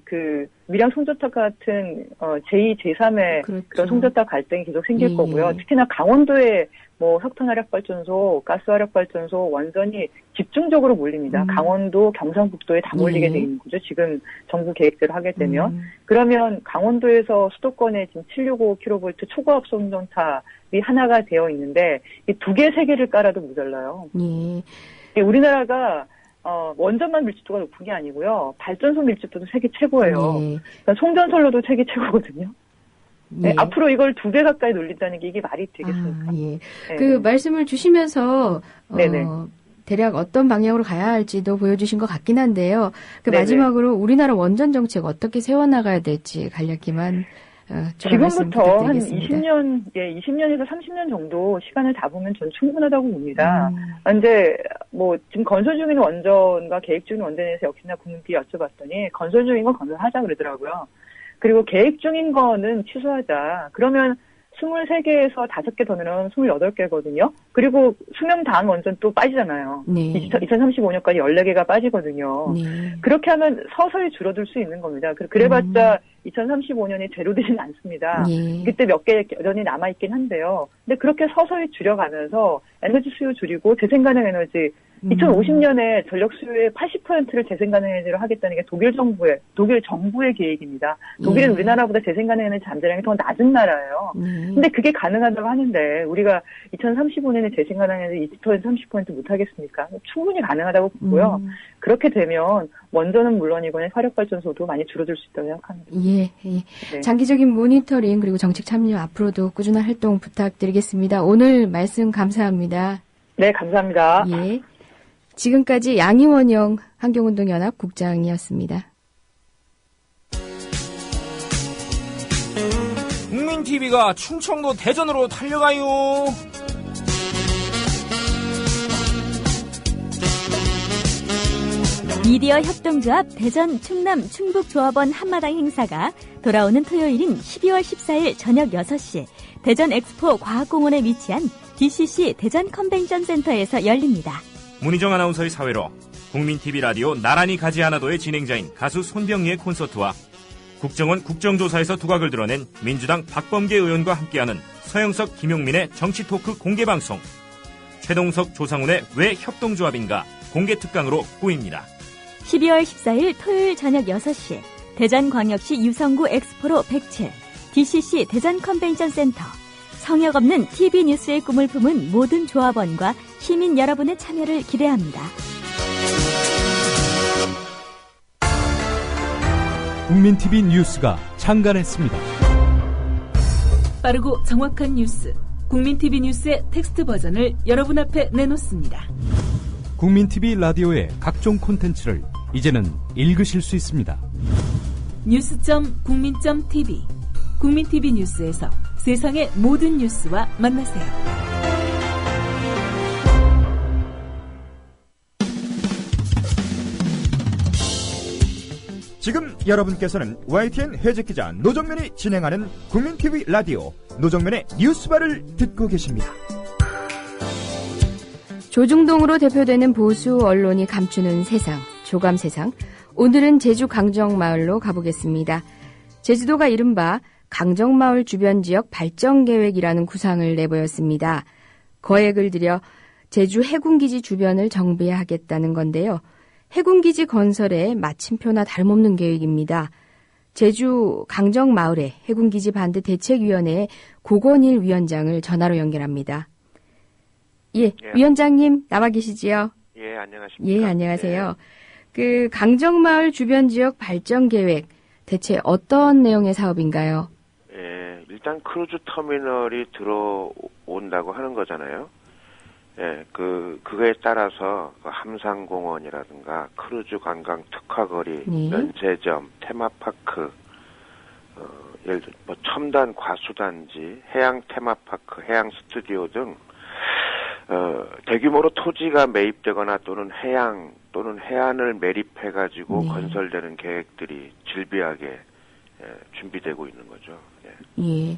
밀양 송전탑 같은 제2, 제3의 그런 송전탑 갈등이 계속 생길 거고요. 특히나 강원도에 석탄화력발전소, 가스화력발전소 원전이 집중적으로 몰립니다. 강원도, 경상북도에 다 몰리게 돼 있는 거죠. 지금 정부 계획대로 하게 되면. 그러면 강원도에서 수도권에 지금 765kV 초고압 송전탑 하나가 되어 있는데 이 2개, 3개를 깔아도 모자라요. 예. 우리나라가 원전만 밀집도가 높은 게 아니고요. 발전소 밀집도도 세계 최고예요. 그러니까 송전선로도 세계 최고거든요. 네, 앞으로 이걸 2배 가까이 늘린다는 게 이게 말이 되겠습니까? 예. 네. 그 말씀을 주시면서 네네. 대략 어떤 방향으로 가야 할지도 보여주신 것 같긴 한데요. 그 네네. 마지막으로 우리나라 원전 정책 어떻게 세워나가야 될지 간략히만 좀 말씀 지금부터 한 부탁드리겠습니다. 20년에서 30년 정도 시간을 잡으면 전 충분하다고 봅니다. 이제 지금 건설 중인 원전과 계획 중인 원전에 대해서 역시나 국민께 여쭤봤더니 건설 중인 건 건설하자 그러더라고요. 그리고 계획 중인 거는 취소하자. 그러면 23개에서 5개 더 늘어나면 28개거든요. 그리고 수명 다한 원전 또 빠지잖아요. 네. 2035년까지 14개가 빠지거든요. 네. 그렇게 하면 서서히 줄어들 수 있는 겁니다. 그래봤자 2035년이 제로 되진 않습니다. 예. 그때 몇 개 여전히 남아있긴 한데요. 근데 그렇게 서서히 줄여가면서 에너지 수요 줄이고 재생가능 에너지 2050년에 전력 수요의 80%를 재생가능 에너지로 하겠다는 게 독일 정부의 계획입니다. 독일은 예. 우리나라보다 재생가능 에너지 잠재량이 더 낮은 나라예요. 근데 그게 가능하다고 하는데 우리가 2035년에 재생가능 에너지 20% 30% 못하겠습니까? 충분히 가능하다고 보고요. 그렇게 되면 원전은 물론이고 화력발전소도 많이 줄어들 수 있다고 생각합니다. 예. 네. 장기적인 모니터링 그리고 정책 참여 앞으로도 꾸준한 활동 부탁드리겠습니다. 오늘 말씀 감사합니다. 네, 감사합니다. 예. 지금까지 양희원영 환경운동연합 국장이었습니다. 국민TV가 충청도 대전으로 달려가요. 미디어 협동조합 대전 충남 충북조합원 한마당 행사가 돌아오는 토요일인 12월 14일 저녁 6시 대전 엑스포 과학공원에 위치한 DCC 대전 컨벤션 센터에서 열립니다. 문희정 아나운서의 사회로 국민TV 라디오 나란히 가지 않아도의 진행자인 가수 손병희의 콘서트와 국정원 국정조사에서 두각을 드러낸 민주당 박범계 의원과 함께하는 서영석 김용민의 정치토크 공개방송, 최동석 조상훈의 왜 협동조합인가 공개특강으로 꾸입니다. 12월 14일 토요일 저녁 6시 대전광역시 유성구 엑스포로 107 DCC 대전 컨벤션 센터, 성역 없는 TV 뉴스의 꿈을 품은 모든 조합원과 시민 여러분의 참여를 기대합니다. 국민TV 뉴스가 창간했습니다. 빠르고 정확한 뉴스, 국민TV 뉴스의 텍스트 버전을 여러분 앞에 내놓습니다. 국민TV 라디오의 각종 콘텐츠를 이제는 읽으실 수 있습니다. 뉴스.국민.tv 국민TV 뉴스에서 세상의 모든 뉴스와 만나세요. 지금 여러분께서는 YTN 해직기자 노정면이 진행하는 국민TV 라디오 노정면의 뉴스바를 듣고 계십니다. 조중동으로 대표되는 보수 언론이 감추는 세상, 조감세상. 오늘은 제주 강정마을로 가보겠습니다. 제주도가 이른바 강정마을 주변 지역 발전계획이라는 구상을 내보였습니다. 거액을 들여 제주 해군기지 주변을 정비하겠다는 건데요. 해군기지 건설에 마침표나 다름없는 계획입니다. 제주 강정마을의 해군기지 반대 대책위원회의 고건일 위원장을 전화로 연결합니다. 예, 위원장님 나와 계시지요? 예, 안녕하십니까. 예, 안녕하세요. 그 강정마을 주변 지역 발전 계획 대체 어떤 내용의 사업인가요? 예, 일단 크루즈 터미널이 들어온다고 하는 거잖아요. 예, 그거에 따라서 함상공원이라든가 크루즈 관광 특화거리, 면세점, 테마파크, 예를 들어 뭐 첨단 과수단지, 해양 테마파크, 해양 스튜디오 등 대규모로 토지가 매입되거나 또는 해안을 매립해가지고 건설되는 계획들이 질비하게 준비되고 있는 거죠. 예.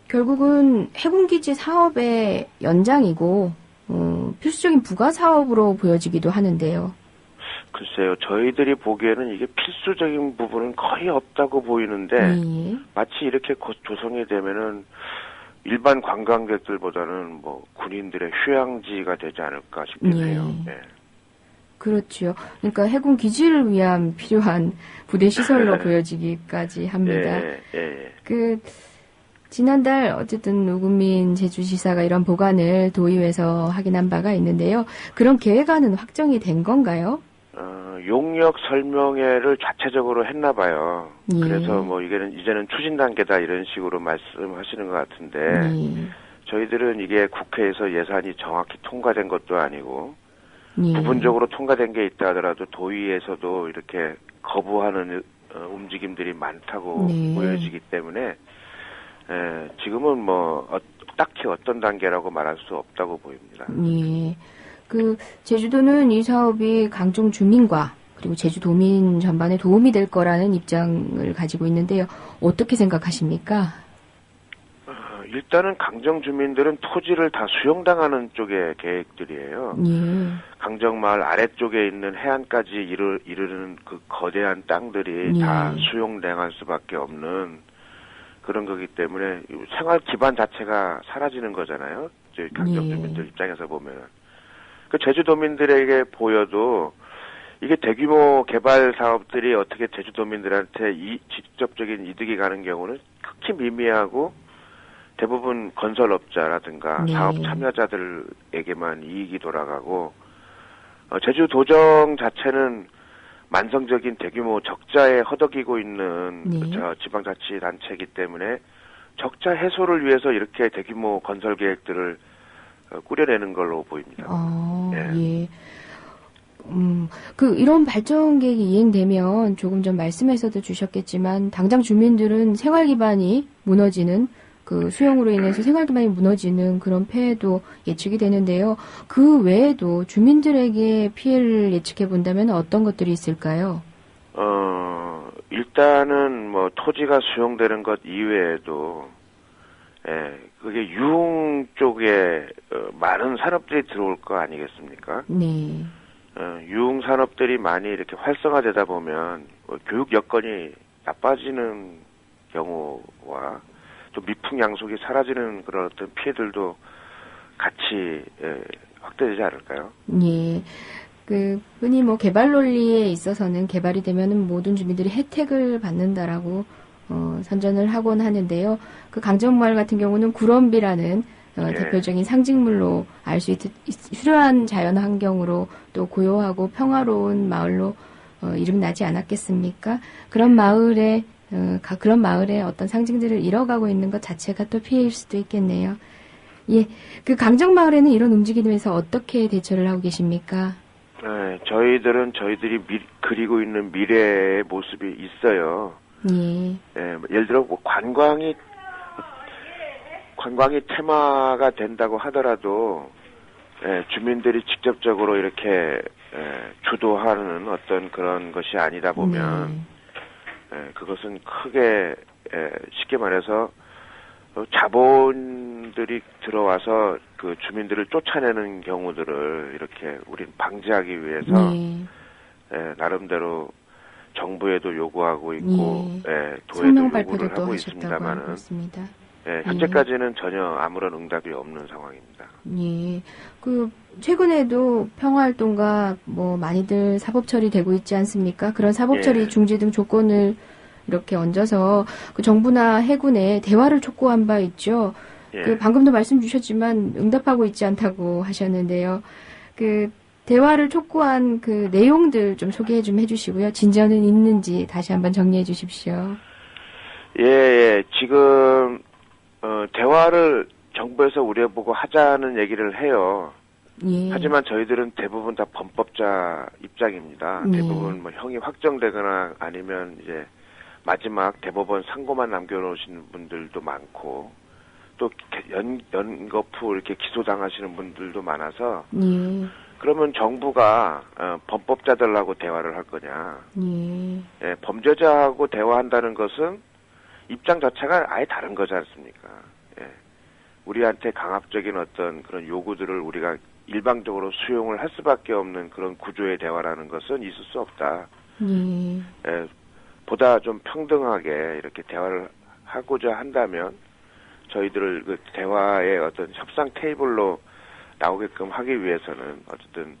결국은 해군기지 사업의 연장이고, 필수적인 부가 사업으로 보여지기도 하는데요. 글쎄요, 저희들이 보기에는 이게 필수적인 부분은 거의 없다고 보이는데, 마치 이렇게 조성이 되면은 일반 관광객들보다는 뭐 군인들의 휴양지가 되지 않을까 싶긴 해요. 네. 그렇죠. 그러니까 해군 기지를 위한 필요한 부대 시설로 보여지기까지 합니다. 지난달 어쨌든 노국민 제주지사가 이런 보관을 도의회에서 확인한 바가 있는데요. 그런 계획안은 확정이 된 건가요? 용역 설명회를 자체적으로 했나 봐요. 예. 그래서 뭐 이제는 추진 단계다 이런 식으로 말씀하시는 것 같은데 저희들은 이게 국회에서 예산이 정확히 통과된 것도 아니고 부분적으로 통과된 게 있다 하더라도 도의회에서도 이렇게 거부하는 움직임들이 많다고 보여지기 때문에 지금은 뭐 딱히 어떤 단계라고 말할 수 없다고 보입니다. 예. 제주도는 이 사업이 강정 주민과 그리고 제주도민 전반에 도움이 될 거라는 입장을 가지고 있는데요. 어떻게 생각하십니까? 일단은 강정 주민들은 토지를 다 수용당하는 쪽의 계획들이에요. 강정마을 아래쪽에 있는 해안까지 이르는 그 거대한 땅들이 다 수용당할 수밖에 없는 그런 거기 때문에 생활 기반 자체가 사라지는 거잖아요. 저희 강정 주민들 입장에서 보면은. 그 제주도민들에게 보여도 이게 대규모 개발 사업들이 어떻게 제주도민들한테 직접적인 이득이 가는 경우는 극히 미미하고 대부분 건설업자라든가 사업 참여자들에게만 이익이 돌아가고 제주도정 자체는 만성적인 대규모 적자에 허덕이고 있는 지방자치단체이기 때문에 적자 해소를 위해서 이렇게 대규모 건설 계획들을 꾸려내는 걸로 보입니다. 이런 발전 계획이 이행되면 조금 전 말씀에서도 주셨겠지만 당장 주민들은 생활 기반이 무너지는 수용으로 인해서 생활 기반이 무너지는 그런 폐해도 예측이 되는데요. 그 외에도 주민들에게 피해를 예측해 본다면 어떤 것들이 있을까요? 일단은 뭐 토지가 수용되는 것 이외에도 그게 유흥 쪽에 많은 산업들이 들어올 거 아니겠습니까? 유흥 산업들이 많이 이렇게 활성화되다 보면 교육 여건이 나빠지는 경우와 또 미풍양속이 사라지는 그런 어떤 피해들도 같이 확대되지 않을까요? 흔히 개발 논리에 있어서는 개발이 되면은 모든 주민들이 혜택을 받는다라고 선전을 하곤 하는데요. 강정마을 같은 경우는 구럼비라는 대표적인 상징물로 알 수 수려한 자연 환경으로 또 고요하고 평화로운 마을로 이름 나지 않았겠습니까? 그런 마을에 어떤 상징들을 잃어가고 있는 것 자체가 또 피해일 수도 있겠네요. 강정마을에는 이런 움직임에서 어떻게 대처를 하고 계십니까? 저희들이 그리고 있는 미래의 모습이 있어요. 예를 들어 관광이 테마가 된다고 하더라도 주민들이 직접적으로 이렇게 주도하는 어떤 그런 것이 아니다 보면 그것은 크게 쉽게 말해서 자본들이 들어와서 그 주민들을 쫓아내는 경우들을 이렇게 우리는 방지하기 위해서 나름대로 정부에도 요구하고 있고 도에도 요구를 하고 있습니다만은 현재까지는 전혀 아무런 응답이 없는 상황입니다. 최근에도 평화활동가 많이들 사법 처리되고 있지 않습니까? 그런 사법 처리 중지 등 조건을 이렇게 얹어서 정부나 해군에 대화를 촉구한 바 있죠. 방금도 말씀 주셨지만 응답하고 있지 않다고 하셨는데요. 대화를 촉구한 내용들 좀 소개 좀 해주시고요. 진전은 있는지 다시 한번 정리해 주십시오. 지금 대화를 정부에서 우려보고 하자는 얘기를 해요. 하지만 저희들은 대부분 다 범법자 입장입니다. 대부분 형이 확정되거나 아니면 이제 마지막 대법원 상고만 남겨놓으시는 분들도 많고 또 연거푸 이렇게 기소당하시는 분들도 많아서 그러면 정부가 범법자들하고 대화를 할 거냐? 범죄자하고 대화한다는 것은 입장 자체가 아예 다른 거지 않습니까? 우리한테 강압적인 어떤 그런 요구들을 우리가 일방적으로 수용을 할 수밖에 없는 그런 구조의 대화라는 것은 있을 수 없다. 보다 좀 평등하게 이렇게 대화를 하고자 한다면 저희들을 그 대화의 어떤 협상 테이블로 나오게끔 하기 위해서는 어쨌든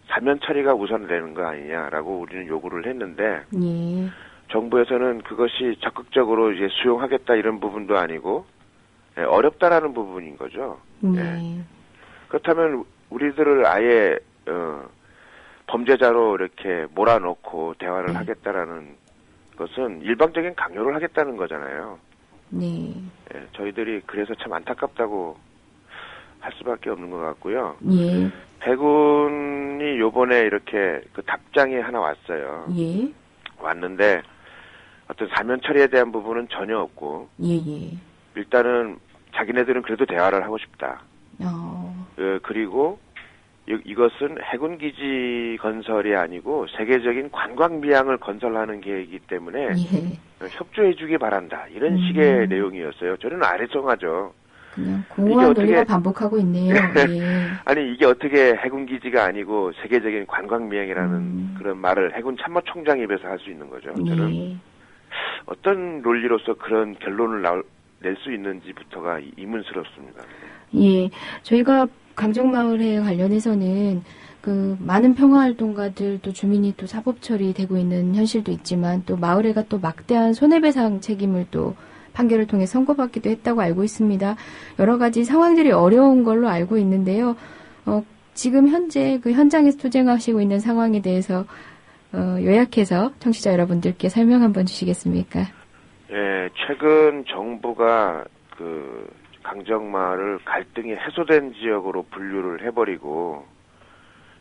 사면 처리가 우선되는 거 아니냐라고 우리는 요구를 했는데 정부에서는 그것이 적극적으로 이제 수용하겠다 이런 부분도 아니고 어렵다라는 부분인 거죠. 예. 그렇다면 우리들을 아예 범죄자로 이렇게 몰아넣고 대화를 하겠다라는 것은 일방적인 강요를 하겠다는 거잖아요. 네. 예, 저희들이 그래서 참 안타깝다고 할 수밖에 없는 것 같고요. 예. 해군이 요번에 이렇게 그 답장이 하나 왔어요. 예. 왔는데 어떤 사면 처리에 대한 부분은 전혀 없고 예. 일단은 자기네들은 그래도 대화를 하고 싶다. 그리고 이것은 해군기지 건설이 아니고 세계적인 관광미항을 건설하는 계획이기 때문에 협조해주기 바란다. 이런 식의 내용이었어요. 저는 아리송하죠. 그냥 공허한 논리가 반복하고 있네요. 아니 이게 어떻게 해군기지가 아니고 세계적인 관광미항이라는 그런 말을 해군 참모총장 입에서 할 수 있는 거죠. 저는 어떤 논리로서 그런 결론을 낼 수 있는지부터가 의문스럽습니다. 예, 저희가 강정마을에 관련해서는 그 많은 평화활동가들 또 주민이 또 사법 처리되고 있는 현실도 있지만 또 마을회가 또 막대한 손해배상 책임을 또 판결을 통해 선고받기도 했다고 알고 있습니다. 여러 가지 상황들이 어려운 걸로 알고 있는데요. 지금 현재 그 현장에서 투쟁하시고 있는 상황에 대해서 요약해서 청취자 여러분들께 설명 한번 주시겠습니까? 예, 최근 정부가 그 강정마을을 갈등이 해소된 지역으로 분류를 해버리고,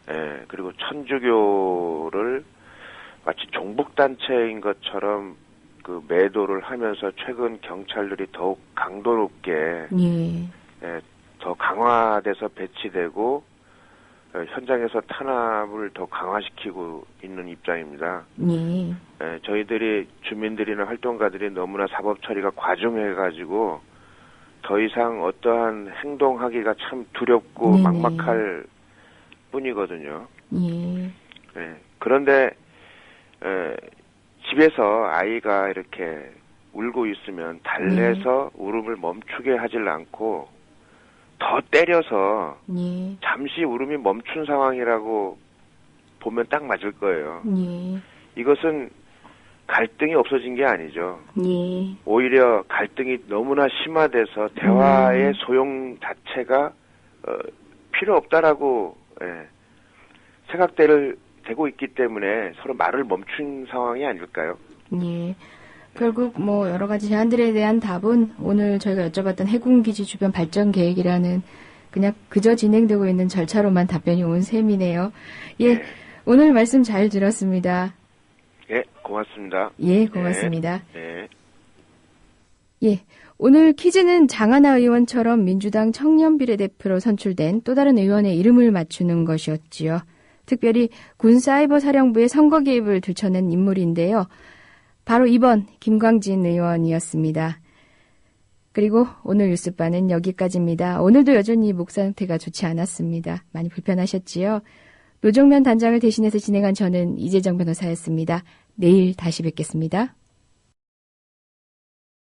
예, 그리고 천주교를 마치 종북단체인 것처럼 그 매도를 하면서 최근 경찰들이 더욱 강도 높게, 예, 더 강화돼서 배치되고, 현장에서 탄압을 더 강화시키고 있는 입장입니다. 예, 저희들이 주민들이나 활동가들이 너무나 사법 처리가 과중해가지고 더 이상 어떠한 행동하기가 참 두렵고 막막할 뿐이거든요. 예, 그런데 집에서 아이가 이렇게 울고 있으면 달래서 울음을 멈추게 하질 않고 더 때려서 잠시 울음이 멈춘 상황이라고 보면 딱 맞을 거예요. 이것은 갈등이 없어진 게 아니죠. 오히려 갈등이 너무나 심화돼서 대화의 소용 자체가 필요 없다라고 생각되고 있기 때문에 서로 말을 멈춘 상황이 아닐까요? 결국 뭐 여러 가지 제안들에 대한 답은 오늘 저희가 여쭤봤던 해군기지 주변 발전 계획이라는 그냥 그저 진행되고 있는 절차로만 답변이 온 셈이네요. 예, 오늘 말씀 잘 들었습니다. 예, 고맙습니다. 예, 고맙습니다. 네. 예, 오늘 퀴즈는 장하나 의원처럼 민주당 청년 비례대표로 선출된 또 다른 의원의 이름을 맞추는 것이었지요. 특별히 군사이버사령부의 선거 개입을 들춰낸 인물인데요. 바로 2번 김광진 의원이었습니다. 그리고 오늘 뉴스바는 여기까지입니다. 오늘도 여전히 목 상태가 좋지 않았습니다. 많이 불편하셨지요? 노종면 단장을 대신해서 진행한 저는 이재정 변호사였습니다. 내일 다시 뵙겠습니다.